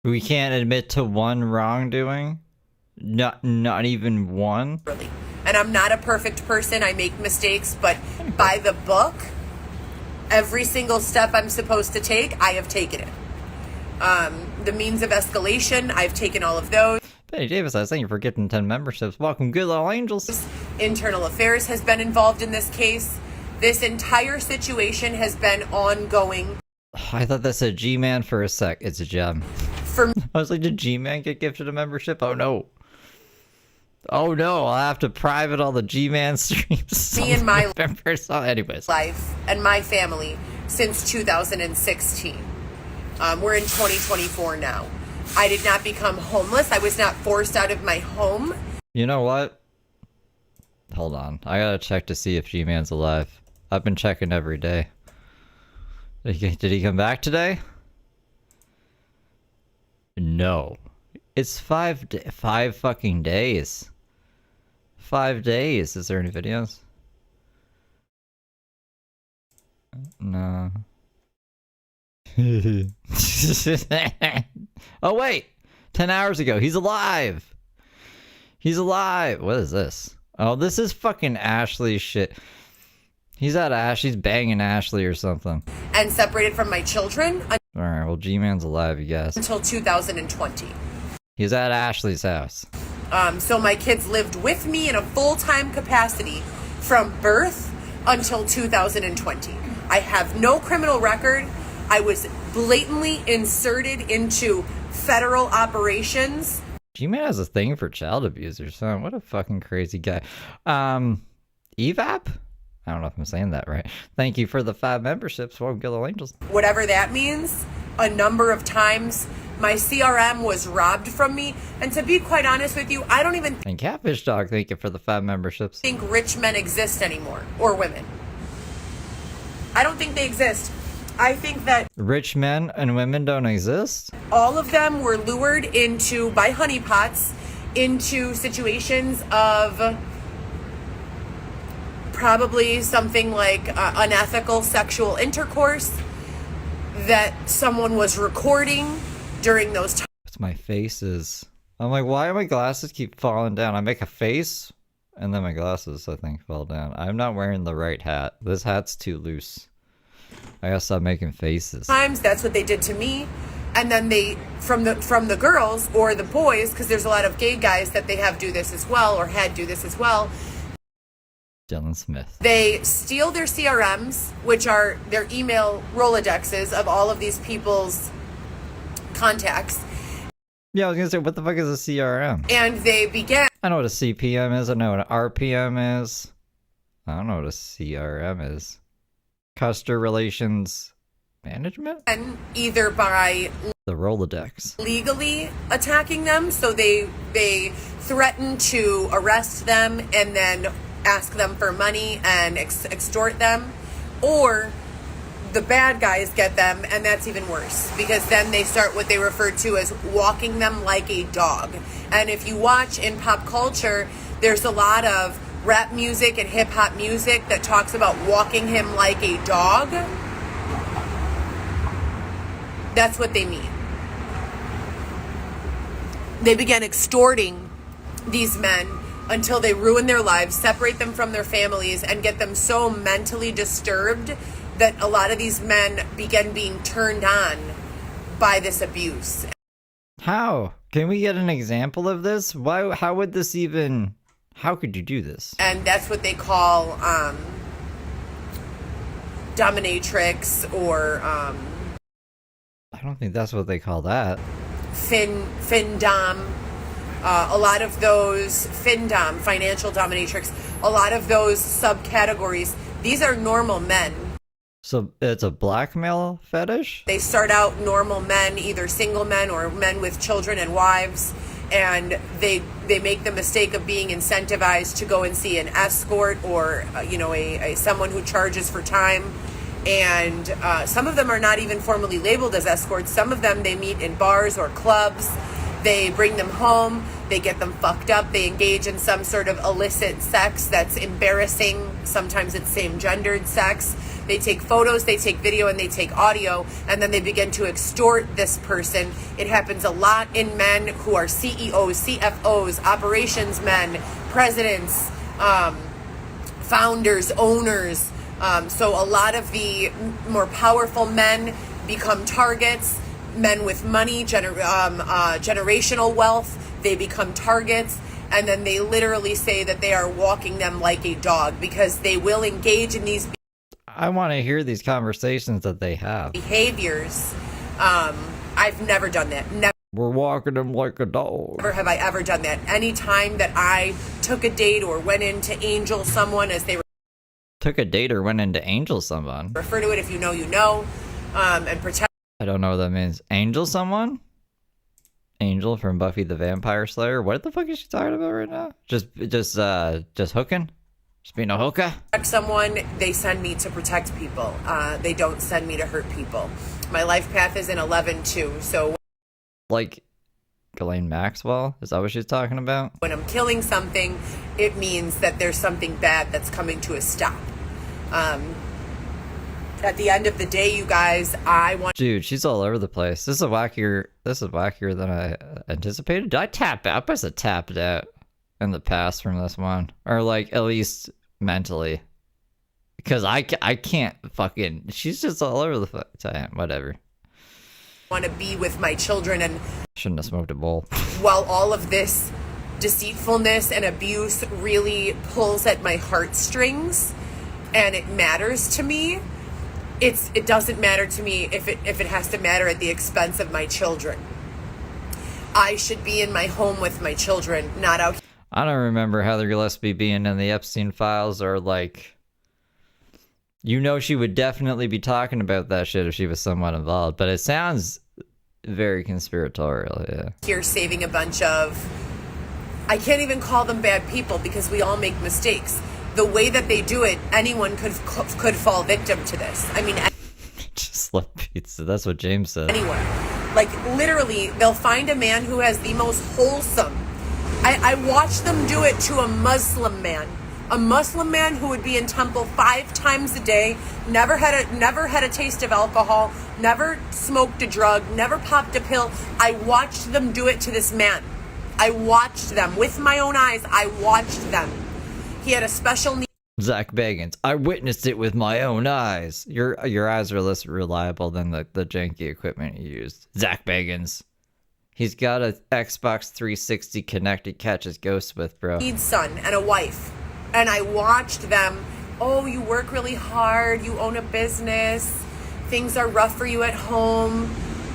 We can't admit to one wrongdoing? Not even one? And I'm not a perfect person. I make mistakes, but by the book, every single step I'm supposed to take, I have taken it. The means of escalation, I've taken all of those. Betty Davis, I thank you for getting 10 memberships. Welcome, good little angels. Internal Affairs has been involved in this case. This entire situation has been ongoing. I thought that said G-Man for a sec. It's a gem. I was like, did G-Man get gifted a membership? Oh no. Oh no, I'll have to private all the G-Man streams. Me and my members. Oh, anyways. Life and my family since 2016. We're in 2024 now. I did not become homeless. I was not forced out of my home. You know what? Hold on. I gotta check to see if G-Man's alive. I've been checking every day. Did he come back today? No. It's 5 fucking days. 5 days. Is there any videos? No. Oh wait! 10 hours ago. He's alive! He's alive! What is this? Oh, this is fucking Ashley's shit. He's at Ashley's banging Ashley or something. And separated from my children. Alright, well G-Man's alive, you guys. Until 2020. He's at Ashley's house. So my kids lived with me in a full-time capacity from birth until 2020. I have no criminal record. I was blatantly inserted into federal operations. G-Man has a thing for child abusers, huh? What a fucking crazy guy. EVAP? I don't know if I'm saying that right. Thank you for the 5 memberships. Welcome, Gillo Angels. Whatever that means, a number of times my CRM was robbed from me. And to be quite honest with you, I don't even And Catfish Dog, thank you for the 5 memberships. think rich men exist anymore. Or women. I don't think they exist. I think that Rich men and women don't exist? all of them were lured into, by honeypots, into situations of probably something like unethical sexual intercourse that someone was recording during those times. It's my faces. I'm like, why do my glasses keep falling down? I make a face, and then my glasses, I think, fall down. I'm not wearing the right hat. This hat's too loose. I gotta stop making faces. That's what they did to me. And then they, from the girls or the boys, because there's a lot of gay guys that they have do this as well, or had do this as well. Dylan Smith. They steal their CRMs, which are their email Rolodexes of all of these people's contacts. Yeah, I was gonna say, what the fuck is a CRM? And they began. I know what a CPM is. I know what an RPM is. I don't know what a CRM is. Customer Relations Management? And either by the Rolodex. Legally attacking them, so they threaten to arrest them and then ask them for money and extort them, or the bad guys get them, and that's even worse, because then they start what they refer to as walking them like a dog. And if you watch in pop culture, there's a lot of rap music and hip-hop music that talks about walking him like a dog. That's what they mean. They began extorting these men until they ruin their lives, separate them from their families, and get them so mentally disturbed that a lot of these men begin being turned on by this abuse. How? Can we get an example of this? Why? How would this even... How could you do this? And that's what they call dominatrix, or I don't think that's what they call that. Findom. A lot of those Findom, financial dominatrix, a lot of those subcategories, these are normal men. So it's a blackmail fetish? They start out normal men, either single men or men with children and wives, and they make the mistake of being incentivized to go and see an escort, or a someone who charges for time. And some of them are not even formally labeled as escorts. Some of them they meet in bars or clubs. They bring them home. They get them fucked up. They engage in some sort of illicit sex that's embarrassing. Sometimes it's same-gendered sex. They take photos, they take video, and they take audio, and then they begin to extort this person. It happens a lot in men who are CEOs, CFOs, operations men, presidents, founders, owners. So a lot of the more powerful men become targets. Men with money, generational wealth, they become targets. And then they literally say that they are walking them like a dog, because they will engage in these I want to hear these conversations that they have. behaviors. I've never done that. Never. We're walking them like a dog. Never have I ever done that. Any time that I took a date or went in to angel someone, as they Took a date or went into angel someone. refer to it, if you know, you know, and protect. I don't know what that means. Angel someone? Angel from Buffy the Vampire Slayer? What the fuck is she talking about right now? Just hooking? Just being a hooker? Someone, they send me to protect people. They don't send me to hurt people. My life path is in 11-2, so Like Ghislaine Maxwell? Is that what she's talking about? when I'm killing something, it means that there's something bad that's coming to a stop. At the end of the day, you guys, I want... Dude, she's all over the place. This is wackier than I anticipated. Did I tap out? I must have tapped out in the past from this one. Or like, at least mentally. Because I can't fucking... She's just all over the time. Whatever. want to be with my children, and Shouldn't have smoked a bowl. while all of this deceitfulness and abuse really pulls at my heartstrings and it matters to me, it doesn't matter to me if it has to matter at the expense of my children. I should be in my home with my children, not out. I don't remember Heather Gillespie being in the Epstein files, or like, she would definitely be talking about that shit if she was somewhat involved, but it sounds very conspiratorial, yeah. Here saving a bunch of, I can't even call them bad people, because we all make mistakes. The way that they do it, anyone could fall victim to this. I mean, Just love pizza. That's what James said. anyone. Like, literally, they'll find a man who has the most wholesome. I watched them do it to a Muslim man. A Muslim man who would be in temple 5 times a day, never had a taste of alcohol, never smoked a drug, never popped a pill. I watched them do it to this man. I watched them with my own eyes. I watched them. He had a special need. Zach Bagans. I witnessed it with my own eyes. Your eyes are less reliable than the janky equipment you used. Zach Bagans. He's got a Xbox 360 connected catches ghosts with, bro. Need son and a wife. And I watched them. Oh, you work really hard. You own a business. Things are rough for you at home.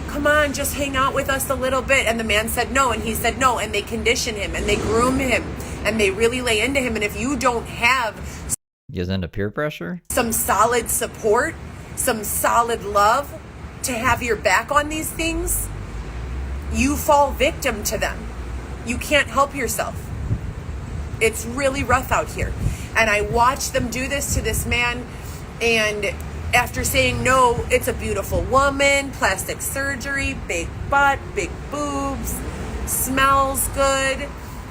Come on, just hang out with us a little bit. And the man said no, and he said no. And they condition him, and they groom him, and they really lay into him. And if you don't have... You guys into peer pressure? Some solid support, some solid love to have your back on these things, you fall victim to them. You can't help yourself. It's really rough out here. And I watched them do this to this man, and after saying no, it's a beautiful woman, plastic surgery, big butt, big boobs, smells good,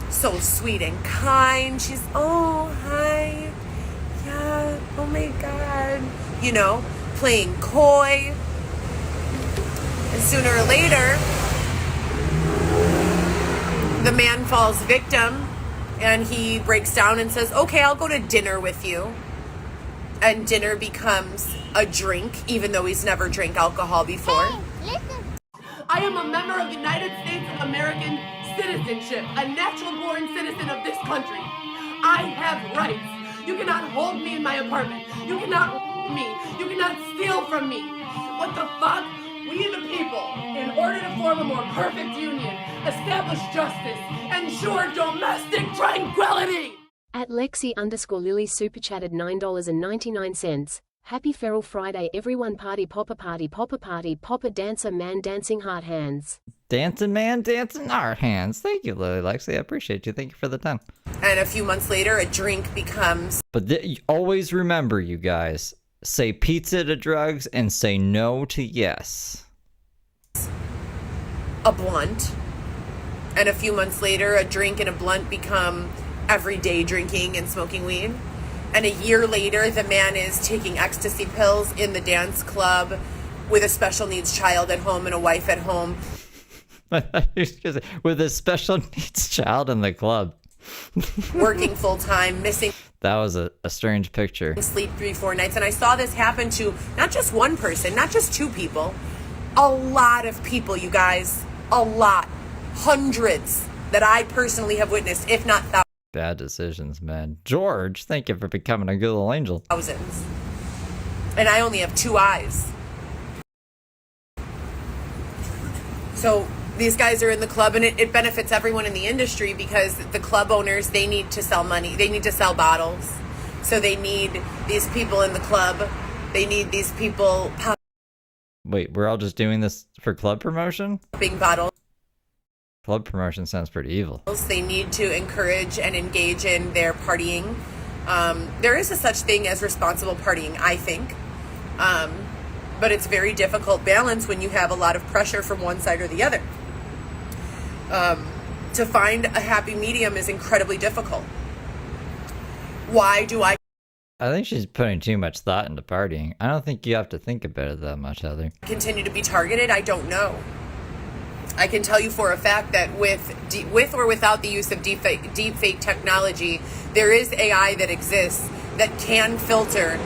so sweet and kind. She's, oh, hi, yeah, oh my God, playing coy. And sooner or later, the man falls victim, and he breaks down and says, okay, I'll go to dinner with you. and dinner becomes a drink, even though he's never drank alcohol before. I am a member of the United States of American citizenship, a natural-born citizen of this country. I have rights. You cannot hold me in my apartment. You cannot me. You cannot steal from me. What the fuck? We the people, in order to form a more perfect union, establish justice, ensure domestic tranquility. At Lexi_Lily super chatted $9.99. Happy Feral Friday everyone, party, popper dancer man dancing heart hands. Dancing man, dancing heart hands. Thank you, Lily Lexi. I appreciate you. Thank you for the 10. And a few months later, a drink becomes... But always remember, you guys, say pizza to drugs and say no to yes. a blunt. And a few months later, a drink and a blunt become everyday drinking and smoking weed. And a year later, the man is taking ecstasy pills in the dance club with a special needs child at home and a wife at home. With a special needs child in the club. Working full time, missing. That was a strange picture. Sleep 3-4 nights. And I saw this happen to not just one person, not just two people, a lot of people, you guys. A lot. Hundreds that I personally have witnessed, if not thousands. Bad decisions, man. George, thank you for becoming a good little angel. Thousands. And I only have two eyes. So these guys are in the club, and it benefits everyone in the industry because the club owners, they need to sell money. They need to sell bottles. So they need these people in the club. They need these people Wait, we're all just doing this for club promotion? popping bottles. Club promotion sounds pretty evil. They need to encourage and engage in their partying. There is a such thing as responsible partying, I think. But it's very difficult balance when you have a lot of pressure from one side or the other. To find a happy medium is incredibly difficult. Why do I think she's putting too much thought into partying. I don't think you have to think about it that much, Heather. continue to be targeted? I don't know. I can tell you for a fact that with or without the use of deepfake technology, there is AI that exists that can filter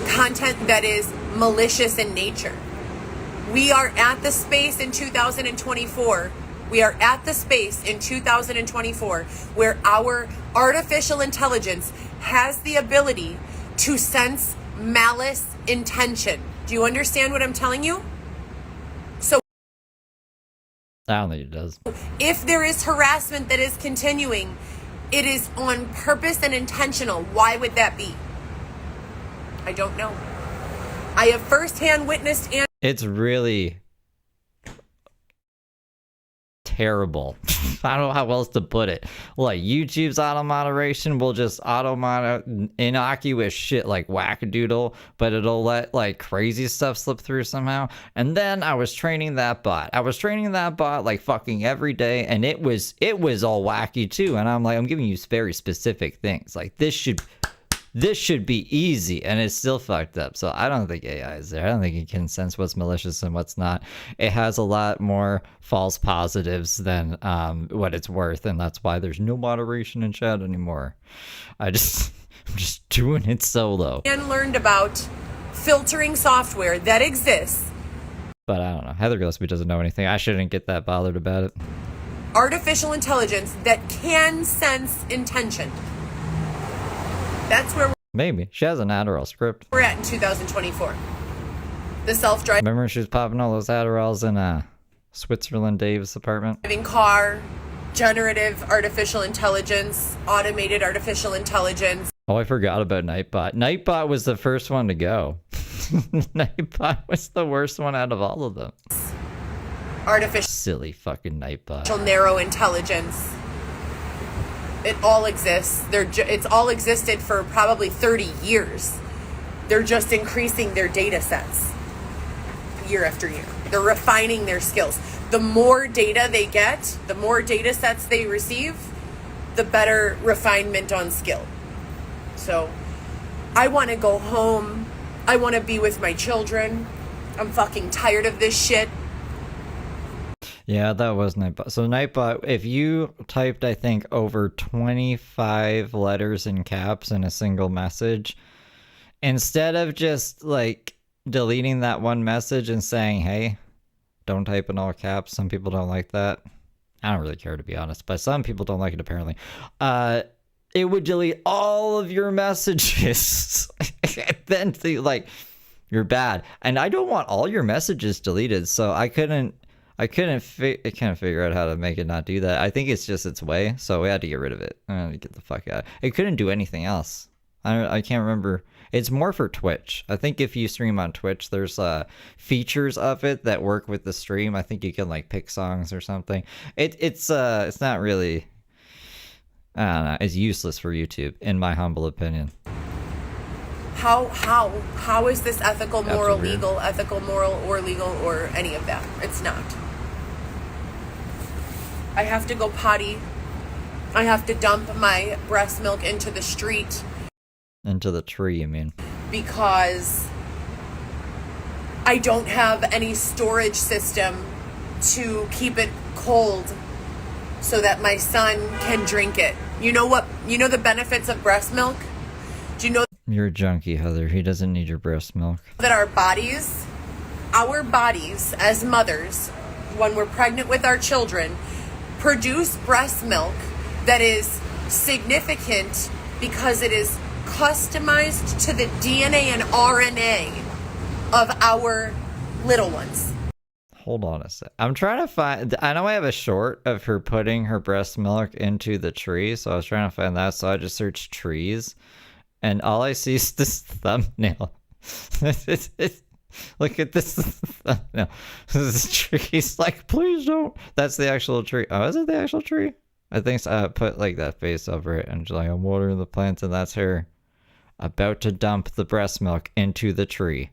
content that is malicious in nature. We are at the space in 2024. We are at the space in 2024 where our artificial intelligence has the ability to sense malice intention. Do you understand what I'm telling you? So I don't think it does. if there is harassment that is continuing, it is on purpose and intentional. Why would that be? I don't know. I have firsthand witnessed and It's really terrible. I don't know how else to put it. Like, YouTube's auto moderation will just innocuous shit like wackadoodle, but it'll let like crazy stuff slip through somehow. And then I was training that bot. Like fucking every day, and it was all wacky too. And I'm like, I'm giving you very specific things. Like this should be easy, and it's still fucked up. So I don't think AI is there. I don't think it can sense what's malicious and what's not. It has a lot more false positives than what it's worth, and that's why there's no moderation in chat anymore. I'm just doing it solo. learned about filtering software that exists. But I don't know. Heather Gillespie doesn't know anything. I shouldn't get that bothered about it. Artificial intelligence that can sense intention. That's where Maybe. She has an Adderall script. we're at in 2024. The self-driving Remember she was popping all those Adderalls in Switzerland Dave's apartment? car, generative artificial intelligence, automated artificial intelligence. Oh, I forgot about Nightbot. Nightbot was the first one to go. Nightbot was the worst one out of all of them. Artificial Silly fucking Nightbot. narrow intelligence. It all exists. It's all existed for probably 30 years. They're just increasing their data sets year after year. They're refining their skills. The more data they get, the more data sets they receive, the better refinement on skill. So I want to go home. I want to be with my children. I'm fucking tired of this shit. Yeah, that was Nightbot. So Nightbot, if you typed, I think, over 25 letters in caps in a single message, instead of just like deleting that one message and saying, hey, don't type in all caps. Some people don't like that. I don't really care, to be honest, but some people don't like it apparently. It would delete all of your messages. Then like, you're bad. And I don't want all your messages deleted, so I couldn't figure out how to make it not do that. I think it's just its way, so we had to get rid of it. I had to get the fuck out. It couldn't do anything else. I can't remember. It's more for Twitch. I think if you stream on Twitch, there's features of it that work with the stream. I think you can like pick songs or something. It's not really, I don't know, it's useless for YouTube, in my humble opinion. How is this ethical, moral, legal, ethical, moral, or legal, or any of that? It's not. I have to go potty. I have to dump my breast milk into the street. Into the tree, you mean? Because I don't have any storage system to keep it cold so that my son can drink it. You know what? You know the benefits of breast milk? Do you know You're a junkie, Heather. He doesn't need your breast milk. that our bodies as mothers, when we're pregnant with our children, produce breast milk that is significant because it is customized to the DNA and RNA of our little ones. Hold on a sec. I'm trying to find... I know I have a short of her putting her breast milk into the tree, so I was trying to find that, so I just searched trees, and all I see is this thumbnail. Look at this thumbnail. This tree's like, please don't... That's the actual tree. Oh, is it the actual tree? I think so. I put like that face over it, and she's like, I'm watering the plants, and that's her about to dump the breast milk into the tree.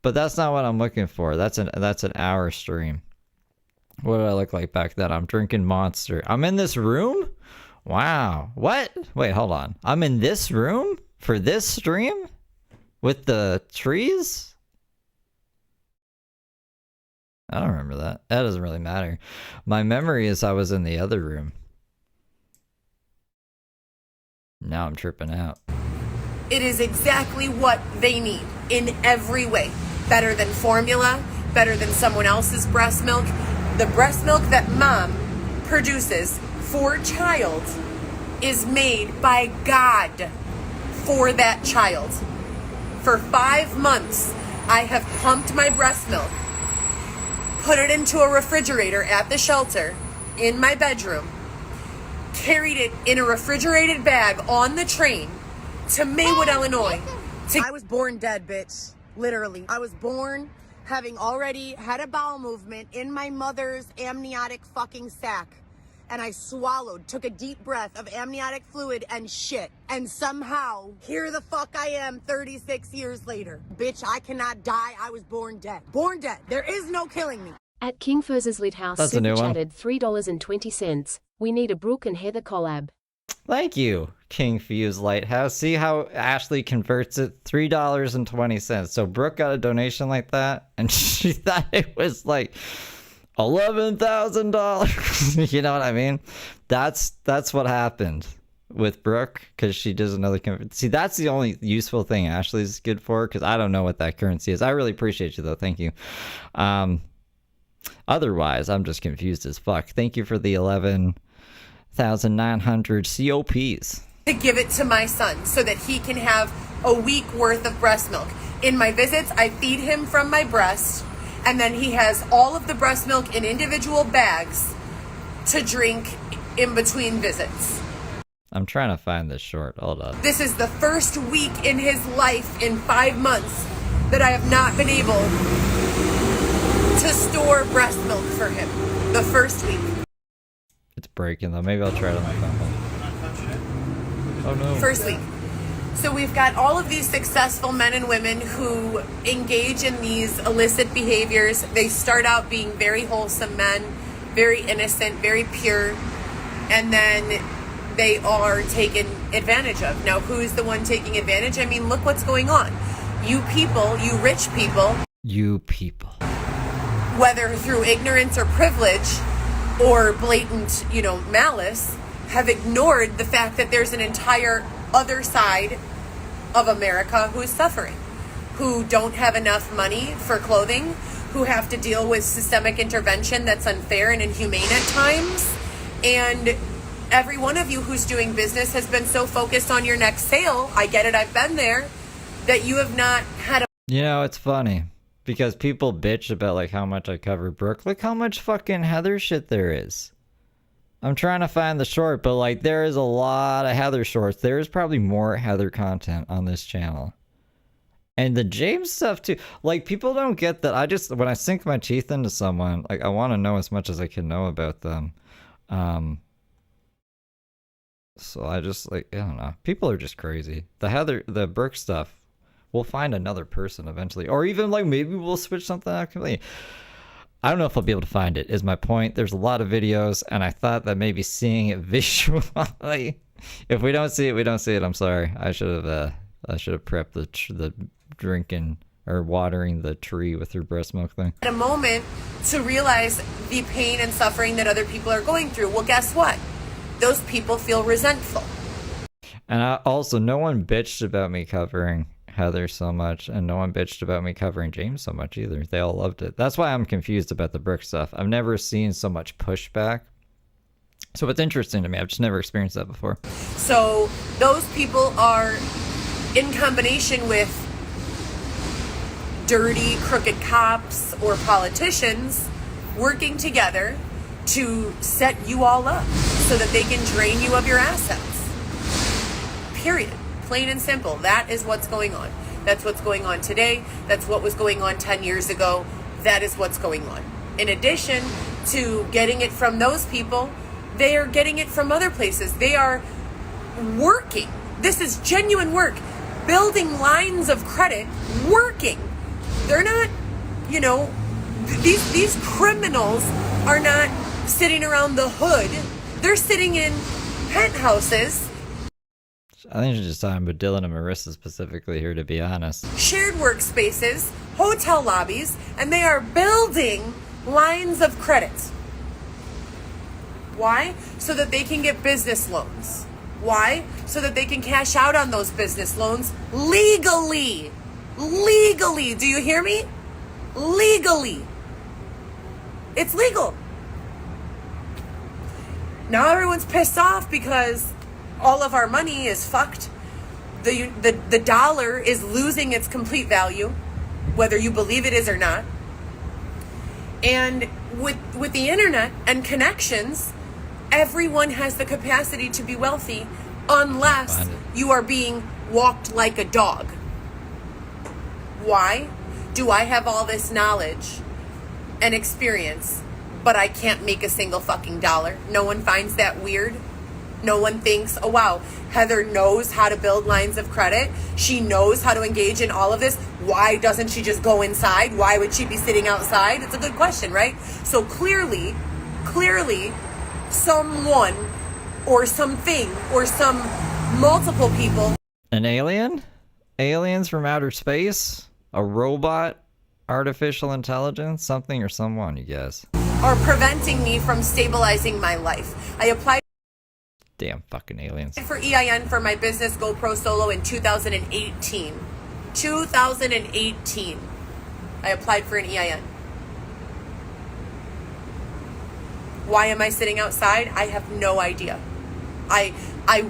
But that's not what I'm looking for. That's an hour stream. What did I look like back then? I'm drinking Monster. I'm in this room? Wow. What? Wait, hold on. I'm in this room for this stream? With the trees? I don't remember that. That doesn't really matter. My memory is I was in the other room. Now I'm tripping out. It is exactly what they need in every way. Better than formula, better than someone else's breast milk. The breast milk that mom produces for child is made by God for that child. For 5 months, I have pumped my breast milk, put it into a refrigerator at the shelter in my bedroom, carried it in a refrigerated bag on the train to Maywood, Illinois. I was born dead, bitch. Literally. I was born having already had a bowel movement in my mother's amniotic fucking sac. And I swallowed, took a deep breath of amniotic fluid and shit. And somehow, here the fuck I am 36 years later. Bitch, I cannot die. I was born dead. Born dead. There is no killing me. At King Furz's Lit House, That's a new super one. chatted $3.20. We need a Brooke and Heather collab. Thank you, King Fuse Lighthouse. See how Ashley converts it? $3.20. So Brooke got a donation like that, and she thought it was like $11,000. You know what I mean? That's what happened with Brooke, because she does another see, that's the only useful thing Ashley's good for, because I don't know what that currency is. I really appreciate you though. Thank you. Otherwise, I'm just confused as fuck. Thank you for the 11,900 COPs. To give it to my son so that he can have a week worth of breast milk. In my visits, I feed him from my breast, and then he has all of the breast milk in individual bags to drink in between visits. I'm trying to find this short. Hold up. This is the first week in his life in 5 months that I have not been able to store breast milk for him. The first week. It's breaking though. Maybe I'll try it on my phone. Oh no. First week. So we've got all of these successful men and women who engage in these illicit behaviors. They start out being very wholesome men, very innocent, very pure, and then they are taken advantage of. Now, who's the one taking advantage? I mean, look what's going on. You people, you rich people. You people. Whether through ignorance or privilege or blatant, malice, have ignored the fact that there's an entire other side of America who is suffering, who don't have enough money for clothing, who have to deal with systemic intervention that's unfair and inhumane at times. And every one of you who's doing business has been so focused on your next sale, I get it, I've been there, that you have not had a... You know, it's funny because people bitch about like how much I cover Brooke. Look how much fucking Heather shit there is. I'm trying to find the short, but like there is a lot of Heather shorts. There is probably more Heather content on this channel. And the James stuff too. Like people don't get that. I just, when I sink my teeth into someone, like I want to know as much as I can know about them. So I just like, I don't know. People are just crazy. The Brooke stuff, we'll find another person eventually. Or even like maybe we'll switch something out completely. I don't know if I'll be able to find it, is my point. There's a lot of videos, and I thought that maybe seeing it visually, if we don't see it, we don't see it. I'm sorry. I should have prepped the drinking or watering the tree with your breast milk thing. At a moment to realize the pain and suffering that other people are going through. Well, guess what? Those people feel resentful. And also, no one bitched about me covering Heather so much, and no one bitched about me covering James so much either. They all loved it. That's why I'm confused about the Brooke stuff. I've never seen so much pushback. So it's interesting to me. I've just never experienced that before. So those people are in combination with dirty, crooked cops or politicians working together to set you all up so that they can drain you of your assets. Period. Plain and simple. That is what's going on. That's what's going on today. That's what was going on 10 years ago. That is what's going on. In addition to getting it from those people, they are getting it from other places. They are working. This is genuine work. Building lines of credit, working. They're not, you know, these criminals are not sitting around the hood. They're sitting in penthouses. I think she's just talking about Dylan and Marissa specifically here, to be honest. Shared workspaces, hotel lobbies, and they are building lines of credit. Why? So that they can get business loans. Why? So that they can cash out on those business loans legally. Legally. Do you hear me? Legally. It's legal. Now everyone's pissed off because all of our money is fucked. The dollar is losing its complete value, whether you believe it is or not. And with the internet and connections, everyone has the capacity to be wealthy unless you are being walked like a dog. Why do I have all this knowledge and experience, but I can't make a single fucking dollar? No one finds that weird. No one thinks, oh wow, Heather knows how to build lines of credit. She knows how to engage in all of this. Why doesn't she just go inside? Why would she be sitting outside? It's a good question, right? So clearly, someone or something or some multiple people. An alien? Aliens from outer space? A robot? Artificial intelligence? Something or someone, you guess. Are preventing me from stabilizing my life. I applied Damn fucking aliens. for EIN for my business GoPro Solo in 2018. 2018. I applied for an EIN. Why am I sitting outside? I have no idea. I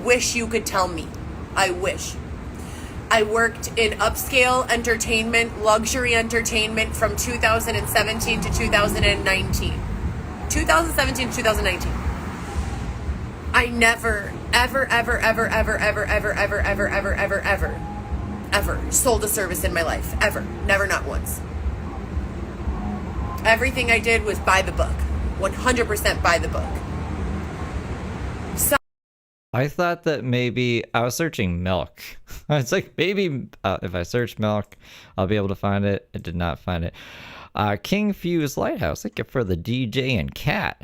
wish you could tell me. I wish. I worked in upscale entertainment, luxury entertainment from 2017 to 2019. 2017 to 2019. I never, ever sold a service in my life. Ever. Never, not once. Everything I did was by the book. 100% by the book. I thought that maybe I was searching milk. It's like maybe if I search milk, I'll be able to find it. I did not find it. King Fuse Lighthouse. Thank you for the DJ and Cat.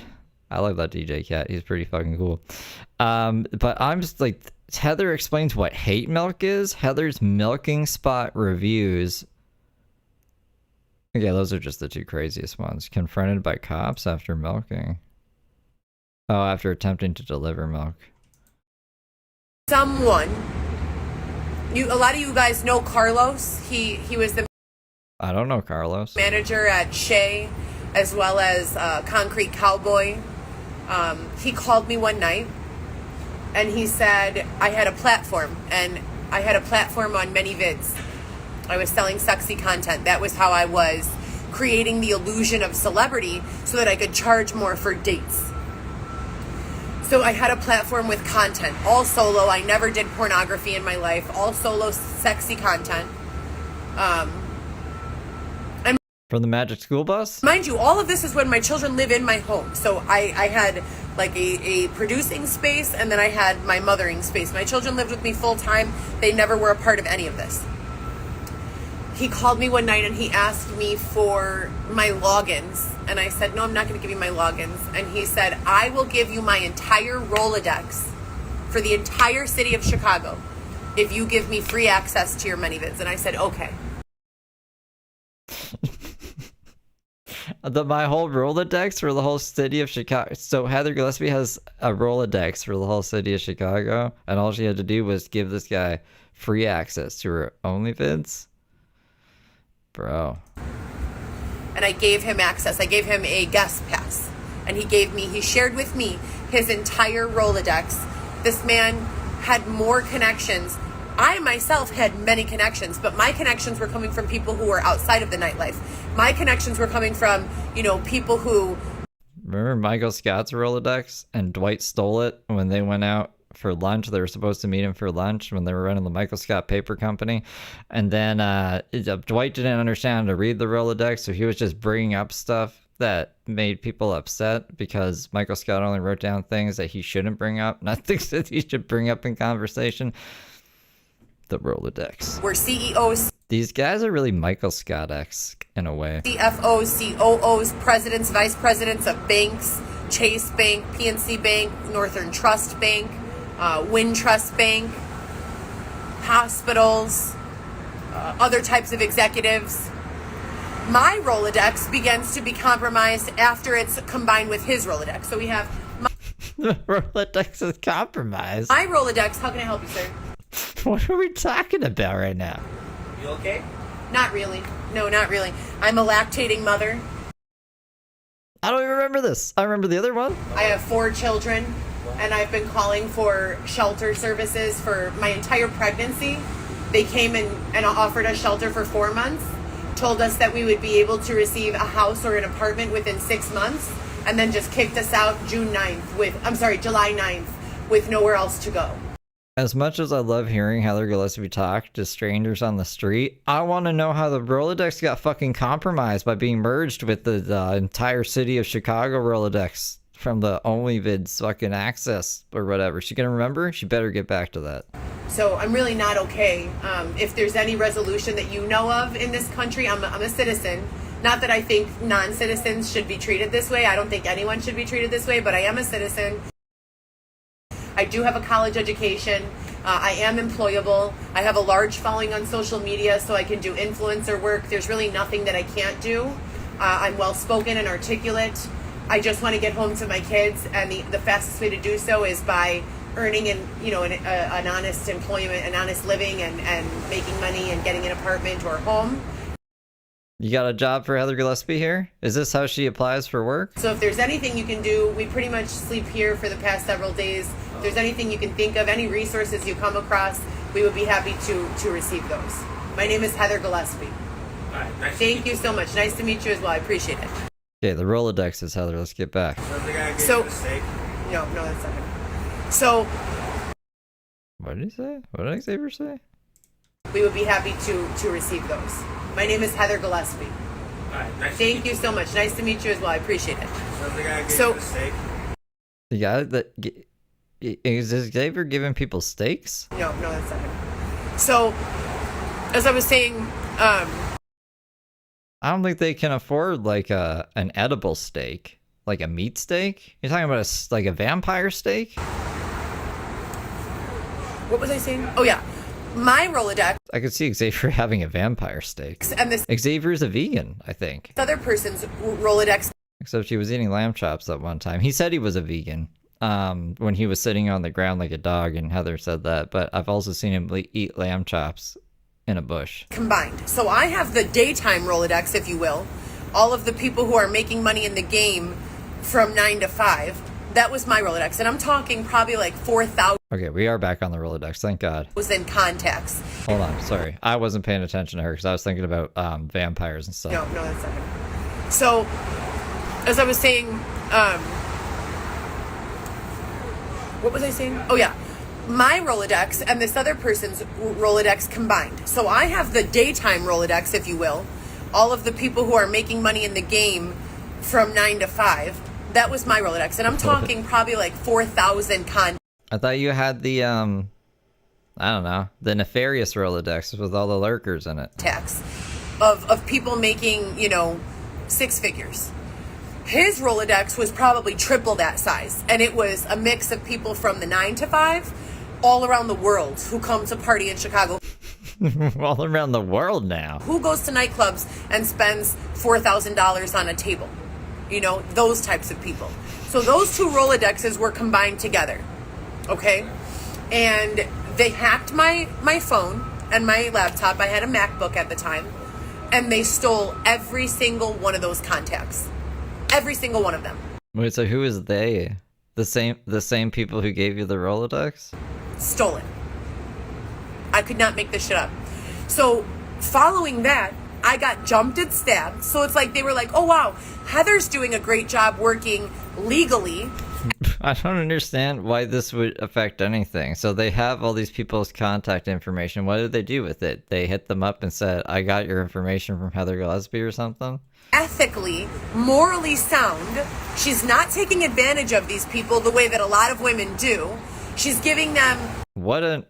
I love that DJ Cat. He's pretty fucking cool. But I'm just like, Heather explains what hate milk is. Heather's milking spot reviews. Okay, those are just the two craziest ones. Confronted by cops after milking. Oh, after attempting to deliver milk. Someone A lot of you guys know Carlos. He was the I don't know Carlos. manager at Shea, as well as Concrete Cowboy. He called me one night, and he said I had a platform, and I had a platform on many vids. I was selling sexy content. That was how I was creating the illusion of celebrity so that I could charge more for dates. So I had a platform with content, all solo. I never did pornography in my life, all solo sexy content. And From the Magic School Bus? mind you, all of this is when my children live in my home. So I had like a producing space, and then I had my mothering space. My children lived with me full time. They never were a part of any of this. He called me one night and he asked me for my logins. And I said, no, I'm not going to give you my logins. And he said, I will give you my entire Rolodex for the entire city of Chicago if you give me free access to your ManyVids. And I said, okay. My whole Rolodex for the whole city of Chicago. So Heather Gillespie has a Rolodex for the whole city of Chicago, and all she had to do was give this guy free access to her OnlyVids? Bro. And I gave him access. I gave him a guest pass. And he shared with me his entire Rolodex. This man had more connections. I myself had many connections, but my connections were coming from people who were outside of the nightlife. My connections were coming from, people who... Remember Michael Scott's Rolodex? And Dwight stole it when they went out for lunch. They were supposed to meet him for lunch when they were running the Michael Scott Paper Company. And then Dwight didn't understand how to read the Rolodex, so he was just bringing up stuff that made people upset because Michael Scott only wrote down things that he shouldn't bring up, not things that he should bring up in conversation. The Rolodex. Were CEOs, These guys are really Michael Scott-esque in a way. CFOs, COOs, presidents, vice presidents of banks, Chase Bank, PNC Bank, Northern Trust Bank, Wintrust Bank, hospitals, other types of executives. My Rolodex begins to be compromised after it's combined with his Rolodex. So we have... The Rolodex is compromised. My Rolodex, how can I help you, sir? What are we talking about right now? You okay? Not really. No, not really. I'm a lactating mother. I don't even remember this. I remember the other one. I have 4 children, and I've been calling for shelter services for my entire pregnancy. They came and offered us shelter for 4 months, told us that we would be able to receive a house or an apartment within 6 months, and then just kicked us out July 9th with nowhere else to go. As much as I love hearing Heather Gillespie talk to strangers on the street, I want to know how the Rolodex got fucking compromised by being merged with the entire city of Chicago Rolodex from the OnlyVids fucking access or whatever. She gonna remember? She better get back to that. So I'm really not okay. If there's any resolution that you know of in this country, I'm a citizen. Not that I think non-citizens should be treated this way. I don't think anyone should be treated this way, but I am a citizen. I do have a college education. I am employable. I have a large following on social media, so I can do influencer work. There's really nothing that I can't do. I'm well-spoken and articulate. I just want to get home to my kids, and the fastest way to do so is by earning an honest employment, an honest living, and making money and getting an apartment or home. You got a job for Heather Gillespie here? Is this how she applies for work? So if there's anything you can do, we pretty much sleep here for the past several days. If there's anything you can think of, any resources you come across, we would be happy to receive those. My name is Heather Gillespie. Thank you so much. Nice to meet you as well. I appreciate it. Okay, the Rolodex is Heather. Let's get back. So, no, that's not it. So, what did he say? What did Xavier say? We would be happy to receive those. My name is Heather Gillespie. Thank you so much. Nice to meet you as well. I appreciate it. So, the guy that is Xavier giving people steaks? No, that's not it. So, as I was saying, I don't think they can afford like an edible steak, like a meat steak. You're talking about like a vampire steak? What was I saying? Oh yeah, my Rolodex. I could see Xavier having a vampire steak. And this Xavier's a vegan, I think. other person's Rolodex. Except he was eating lamb chops at one time. He said he was a vegan. when he was sitting on the ground like a dog, and Heather said that. But I've also seen him eat lamb chops in a bush. Combined. So I have the daytime Rolodex, if you will. All of the people who are making money in the game from 9 to 5. That was my Rolodex. And I'm talking probably like 4,000. Okay, we are back on the Rolodex, thank God. Was in contacts. Hold on, sorry. I wasn't paying attention to her because I was thinking about vampires and stuff. No, that's not it. So, as I was saying, what was I saying? Oh, yeah. My Rolodex and this other person's Rolodex combined. So I have the daytime Rolodex, if you will. All of the people who are making money in the game from 9 to 5. That was my Rolodex. And I'm talking probably like 4,000 contacts. I thought you had the, I don't know, the nefarious Rolodex with all the lurkers in it. Of people making, 6 figures. His Rolodex was probably triple that size. And it was a mix of people from the 9 to 5 all around the world who come to party in Chicago. All around the world now. Who goes to nightclubs and spends $4,000 on a table? Those types of people. So those two Rolodexes were combined together. Okay? And they hacked my phone and my laptop. I had a MacBook at the time. And they stole every single one of those contacts. Every single one of them. Wait, so who is they? The same people who gave you the Rolodex? Stolen. I could not make this shit up. So following that, I got jumped and stabbed. So it's like they were like, oh wow, Heather's doing a great job working legally. I don't understand why this would affect anything. So they have all these people's contact information. What did they do with it? They hit them up and said, I got your information from Heather Gillespie or something? Ethically, morally sound. She's not taking advantage of these people the way that a lot of women do. She's giving them... What an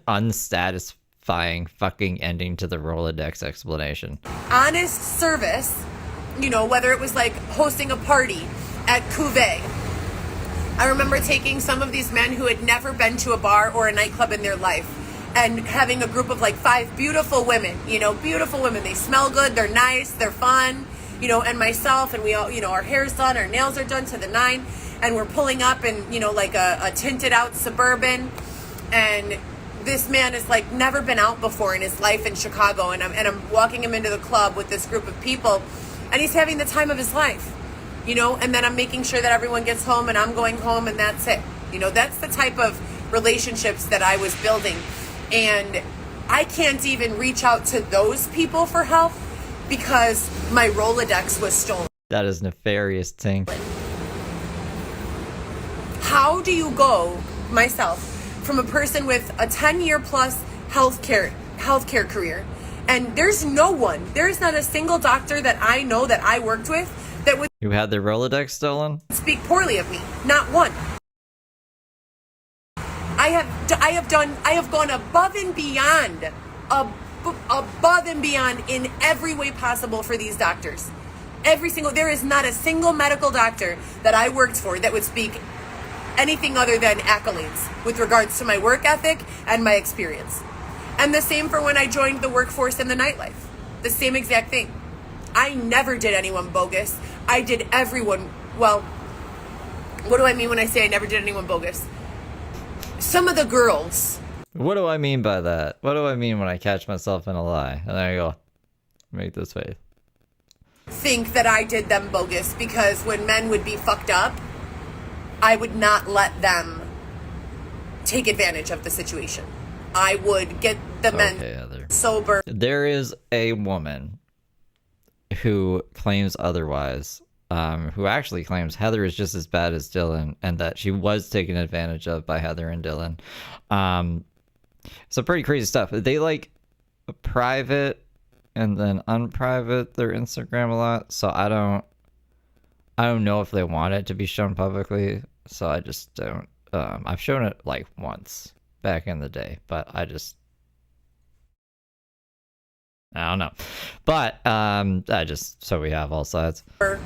unsatisfying fucking ending to the Rolodex explanation. Honest service, whether it was like hosting a party at Cuvée. I remember taking some of these men who had never been to a bar or a nightclub in their life and having a group of like 5 beautiful women, beautiful women. They smell good, they're nice, they're fun, and myself, and we all, our hair's done, our nails are done to the 9, and we're pulling up in, like a tinted out Suburban, and this man has like never been out before in his life in Chicago, and I'm walking him into the club with this group of people, and he's having the time of his life, and then I'm making sure that everyone gets home and I'm going home, and that's it. That's the type of relationships that I was building, and I can't even reach out to those people for help because my Rolodex was stolen. That is nefarious, Tink. How do you go, myself, from a person with a 10-year plus healthcare career, and there's not a single doctor that I know that I worked with that would... You had their Rolodex stolen? ...speak poorly of me. Not one. I have gone above and beyond in every way possible for these doctors. There is not a single medical doctor that I worked for that would speak anything other than accolades with regards to my work ethic and my experience. And the same for when I joined the workforce in the nightlife. The same exact thing. I never did anyone bogus. I did everyone, well, what do I mean when I say I never did anyone bogus? Some of the girls. What do I mean by that? What do I mean when I catch myself in a lie? And I go, make this face. Think that I did them bogus because when men would be fucked up, I would not let them take advantage of the situation. I would get the men sober. There is a woman who claims otherwise, who actually claims Heather is just as bad as Dylan and that she was taken advantage of by Heather and Dylan. Some pretty crazy stuff. They like private and then unprivate their Instagram a lot, so I don't know if they want it to be shown publicly, so I just don't. I've shown it like once back in the day, but I don't know. But so we have all sides. Or,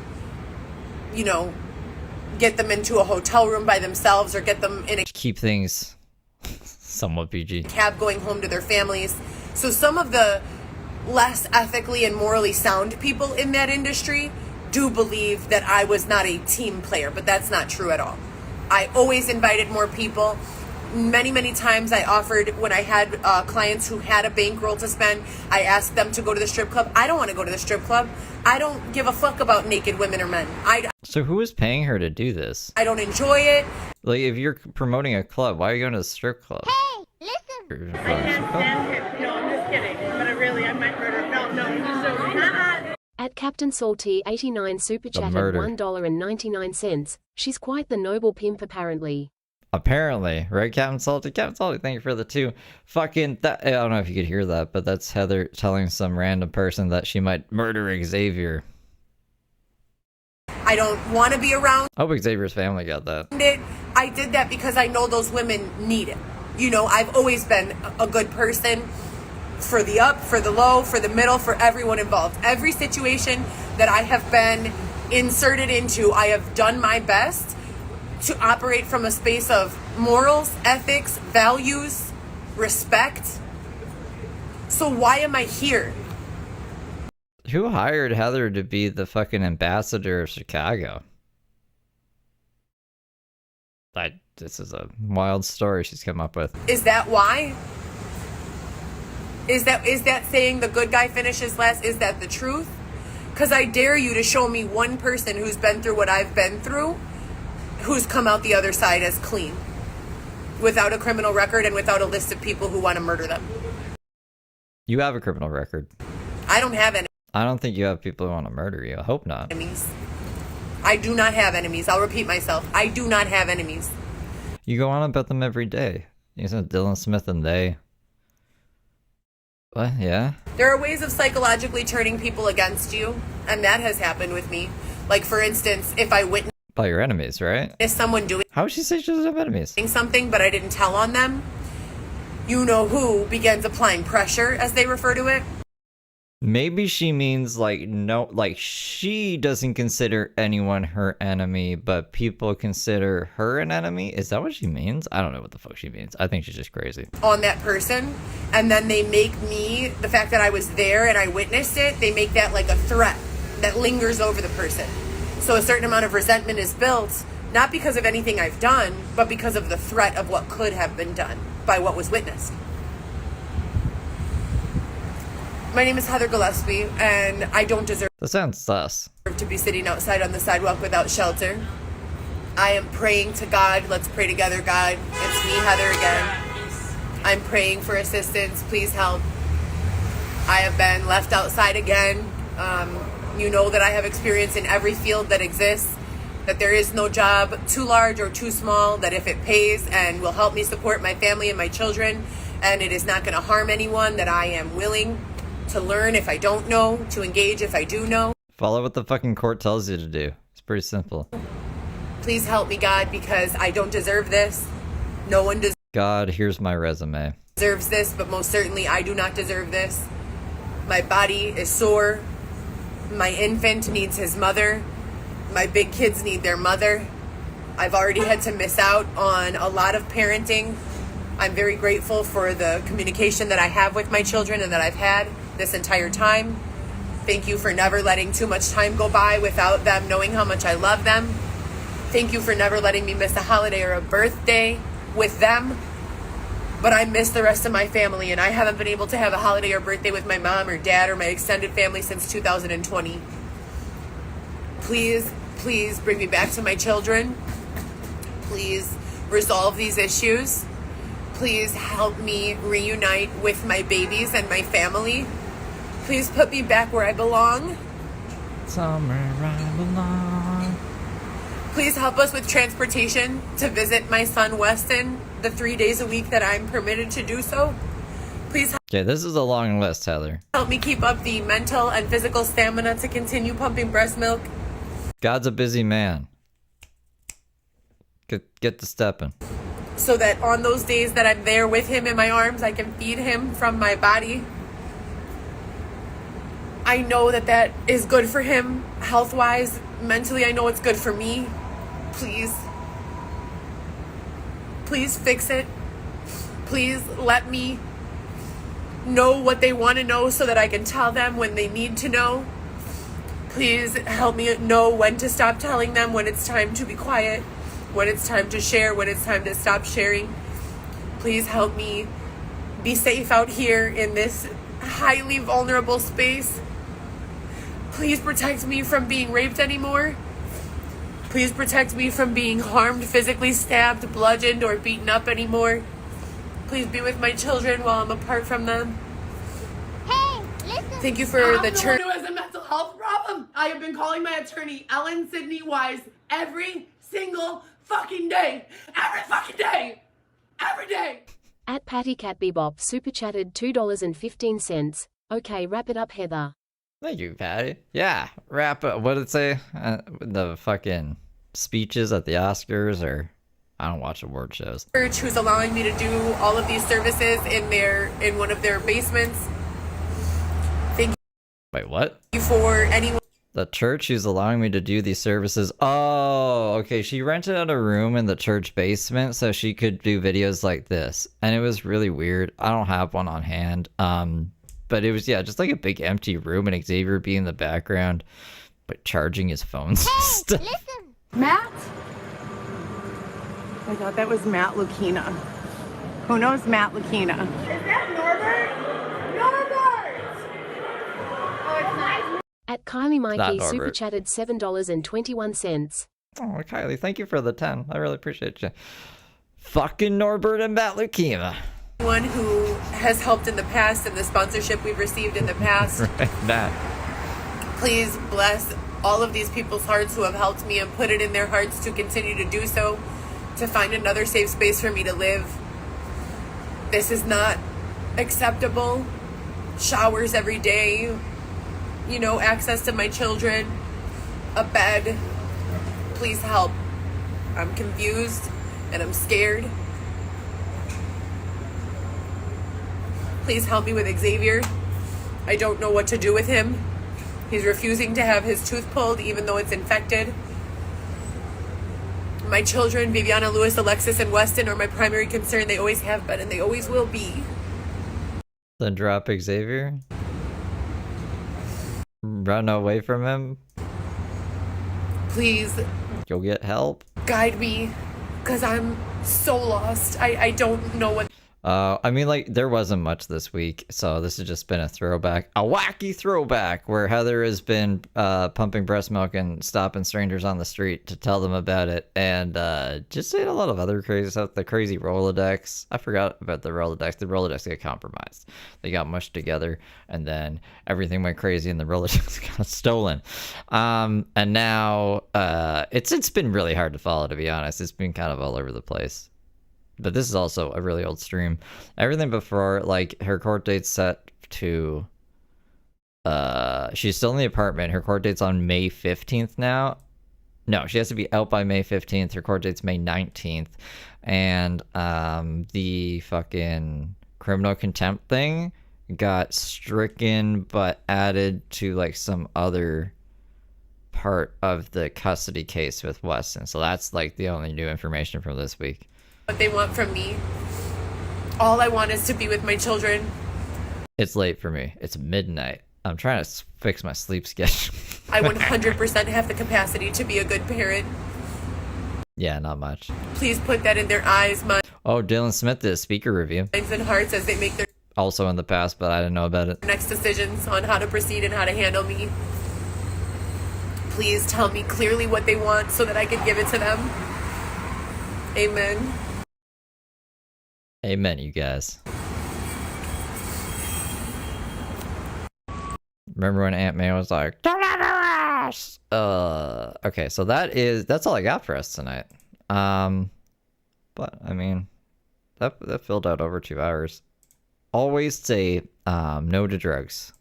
get them into a hotel room by themselves or get them in a keep things somewhat PG. Cab going home to their families. So some of the less ethically and morally sound people in that industry do believe that I was not a team player, but that's not true at all. I always invited more people. Many times I offered, when I had clients who had a bankroll to spend, I asked them to go to the strip club. I don't want to go to the strip club. I don't give a fuck about naked women or men. So who is paying her to do this? I don't enjoy it. Like, if you're promoting a club, why are you going to the strip club? Hey, listen. I can't stand him. No, I'm just kidding. But I might murder him. No, he's so At Captain Salty 89 super chatted $1.99. She's quite the noble pimp apparently. Apparently, right, Captain Salty? Captain Salty, thank you for the 2. Fucking, I don't know if you could hear that, but that's Heather telling some random person that she might murder Xavier. I don't want to be around I hope Xavier's family got that. it. I did that because I know those women need it. You know, I've always been a good person for the up, for the low, for the middle, for everyone involved. Every situation that I have been inserted into, I have done my best to operate from a space of morals, ethics, values, respect. So why am I here? Who hired Heather to be the fucking ambassador of Chicago? This is a wild story she's come up with. Is that why? Is that saying the good guy finishes last? Is that the truth? Because I dare you to show me one person who's been through what I've been through, who's come out the other side as clean, without a criminal record and without a list of people who want to murder them. You have a criminal record. I don't have any I don't think you have people who want to murder you. I hope not. enemies. I do not have enemies. I'll repeat myself. I do not have enemies. You go on about them every day. You said Dylan Smith and they. What? Yeah? There are ways of psychologically turning people against you, and that has happened with me. Like, for instance, if I witness By your enemies, right? someone doing How would she say she doesn't have enemies? something, but I didn't tell on them, you know who begins applying pressure, as they refer to it. Maybe she means she doesn't consider anyone her enemy, but people consider her an enemy? Is that what she means? I don't know what the fuck she means. I think she's just crazy. On that person, and then they make me, the fact that I was there and I witnessed it, they make that like a threat that lingers over the person. So a certain amount of resentment is built, not because of anything I've done, but because of the threat of what could have been done by what was witnessed. My name is Heather Gillespie, and I don't deserve That sounds sus. to be sitting outside on the sidewalk without shelter. I am praying to God. Let's pray together, God. It's me, Heather, again. I'm praying for assistance. Please help. I have been left outside again. You know that I have experience in every field that exists, that there is no job too large or too small, that if it pays and will help me support my family and my children, and it is not going to harm anyone, that I am willing to learn if I don't know, to engage if I do know. Follow what the fucking court tells you to do. It's pretty simple. Please help me, God, because I don't deserve this. No one God, here's my resume. deserves this, but most certainly I do not deserve this. My body is sore. My infant needs his mother. My big kids need their mother. I've already had to miss out on a lot of parenting. I'm very grateful for the communication that I have with my children and that I've had this entire time. Thank you for never letting too much time go by without them knowing how much I love them. Thank you for never letting me miss a holiday or a birthday with them. But I miss the rest of my family, and I haven't been able to have a holiday or birthday with my mom or dad or my extended family since 2020. Please, please bring me back to my children. Please resolve these issues. Please help me reunite with my babies and my family. Please put me back where I belong. Somewhere I belong. Please help us with transportation to visit my son Weston the 3 days a week that I'm permitted to do so. Please Okay, this is a long list, Heather. help me keep up the mental and physical stamina to continue pumping breast milk. God's a busy man. Get to stepping. So that on those days that I'm there with him in my arms, I can feed him from my body. I know that that is good for him health-wise. Mentally, I know it's good for me. Please. Please fix it. Please let me know what they want to know so that I can tell them when they need to know. Please help me know when to stop telling them, when it's time to be quiet, when it's time to share, when it's time to stop sharing. Please help me be safe out here in this highly vulnerable space. Please protect me from being raped anymore. Please protect me from being harmed, physically stabbed, bludgeoned, or beaten up anymore. Please be with my children while I'm apart from them. Hey, listen. Thank you for the church. Who has a mental health problem? I have been calling my attorney, Ellen Sidney Wise, every single fucking day. Every fucking day. Every day. At Patty Cat Bebop super chatted $2.15. Okay, wrap it up, Heather. Thank you, Patty. Yeah, wrap up. What did it say? The fucking speeches at the Oscars, or I don't watch award shows. Church who's allowing me to do all of these services in one of their basements. Thank Wait, what? you for anyone. The church who's allowing me to do these services. Oh, okay. She rented out a room in the church basement so she could do videos like this, and it was really weird. I don't have one on hand. But it was, yeah, just like a big empty room and Xavier be in the background, but charging his phone. Hey, listen. Matt? I thought that was Matt Lucchina. Who knows Matt Lucchina? Is that Norbert? Norbert! Oh, it's nice. At Kylie Mikey Norbert. super chatted $7.21. Oh, Kylie, thank you for the 10. I really appreciate you. Fucking Norbert and Matt Lucchina. Anyone who has helped in the past and the sponsorship we've received in the past. Right, Matt. Please bless all of these people's hearts who have helped me and put it in their hearts to continue to do so, to find another safe space for me to live. This is not acceptable. Showers every day, you know, access to my children, a bed. Please help. I'm confused and I'm scared. Please help me with Xavier. I don't know what to do with him. He's refusing to have his tooth pulled even though it's infected. My children, Viviana, Lewis, Alexis, and Weston, are my primary concern. They always have been and they always will be. Then drop Xavier. Run away from him. Please Go get help. guide me, because I'm so lost. I don't know what. I mean, like, there wasn't much this week, so this has just been a throwback, a wacky throwback, where Heather has been pumping breast milk and stopping strangers on the street to tell them about it, and just saying a lot of other crazy stuff. The crazy Rolodex. I forgot about the Rolodex. The Rolodex got compromised. They got mushed together, and then everything went crazy, and the Rolodex got stolen. And now it's been really hard to follow, to be honest. It's been kind of all over the place. But this is also a really old stream. Everything before, like, her court date's set to... she's still in the apartment. Her court date's on May 15th now. No, she has to be out by May 15th. Her court date's May 19th. And the fucking criminal contempt thing got stricken but added to, like, some other part of the custody case with Weston. So that's, like, the only new information from this week. What they want from me. All I want is to be with my children. It's late for me. It's midnight. I'm trying to fix my sleep schedule. I 100% have the capacity to be a good parent. Yeah, not much. Please put that in their eyes, minds, Oh, Dylan Smith did a speaker review. and hearts as they make their Also in the past, but I didn't know about it. next decisions on how to proceed and how to handle me. Please tell me clearly what they want so that I can give it to them. Amen. Amen, you guys. Remember when Aunt May was like, "Deliver us!" Okay, so that's all I got for us tonight. But I mean, that filled out over 2 hours. Always say no to drugs.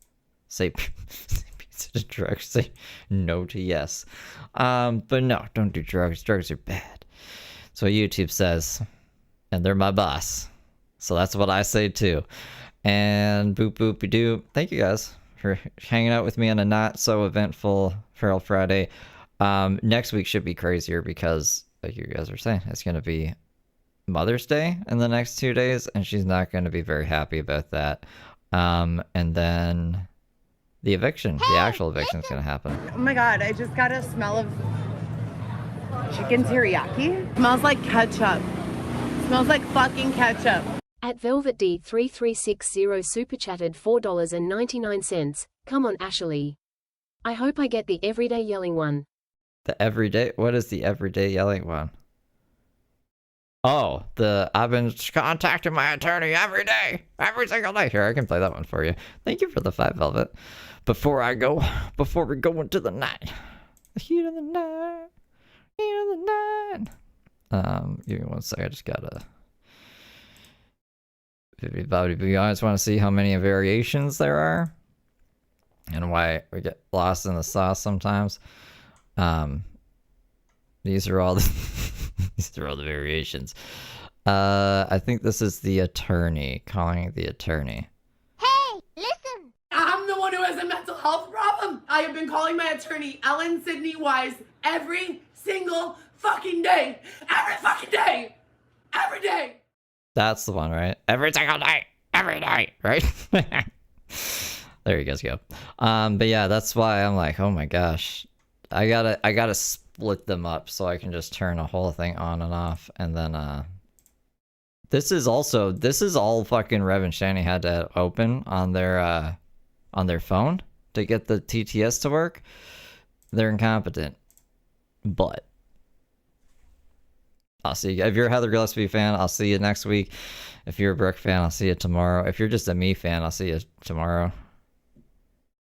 Say pizza to drugs. Say no to yes. But no, don't do drugs. Drugs are bad. So YouTube says, and they're my boss. So that's what I say too. And boop boopy doo. Thank you guys for hanging out with me on a not so eventful Feral Friday. Next week should be crazier because, like you guys are saying, it's going to be Mother's Day in the next 2 days, and she's not going to be very happy about that. And then the eviction, the actual eviction is going to happen. Oh my god, I just got a smell of Chicken teriyaki? Smells like ketchup. Smells like fucking ketchup. At Velvet D3360 super chatted $4.99. Come on, Ashley. I hope I get the everyday yelling one. The everyday? What is the everyday yelling one? Oh, I've been contacting my attorney every day, every single day. Here, I can play that one for you. Thank you for the 5 Velvet. Before we go into the night, the heat of the night, heat of the night. Give me one sec. I just gotta. You always want to see how many variations there are, and why we get lost in the sauce sometimes. These are all the these are all the variations. I think this is the attorney calling the attorney. Hey, listen! I'm the one who has a mental health problem. I have been calling my attorney, Ellen Sidney Wise, every single fucking day. Every fucking day! Every day! That's the one, right? Every single day! Every day! Right? There you guys go. But yeah, that's why I'm like, oh my gosh. I gotta split them up so I can just turn a whole thing on and off, and then this is all fucking Rev and Shani had to open on their phone to get the TTS to work. They're incompetent. But I'll see you. If you're a Heather Gillespie fan, I'll see you next week. If you're a Brooke fan, I'll see you tomorrow. If you're just a me fan, I'll see you tomorrow.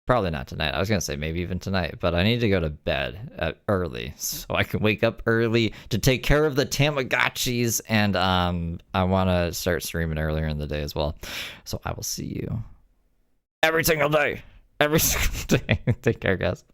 Probably not tonight. I was going to say maybe even tonight, but I need to go to bed early so I can wake up early to take care of the Tamagotchis, and I want to start streaming earlier in the day as well. So I will see you every single day. Every single day. Take care, guys.